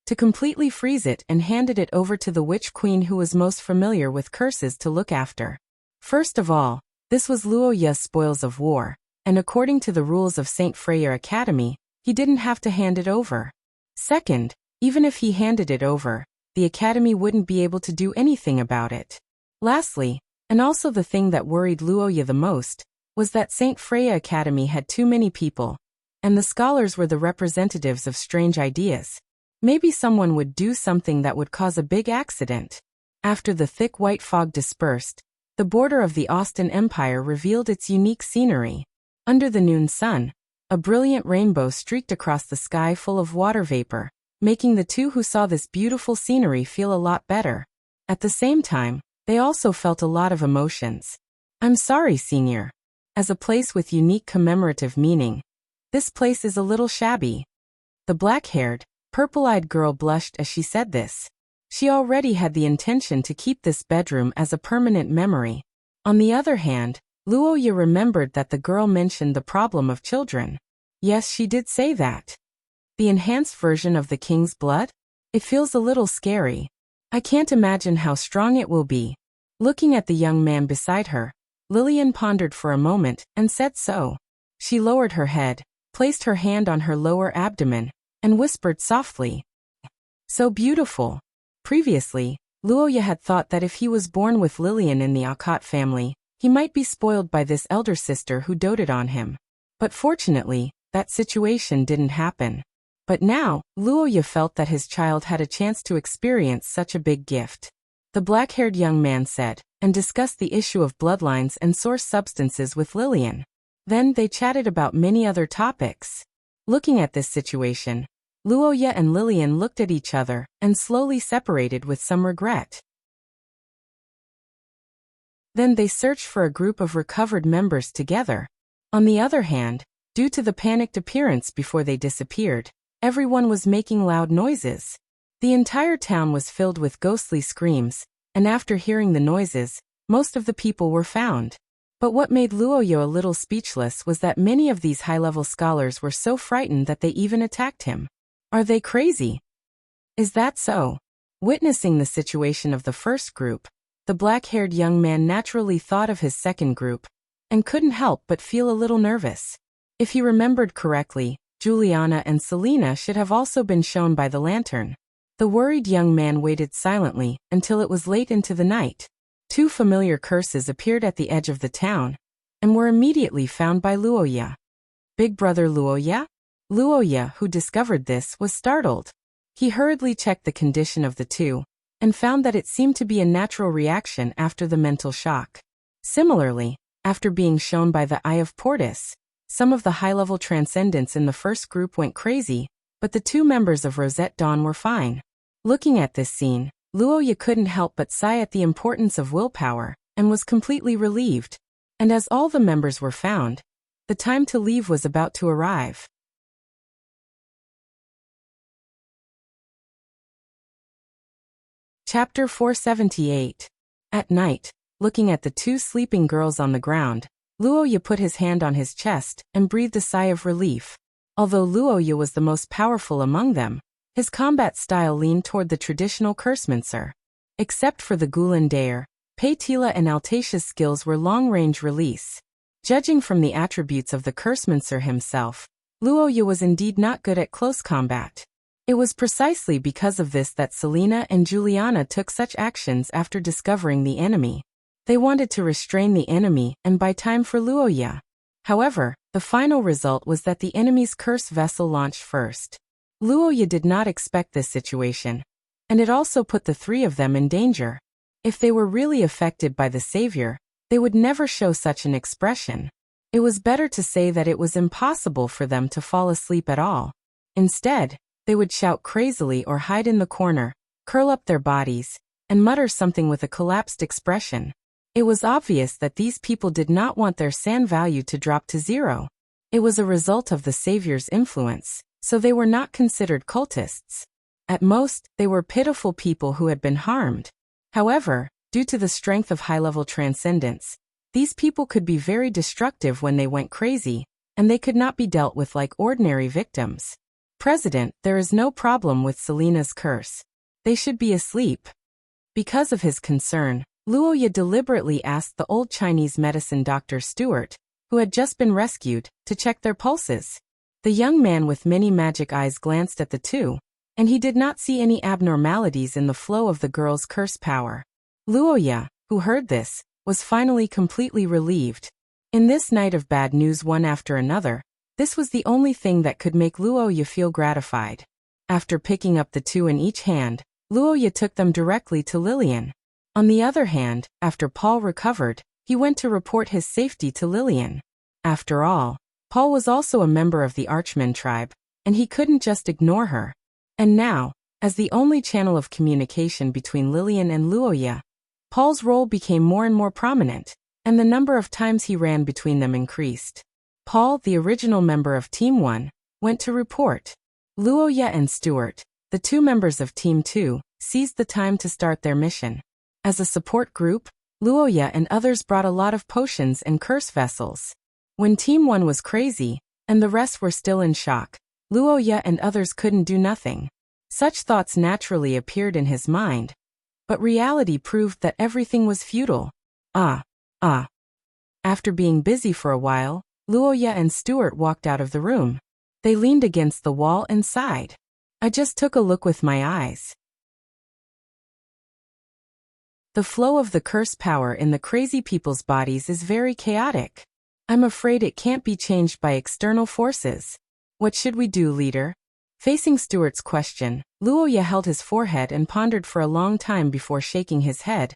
S1: to completely freeze it and handed it over to the witch queen who was most familiar with curses to look after. First of all, this was Luoya's spoils of war, and according to the rules of St. Freya Academy, he didn't have to hand it over. Second, even if he handed it over, the Academy wouldn't be able to do anything about it. Lastly, and also the thing that worried Luoya the most, was that St. Freya Academy had too many people, and the scholars were the representatives of strange ideas. Maybe someone would do something that would cause a big accident. After the thick white fog dispersed, the border of the Austin Empire revealed its unique scenery. Under the noon sun, a brilliant rainbow streaked across the sky full of water vapor, making the two who saw this beautiful scenery feel a lot better. At the same time, they also felt a lot of emotions. I'm sorry, Senior. As a place with unique commemorative meaning, this place is a little shabby. The black-haired, purple-eyed girl blushed as she said this. She already had the intention to keep this bedroom as a permanent memory. On the other hand, Luoya remembered that the girl mentioned the problem of children. Yes, she did say that. The enhanced version of the king's blood? It feels a little scary. I can't imagine how strong it will be. Looking at the young man beside her, Lillian pondered for a moment and said so. She lowered her head, placed her hand on her lower abdomen, and whispered softly, "So beautiful." Previously, Luoya had thought that if he was born with Lillian in the Akot family, he might be spoiled by this elder sister who doted on him. But fortunately, that situation didn't happen. But now, Luoya felt that his child had a chance to experience such a big gift. The black-haired young man said, and discussed the issue of bloodlines and source substances with Lillian. Then they chatted about many other topics. Looking at this situation, Luoya and Lillian looked at each other and slowly separated with some regret. Then they searched for a group of recovered members together. On the other hand, due to the panicked appearance before they disappeared, everyone was making loud noises. The entire town was filled with ghostly screams, and after hearing the noises, most of the people were found. But what made Luoya a little speechless was that many of these high-level scholars were so frightened that they even attacked him. Are they crazy? Is that so? Witnessing the situation of the first group, the black-haired young man naturally thought of his second group, and couldn't help but feel a little nervous. If he remembered correctly, Juliana and Selena should have also been shown by the lantern. The worried young man waited silently until it was late into the night. 2 familiar curses appeared at the edge of the town, and were immediately found by Luoya. Big brother Luoya? Luoya, who discovered this, was startled. He hurriedly checked the condition of the two, and found that it seemed to be a natural reaction after the mental shock. Similarly, after being shown by the Eye of Portis, some of the high-level transcendents in the first group went crazy, but the 2 members of Rosette Dawn were fine. Looking at this scene, Luoya couldn't help but sigh at the importance of willpower, and was completely relieved. And as all the members were found, the time to leave was about to arrive. Chapter 478. At night, looking at the 2 sleeping girls on the ground, Luoya put his hand on his chest and breathed a sigh of relief. Although Luoya was the most powerful among them, his combat style leaned toward the traditional cursemancer. Except for the Gulen Daer, Paitila and Altatia's skills were long-range release. Judging from the attributes of the cursemancer himself, Luoya was indeed not good at close combat. It was precisely because of this that Selena and Juliana took such actions after discovering the enemy. They wanted to restrain the enemy and buy time for Luoya. However, the final result was that the enemy's curse vessel launched first. Luoya did not expect this situation, and it also put the three of them in danger. If they were really affected by the savior, they would never show such an expression. It was better to say that it was impossible for them to fall asleep at all. Instead, they would shout crazily or hide in the corner, curl up their bodies, and mutter something with a collapsed expression. It was obvious that these people did not want their san value to drop to zero. It was a result of the savior's influence, so they were not considered cultists. At most, they were pitiful people who had been harmed. However, due to the strength of high-level transcendence, these people could be very destructive when they went crazy, and they could not be dealt with like ordinary victims. President, there is no problem with Selena's curse. They should be asleep. Because of his concern, Luoya deliberately asked the old Chinese medicine doctor Stuart, who had just been rescued, to check their pulses. The young man with many magic eyes glanced at the two, and he did not see any abnormalities in the flow of the girl's curse power. Luoya, who heard this, was finally completely relieved. In this night of bad news one after another, this was the only thing that could make Luoya feel gratified. After picking up the two in each hand, Luoya took them directly to Lillian. On the other hand, after Paul recovered, he went to report his safety to Lillian. After all, Paul was also a member of the Archman tribe, and he couldn't just ignore her. And now, as the only channel of communication between Lillian and Luoya, Paul's role became more and more prominent, and the number of times he ran between them increased. Paul, the original member of Team 1, went to report. Luoya and Stuart, the two members of Team 2, seized the time to start their mission. As a support group, Luoya and others brought a lot of potions and curse vessels. When Team 1 was crazy, and the rest were still in shock, Luoya and others couldn't do nothing. Such thoughts naturally appeared in his mind, but reality proved that everything was futile. After being busy for a while, Luoya and Stuart walked out of the room. They leaned against the wall and sighed. I just took a look with my eyes. The flow of the curse power in the crazy people's bodies is very chaotic. I'm afraid it can't be changed by external forces. What should we do, leader? Facing Stuart's question, Luoya held his forehead and pondered for a long time before shaking his head,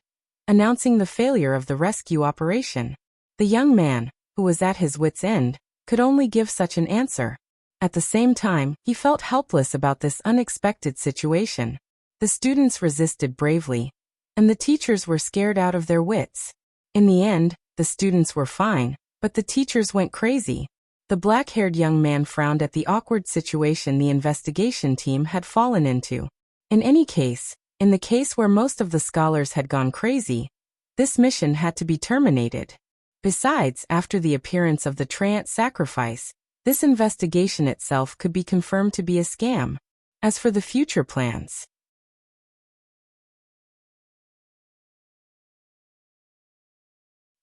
S1: announcing the failure of the rescue operation. The young man, who was at his wit's end, could only give such an answer. At the same time, he felt helpless about this unexpected situation. The students resisted bravely, and the teachers were scared out of their wits. In the end, the students were fine, but the teachers went crazy. The black-haired young man frowned at the awkward situation the investigation team had fallen into. In any case, in the case where most of the scholars had gone crazy, this mission had to be terminated. Besides, after the appearance of the Treant sacrifice, this investigation itself could be confirmed to be a scam. As for the future plans,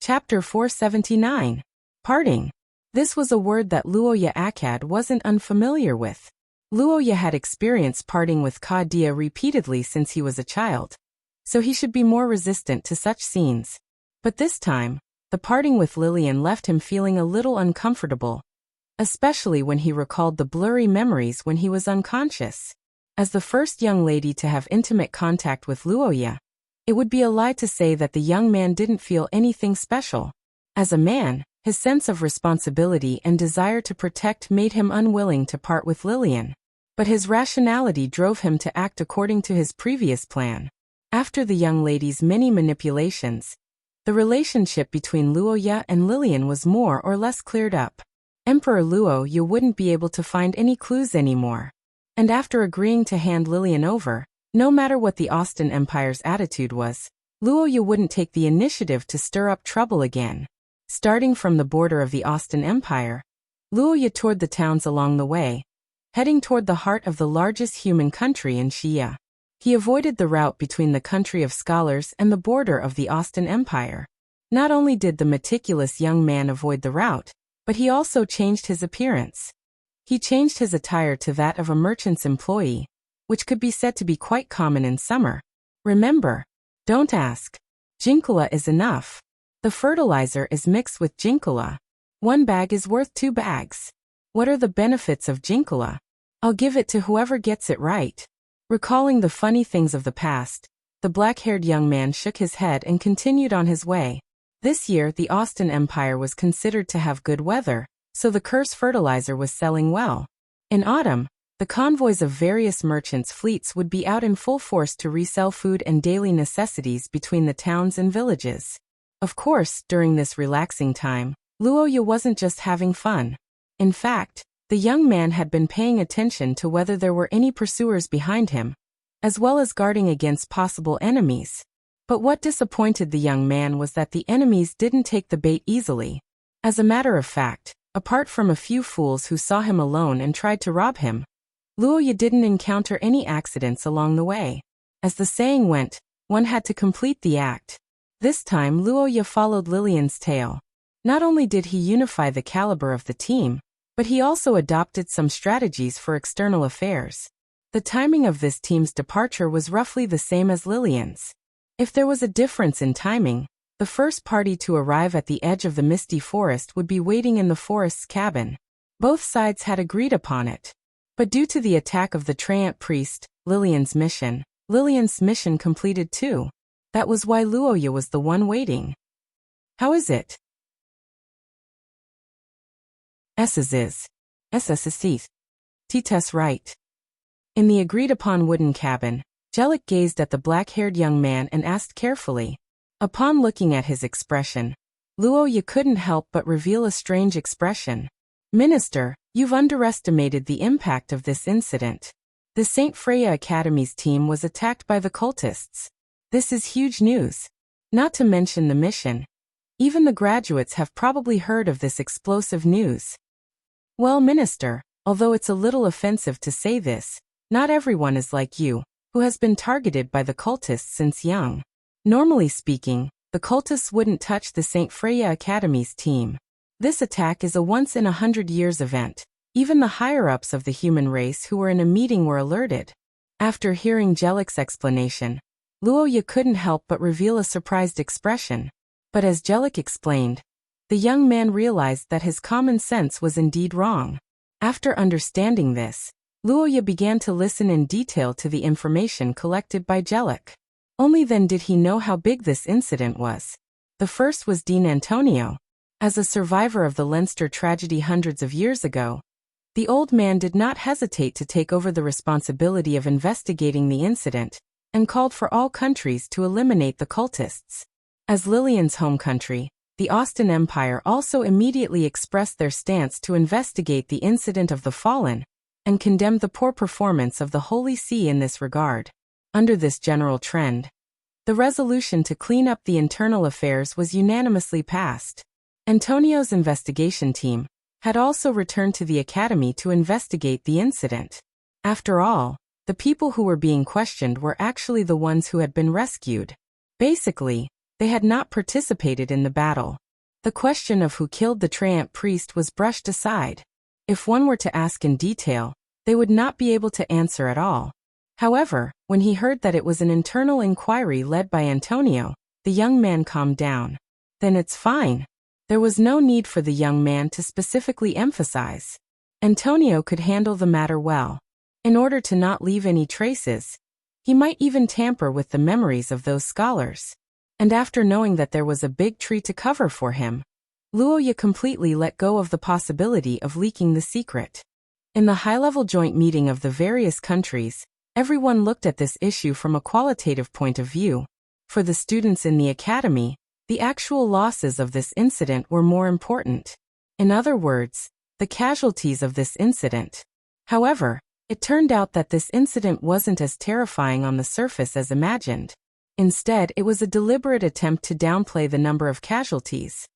S1: Chapter 479. Parting. This was a word that Luoya Akkad wasn't unfamiliar with. Luoya had experienced parting with Ka Dia repeatedly since he was a child, so he should be more resistant to such scenes. But this time, the parting with Lillian left him feeling a little uncomfortable, especially when he recalled the blurry memories when he was unconscious. As the first young lady to have intimate contact with Luoya, it would be a lie to say that the young man didn't feel anything special. As a man, his sense of responsibility and desire to protect made him unwilling to part with Lillian. But his rationality drove him to act according to his previous plan. After the young lady's many manipulations, the relationship between Luoya and Lillian was more or less cleared up. Emperor Luoya wouldn't be able to find any clues anymore. And after agreeing to hand Lillian over, no matter what the Austin Empire's attitude was, Luoya wouldn't take the initiative to stir up trouble again. Starting from the border of the Austin Empire, Luoya toured the towns along the way, heading toward the heart of the largest human country in Xia. He avoided the route between the country of scholars and the border of the Austin Empire. Not only did the meticulous young man avoid the route, but he also changed his appearance. He changed his attire to that of a merchant's employee, which could be said to be quite common in summer. Remember, don't ask. Jinkula is enough. The fertilizer is mixed with Jinkula. 1 bag is worth 2 bags. What are the benefits of Jinkula? I'll give it to whoever gets it right. Recalling the funny things of the past, the black-haired young man shook his head and continued on his way. This year, the Austin Empire was considered to have good weather, so the curse fertilizer was selling well. In autumn, the convoys of various merchants' fleets would be out in full force to resell food and daily necessities between the towns and villages. Of course, during this relaxing time, Luoya wasn't just having fun. In fact, the young man had been paying attention to whether there were any pursuers behind him, as well as guarding against possible enemies. But what disappointed the young man was that the enemies didn't take the bait easily. As a matter of fact, apart from a few fools who saw him alone and tried to rob him, Luoya didn't encounter any accidents along the way. As the saying went, one had to complete the act. This time Luoya followed Lillian's tail. Not only did he unify the caliber of the team, but he also adopted some strategies for external affairs. The timing of this team's departure was roughly the same as Lillian's. If there was a difference in timing, the first party to arrive at the edge of the misty forest would be waiting in the forest's cabin. Both sides had agreed upon it. But due to the attack of the Treant priest, Lillian's mission completed too. That was why Luoya was the one waiting. How is it? Is. Tites right. In the agreed-upon wooden cabin, Jellic gazed at the black-haired young man and asked carefully. Upon looking at his expression, Luoya couldn't help but reveal a strange expression. Minister, you've underestimated the impact of this incident. The St. Freya Academy's team was attacked by the cultists. This is huge news. Not to mention the mission. Even the graduates have probably heard of this explosive news. Well, Minister, although it's a little offensive to say this, not everyone is like you, who has been targeted by the cultists since young. Normally speaking, the cultists wouldn't touch the St. Freya Academy's team. This attack is a once-in-100 years event. Even the higher-ups of the human race who were in a meeting were alerted. After hearing Jellic's explanation, Luoya couldn't help but reveal a surprised expression. But as Jellic explained, the young man realized that his common sense was indeed wrong. After understanding this, Luoya began to listen in detail to the information collected by Jellic. Only then did he know how big this incident was. The first was Dean Antonio. As a survivor of the Leinster tragedy hundreds of years ago, the old man did not hesitate to take over the responsibility of investigating the incident, and called for all countries to eliminate the cultists. As Lillian's home country, the Austin Empire also immediately expressed their stance to investigate the incident of the fallen, and condemned the poor performance of the Holy See in this regard. Under this general trend, the resolution to clean up the internal affairs was unanimously passed. Antonio's investigation team had also returned to the academy to investigate the incident. After all, the people who were being questioned were actually the ones who had been rescued. Basically, they had not participated in the battle. The question of who killed the Treant priest was brushed aside. If one were to ask in detail, they would not be able to answer at all. However, when he heard that it was an internal inquiry led by Antonio, the young man calmed down. Then it's fine. There was no need for the young man to specifically emphasize. Antonio could handle the matter well. In order to not leave any traces, he might even tamper with the memories of those scholars. And after knowing that there was a big tree to cover for him, Luoya completely let go of the possibility of leaking the secret. In the high-level joint meeting of the various countries, everyone looked at this issue from a qualitative point of view. For the students in the academy, the actual losses of this incident were more important. In other words, the casualties of this incident. However, it turned out that this incident wasn't as terrifying on the surface as imagined. Instead, it was a deliberate attempt to downplay the number of casualties.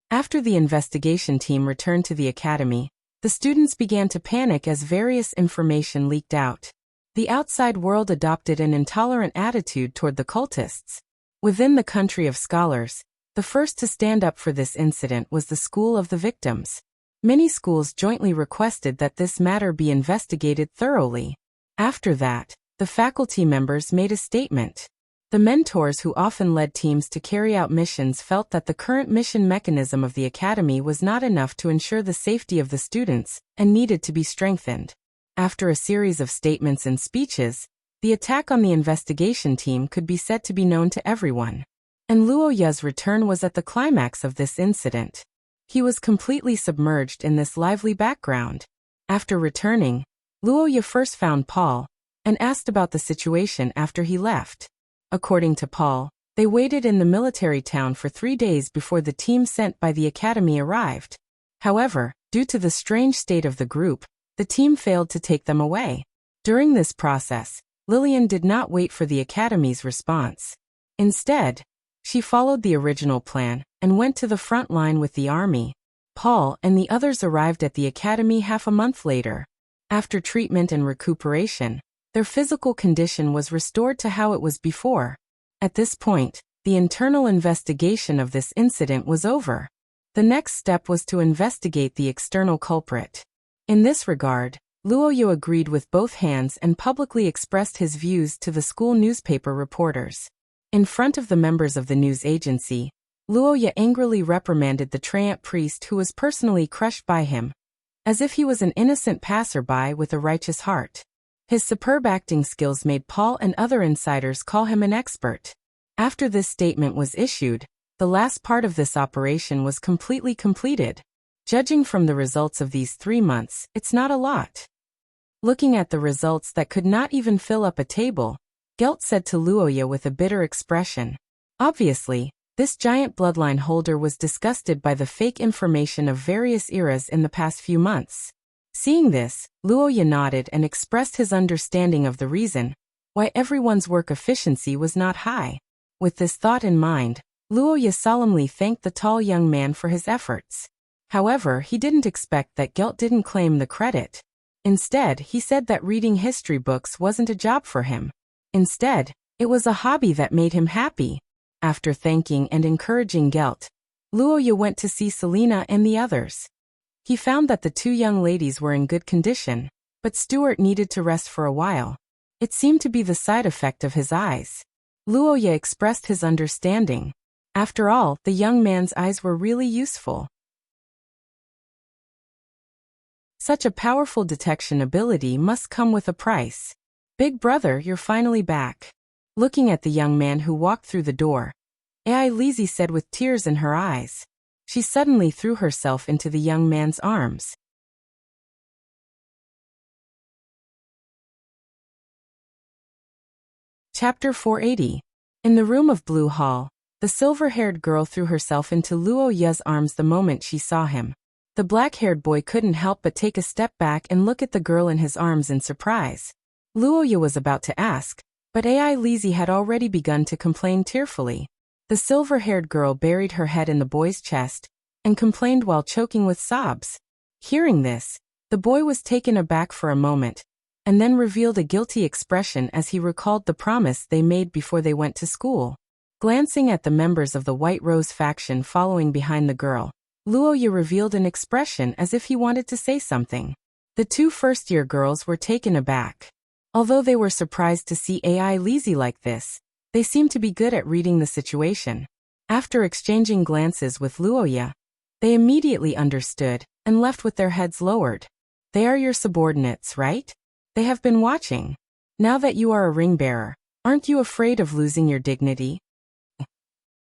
S1: After the investigation team returned to the academy, the students began to panic as various information leaked out. The outside world adopted an intolerant attitude toward the cultists. Within the country of scholars, the first to stand up for this incident was the School of the Victims. Many schools jointly requested that this matter be investigated thoroughly. After that, the faculty members made a statement. The mentors who often led teams to carry out missions felt that the current mission mechanism of the academy was not enough to ensure the safety of the students and needed to be strengthened. After a series of statements and speeches, the attack on the investigation team could be said to be known to everyone. And Luo Ye's return was at the climax of this incident. He was completely submerged in this lively background. After returning, Luo Ye first found Paul and asked about the situation after he left. According to Paul, they waited in the military town for 3 days before the team sent by the academy arrived. However, due to the strange state of the group, the team failed to take them away. During this process, Lillian did not wait for the academy's response. Instead, she followed the original plan and went to the front line with the army. Paul and the others arrived at the academy half a month later. After treatment and recuperation, their physical condition was restored to how it was before. At this point, the internal investigation of this incident was over. The next step was to investigate the external culprit. In this regard, Luo Ye agreed with both hands and publicly expressed his views to the school newspaper reporters. In front of the members of the news agency, Luo Ye angrily reprimanded the Treant priest who was personally crushed by him, as if he was an innocent passerby with a righteous heart. His superb acting skills made Paul and other insiders call him an expert. After this statement was issued, the last part of this operation was completely completed. Judging from the results of these 3 months, it's not a lot. Looking at the results that could not even fill up a table, Gelt said to Luo Ye with a bitter expression. Obviously, this giant bloodline holder was disgusted by the fake information of various eras in the past few months. Seeing this, Luo Ye nodded and expressed his understanding of the reason why everyone's work efficiency was not high. With this thought in mind, Luo Ye solemnly thanked the tall young man for his efforts. However, he didn't expect that Gelt didn't claim the credit. Instead, he said that reading history books wasn't a job for him. Instead, it was a hobby that made him happy. After thanking and encouraging Gelt, Luo Ye went to see Selena and the others. He found that the 2 young ladies were in good condition, but Stuart needed to rest for a while. It seemed to be the side effect of his eyes. Luo Ye expressed his understanding. After all, the young man's eyes were really useful. Such a powerful detection ability must come with a price. Big brother, you're finally back. Looking at the young man who walked through the door, Ai Lizzie said with tears in her eyes. She suddenly threw herself into the young man's arms. Chapter 480. In the room of Blue Hall, the silver-haired girl threw herself into Luo Ye's arms the moment she saw him. The black-haired boy couldn't help but take a step back and look at the girl in his arms in surprise. Luo Ye was about to ask, but Ai Lizzie had already begun to complain tearfully. The silver-haired girl buried her head in the boy's chest and complained while choking with sobs. Hearing this, the boy was taken aback for a moment, and then revealed a guilty expression as he recalled the promise they made before they went to school. Glancing at the members of the White Rose faction following behind the girl, Luo Ye revealed an expression as if he wanted to say something. The 2 first-year girls were taken aback. Although they were surprised to see Ai Lizzie like this, they seemed to be good at reading the situation. After exchanging glances with Luo Ye, they immediately understood and left with their heads lowered. They are your subordinates, right? They have been watching. Now that you are a ring bearer, aren't you afraid of losing your dignity?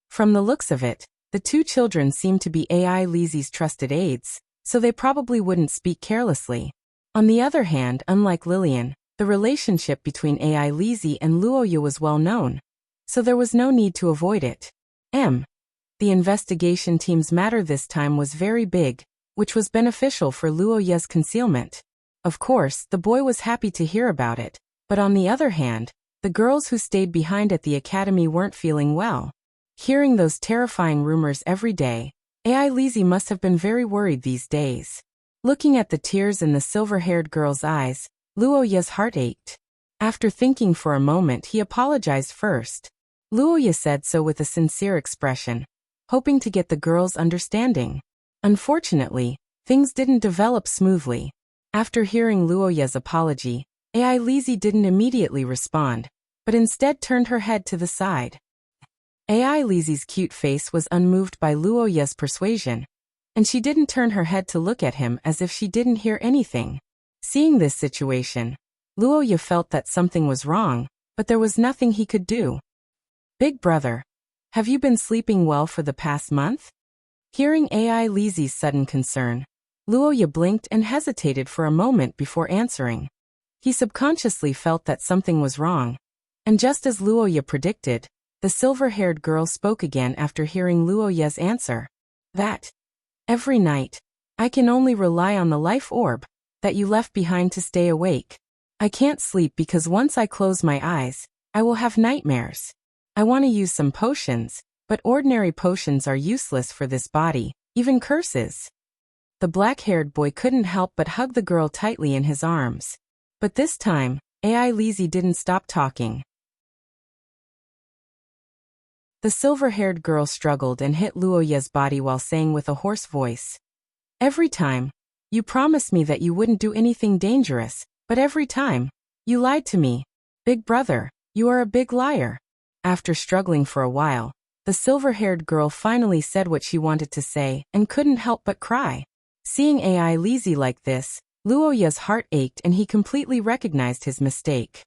S1: From the looks of it, the 2 children seemed to be Ai Lizzie's trusted aides, so they probably wouldn't speak carelessly. On the other hand, unlike Lillian, the relationship between Ai Lizzie and Luo Ye was well known, so there was no need to avoid it. The investigation team's matter this time was very big, which was beneficial for Luo Ye's concealment. Of course, the boy was happy to hear about it, but on the other hand, the girls who stayed behind at the academy weren't feeling well. Hearing those terrifying rumors every day, Ai Lizzie must have been very worried these days. Looking at the tears in the silver-haired girl's eyes, Luo Ye's heart ached. After thinking for a moment, he apologized first. Luo Ye said so with a sincere expression, hoping to get the girl's understanding. Unfortunately, things didn't develop smoothly. After hearing Luoya's apology, AI Lizzie didn't immediately respond, but instead turned her head to the side. AI Lizzie's cute face was unmoved by Luoya's persuasion, and she didn't turn her head to look at him as if she didn't hear anything. Seeing this situation, Luoya felt that something was wrong, but there was nothing he could do. Big brother, have you been sleeping well for the past month? Hearing AI Lizzie's sudden concern, Luoya blinked and hesitated for a moment before answering. He subconsciously felt that something was wrong, and just as Luoya predicted, the silver-haired girl spoke again after hearing Luoya's answer. That every night, I can only rely on the life orb that you left behind to stay awake. I can't sleep because once I close my eyes, I will have nightmares. I want to use some potions, but ordinary potions are useless for this body, even curses. The black-haired boy couldn't help but hug the girl tightly in his arms. But this time, AI Lizzie didn't stop talking. The silver-haired girl struggled and hit Luoya's body while saying with a hoarse voice, "Every time, you promised me that you wouldn't do anything dangerous, but every time, you lied to me. Big brother, you are a big liar." After struggling for a while, the silver-haired girl finally said what she wanted to say and couldn't help but cry. Seeing AI Lizzie like this, Luoya's heart ached and he completely recognized his mistake.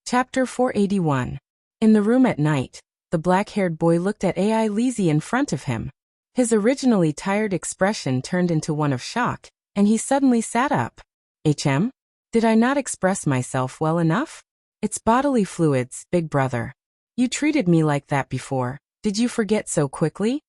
S1: Chapter 481. In the room at night, the black-haired boy looked at AI Lizzie in front of him. His originally tired expression turned into one of shock, and he suddenly sat up. Did I not express myself well enough? It's bodily fluids, big brother. You treated me like that before. Did you forget so quickly?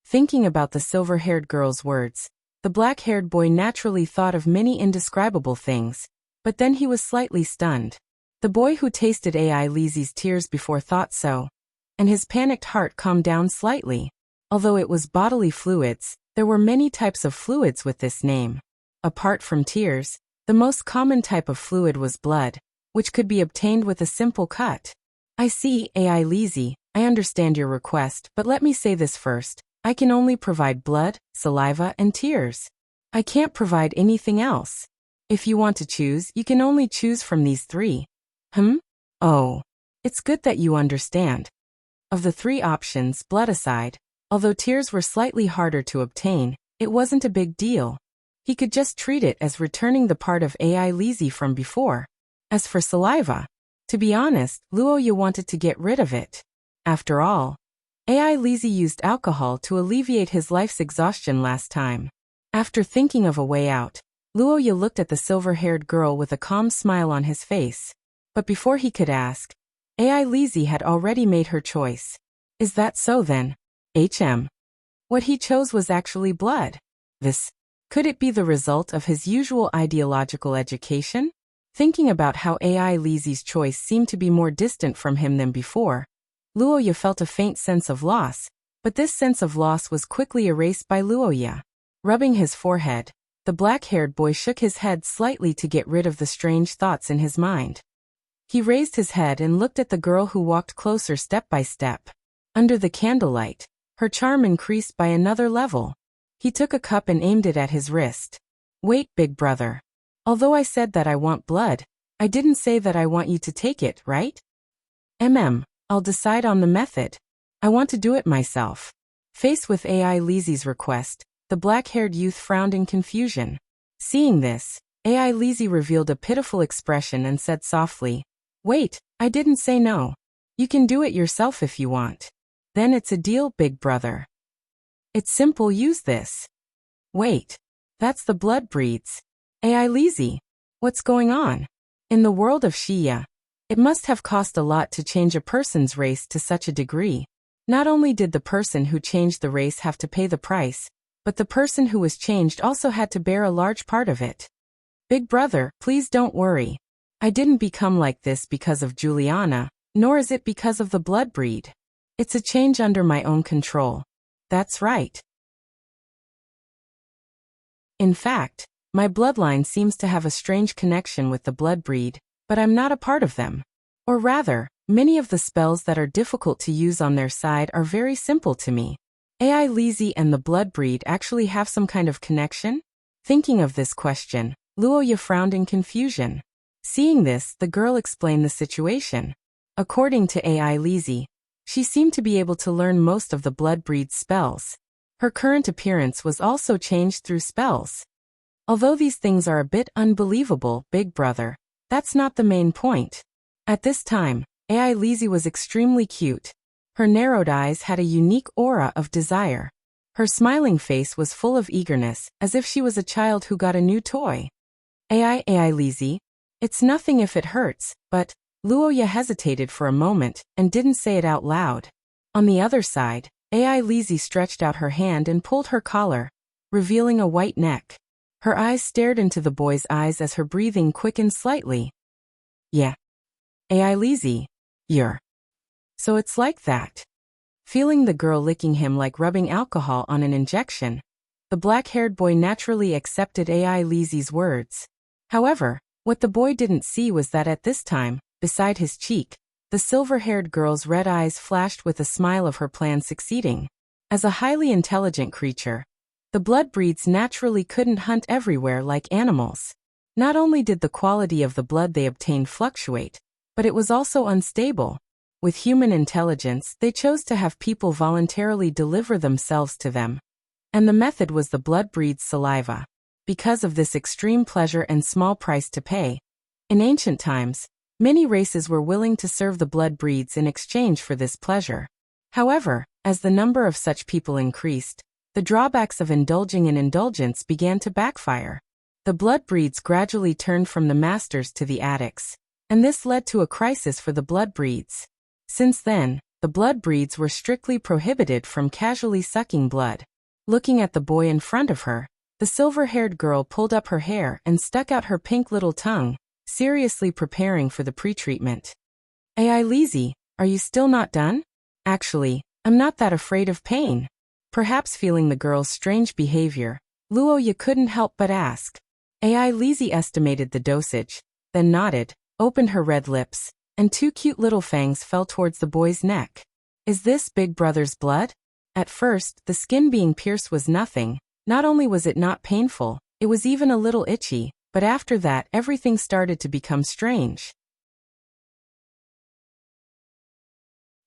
S1: Thinking about the silver-haired girl's words, the black-haired boy naturally thought of many indescribable things, but then he was slightly stunned. The boy who tasted AI Lizzie's tears before thought so, and his panicked heart calmed down slightly. Although it was bodily fluids, there were many types of fluids with this name. Apart from tears, the most common type of fluid was blood, which could be obtained with a simple cut. I see, AI Lizzie, I understand your request, but let me say this first. I can only provide blood, saliva, and tears. I can't provide anything else. If you want to choose, you can only choose from these three. Oh. It's good that you understand. Of the three options, blood aside, although tears were slightly harder to obtain, it wasn't a big deal. He could just treat it as returning the part of AI Lizzie from before. As for saliva, to be honest, Luoya wanted to get rid of it. After all, AI Lizzie used alcohol to alleviate his life's exhaustion last time. After thinking of a way out, Luoya looked at the silver-haired girl with a calm smile on his face. But before he could ask, AI Lizzie had already made her choice. Is that so then? What he chose was actually blood. Could it be the result of his usual ideological education? Thinking about how AI Lizzie's choice seemed to be more distant from him than before, Luoya felt a faint sense of loss, but this sense of loss was quickly erased by Luoya. Rubbing his forehead, the black-haired boy shook his head slightly to get rid of the strange thoughts in his mind. He raised his head and looked at the girl who walked closer step by step. Under the candlelight, her charm increased by another level. He took a cup and aimed it at his wrist. Wait, big brother. Although I said that I want blood, I didn't say that I want you to take it, right? I'll decide on the method. I want to do it myself. Faced with AI Lizzie's request, the black-haired youth frowned in confusion. Seeing this, AI Lizzie revealed a pitiful expression and said softly, Wait, I didn't say no. You can do it yourself if you want. Then it's a deal, big brother. It's simple, use this. Wait. That's the blood breeds. AI Lizzie. What's going on? In the world of Shia, it must have cost a lot to change a person's race to such a degree. Not only did the person who changed the race have to pay the price, but the person who was changed also had to bear a large part of it. Big brother, please don't worry. I didn't become like this because of Juliana, nor is it because of the blood breed. It's a change under my own control. That's right. In fact, my bloodline seems to have a strange connection with the blood breed, but I'm not a part of them. Or rather, Many of the spells that are difficult to use on their side are very simple to me. AI Lizzie and the blood breed actually have some kind of connection? Thinking of this question, Luoya frowned in confusion. Seeing this, the girl explained the situation. According to AI Lizzie, she seemed to be able to learn most of the blood breed's spells. Her current appearance was also changed through spells. Although these things are a bit unbelievable, big brother, that's not the main point. At this time, AI Lizzie was extremely cute. Her narrowed eyes had a unique aura of desire. Her smiling face was full of eagerness, as if she was a child who got a new toy. AI Lizzie, it's nothing if it hurts, but Luoya hesitated for a moment and didn't say it out loud. On the other side, AI Lizzie stretched out her hand and pulled her collar, revealing a white neck. Her eyes stared into the boy's eyes as her breathing quickened slightly. Yeah. AI Lizzie, you're. So it's like that. Feeling the girl licking him like rubbing alcohol on an injection, the black-haired boy naturally accepted AI Lizzie's words. However, what the boy didn't see was that at this time, beside his cheek, the silver-haired girl's red eyes flashed with a smile of her plan succeeding. As a highly intelligent creature, the blood breeds naturally couldn't hunt everywhere like animals. Not only did the quality of the blood they obtained fluctuate, but it was also unstable. With human intelligence, they chose to have people voluntarily deliver themselves to them. And the method was the blood breed's saliva. Because of this extreme pleasure and small price to pay, in ancient times, many races were willing to serve the blood breeds in exchange for this pleasure. However, as the number of such people increased, the drawbacks of indulging in indulgence began to backfire. The blood breeds gradually turned from the masters to the addicts, and this led to a crisis for the blood breeds. Since then, the blood breeds were strictly prohibited from casually sucking blood. Looking at the boy in front of her, the silver-haired girl pulled up her hair and stuck out her pink little tongue, seriously preparing for the pre-treatment. AI Lizzie, are you still not done? Actually, I'm not that afraid of pain. Perhaps feeling the girl's strange behavior, Luoya couldn't help but ask. AI Lizzie estimated the dosage, then nodded, opened her red lips, and two cute little fangs fell towards the boy's neck. Is this big brother's blood? At first, the skin being pierced was nothing. Not only was it not painful, it was even a little itchy, but after that everything started to become strange.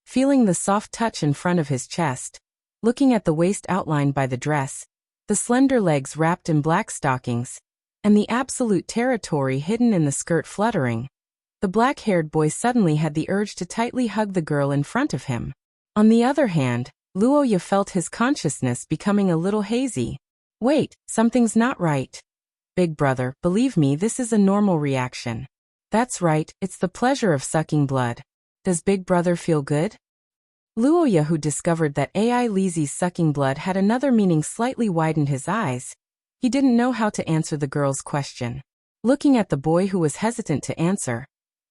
S1: Feeling the soft touch in front of his chest, looking at the waist outlined by the dress, the slender legs wrapped in black stockings, and the absolute territory hidden in the skirt fluttering, the black-haired boy suddenly had the urge to tightly hug the girl in front of him. On the other hand, Luoya felt his consciousness becoming a little hazy. Wait, something's not right. Big brother, believe me, this is a normal reaction. That's right, it's the pleasure of sucking blood. Does big brother feel good? Luoya, who discovered that AI Lizzie's sucking blood had another meaning, slightly widened his eyes. He didn't know how to answer the girl's question. Looking at the boy who was hesitant to answer,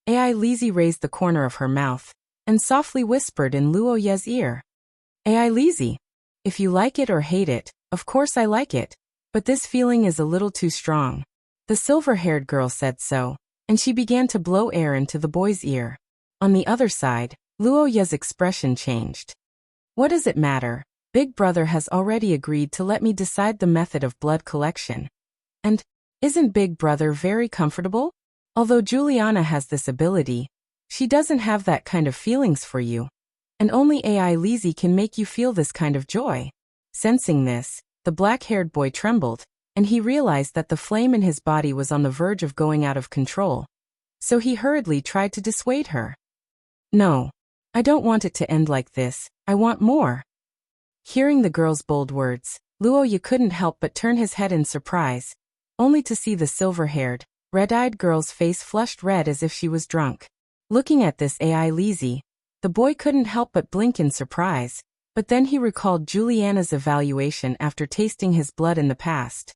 S1: AI Lizzie raised the corner of her mouth and softly whispered in Luoya's ear. AI Lizzie, if you like it or hate it, of course I like it, but this feeling is a little too strong. The silver-haired girl said so, and she began to blow air into the boy's ear. On the other side, Luoya's expression changed. What does it matter? Big brother has already agreed to let me decide the method of blood collection. And, isn't big brother very comfortable? Although Juliana has this ability, she doesn't have that kind of feelings for you. And only AI Lizzie can make you feel this kind of joy. Sensing this, the black-haired boy trembled, and he realized that the flame in his body was on the verge of going out of control. So he hurriedly tried to dissuade her. No, I don't want it to end like this, I want more. Hearing the girl's bold words, Luoya couldn't help but turn his head in surprise, only to see the silver-haired, red-eyed girl's face flushed red as if she was drunk. Looking at this AI Lizzie, the boy couldn't help but blink in surprise, but then he recalled Juliana's evaluation after tasting his blood in the past.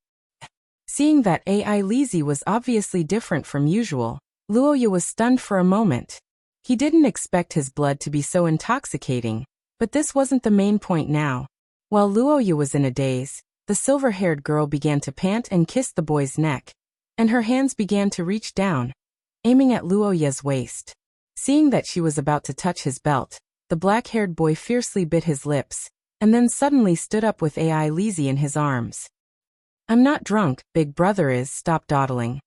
S1: Seeing that AI Lizzie was obviously different from usual, Luoya was stunned for a moment. He didn't expect his blood to be so intoxicating, but this wasn't the main point now. While Luoya was in a daze, the silver-haired girl began to pant and kiss the boy's neck, and her hands began to reach down, aiming at Luoya's waist. Seeing that she was about to touch his belt, the black-haired boy fiercely bit his lips, and then suddenly stood up with AI Lizzie in his arms. I'm not drunk, Big Brother is, stop dawdling.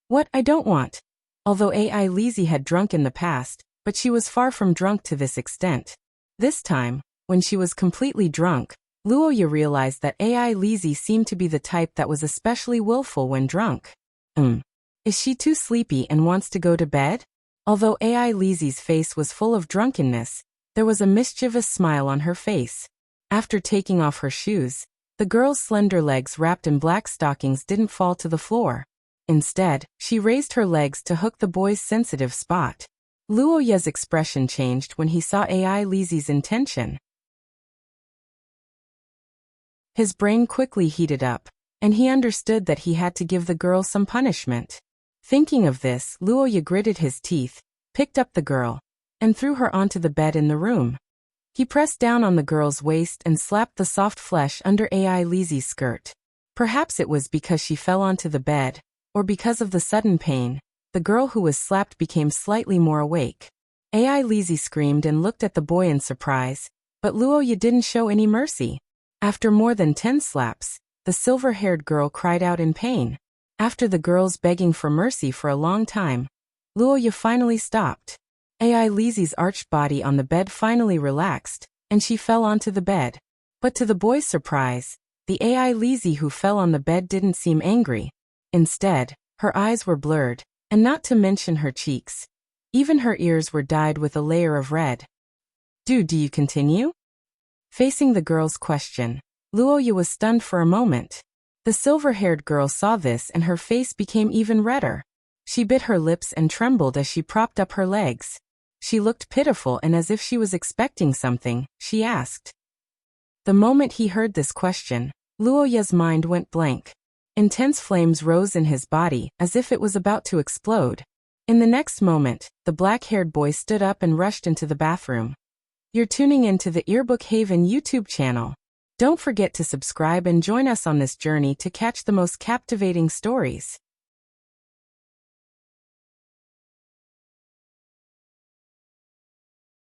S1: What, I don't want. Although AI Lizzie had drunk in the past, but she was far from drunk to this extent. This time, when she was completely drunk, Luoya realized that AI Lizzie seemed to be the type that was especially willful when drunk. Is she too sleepy and wants to go to bed? Although AI Lizzie's face was full of drunkenness, there was a mischievous smile on her face. After taking off her shoes, the girl's slender legs wrapped in black stockings didn't fall to the floor. Instead, she raised her legs to hook the boy's sensitive spot. Luoya's expression changed when he saw AI Lizzie's intention. His brain quickly heated up, and he understood that he had to give the girl some punishment. Thinking of this, Luoya gritted his teeth, picked up the girl, and threw her onto the bed in the room. He pressed down on the girl's waist and slapped the soft flesh under AI Lizzie's skirt. Perhaps it was because she fell onto the bed, or because of the sudden pain, the girl who was slapped became slightly more awake. AI Lizzie screamed and looked at the boy in surprise, but Luoya didn't show any mercy. After more than 10 slaps, the silver-haired girl cried out in pain. After the girl's begging for mercy for a long time, Luoya finally stopped. AI Lizzie's arched body on the bed finally relaxed, and she fell onto the bed. But to the boy's surprise, the AI Lizzie who fell on the bed didn't seem angry. Instead, her eyes were blurred, and not to mention her cheeks. Even her ears were dyed with a layer of red. Do you continue? Facing the girl's question, Luoya was stunned for a moment. The silver-haired girl saw this and her face became even redder. She bit her lips and trembled as she propped up her legs. She looked pitiful and as if she was expecting something, she asked. The moment he heard this question, Luoya's mind went blank. Intense flames rose in his body, as if it was about to explode. In the next moment, the black-haired boy stood up and rushed into the bathroom. You're tuning into the Earbook Haven YouTube channel. Don't forget to subscribe and join us on this journey to catch the most captivating stories.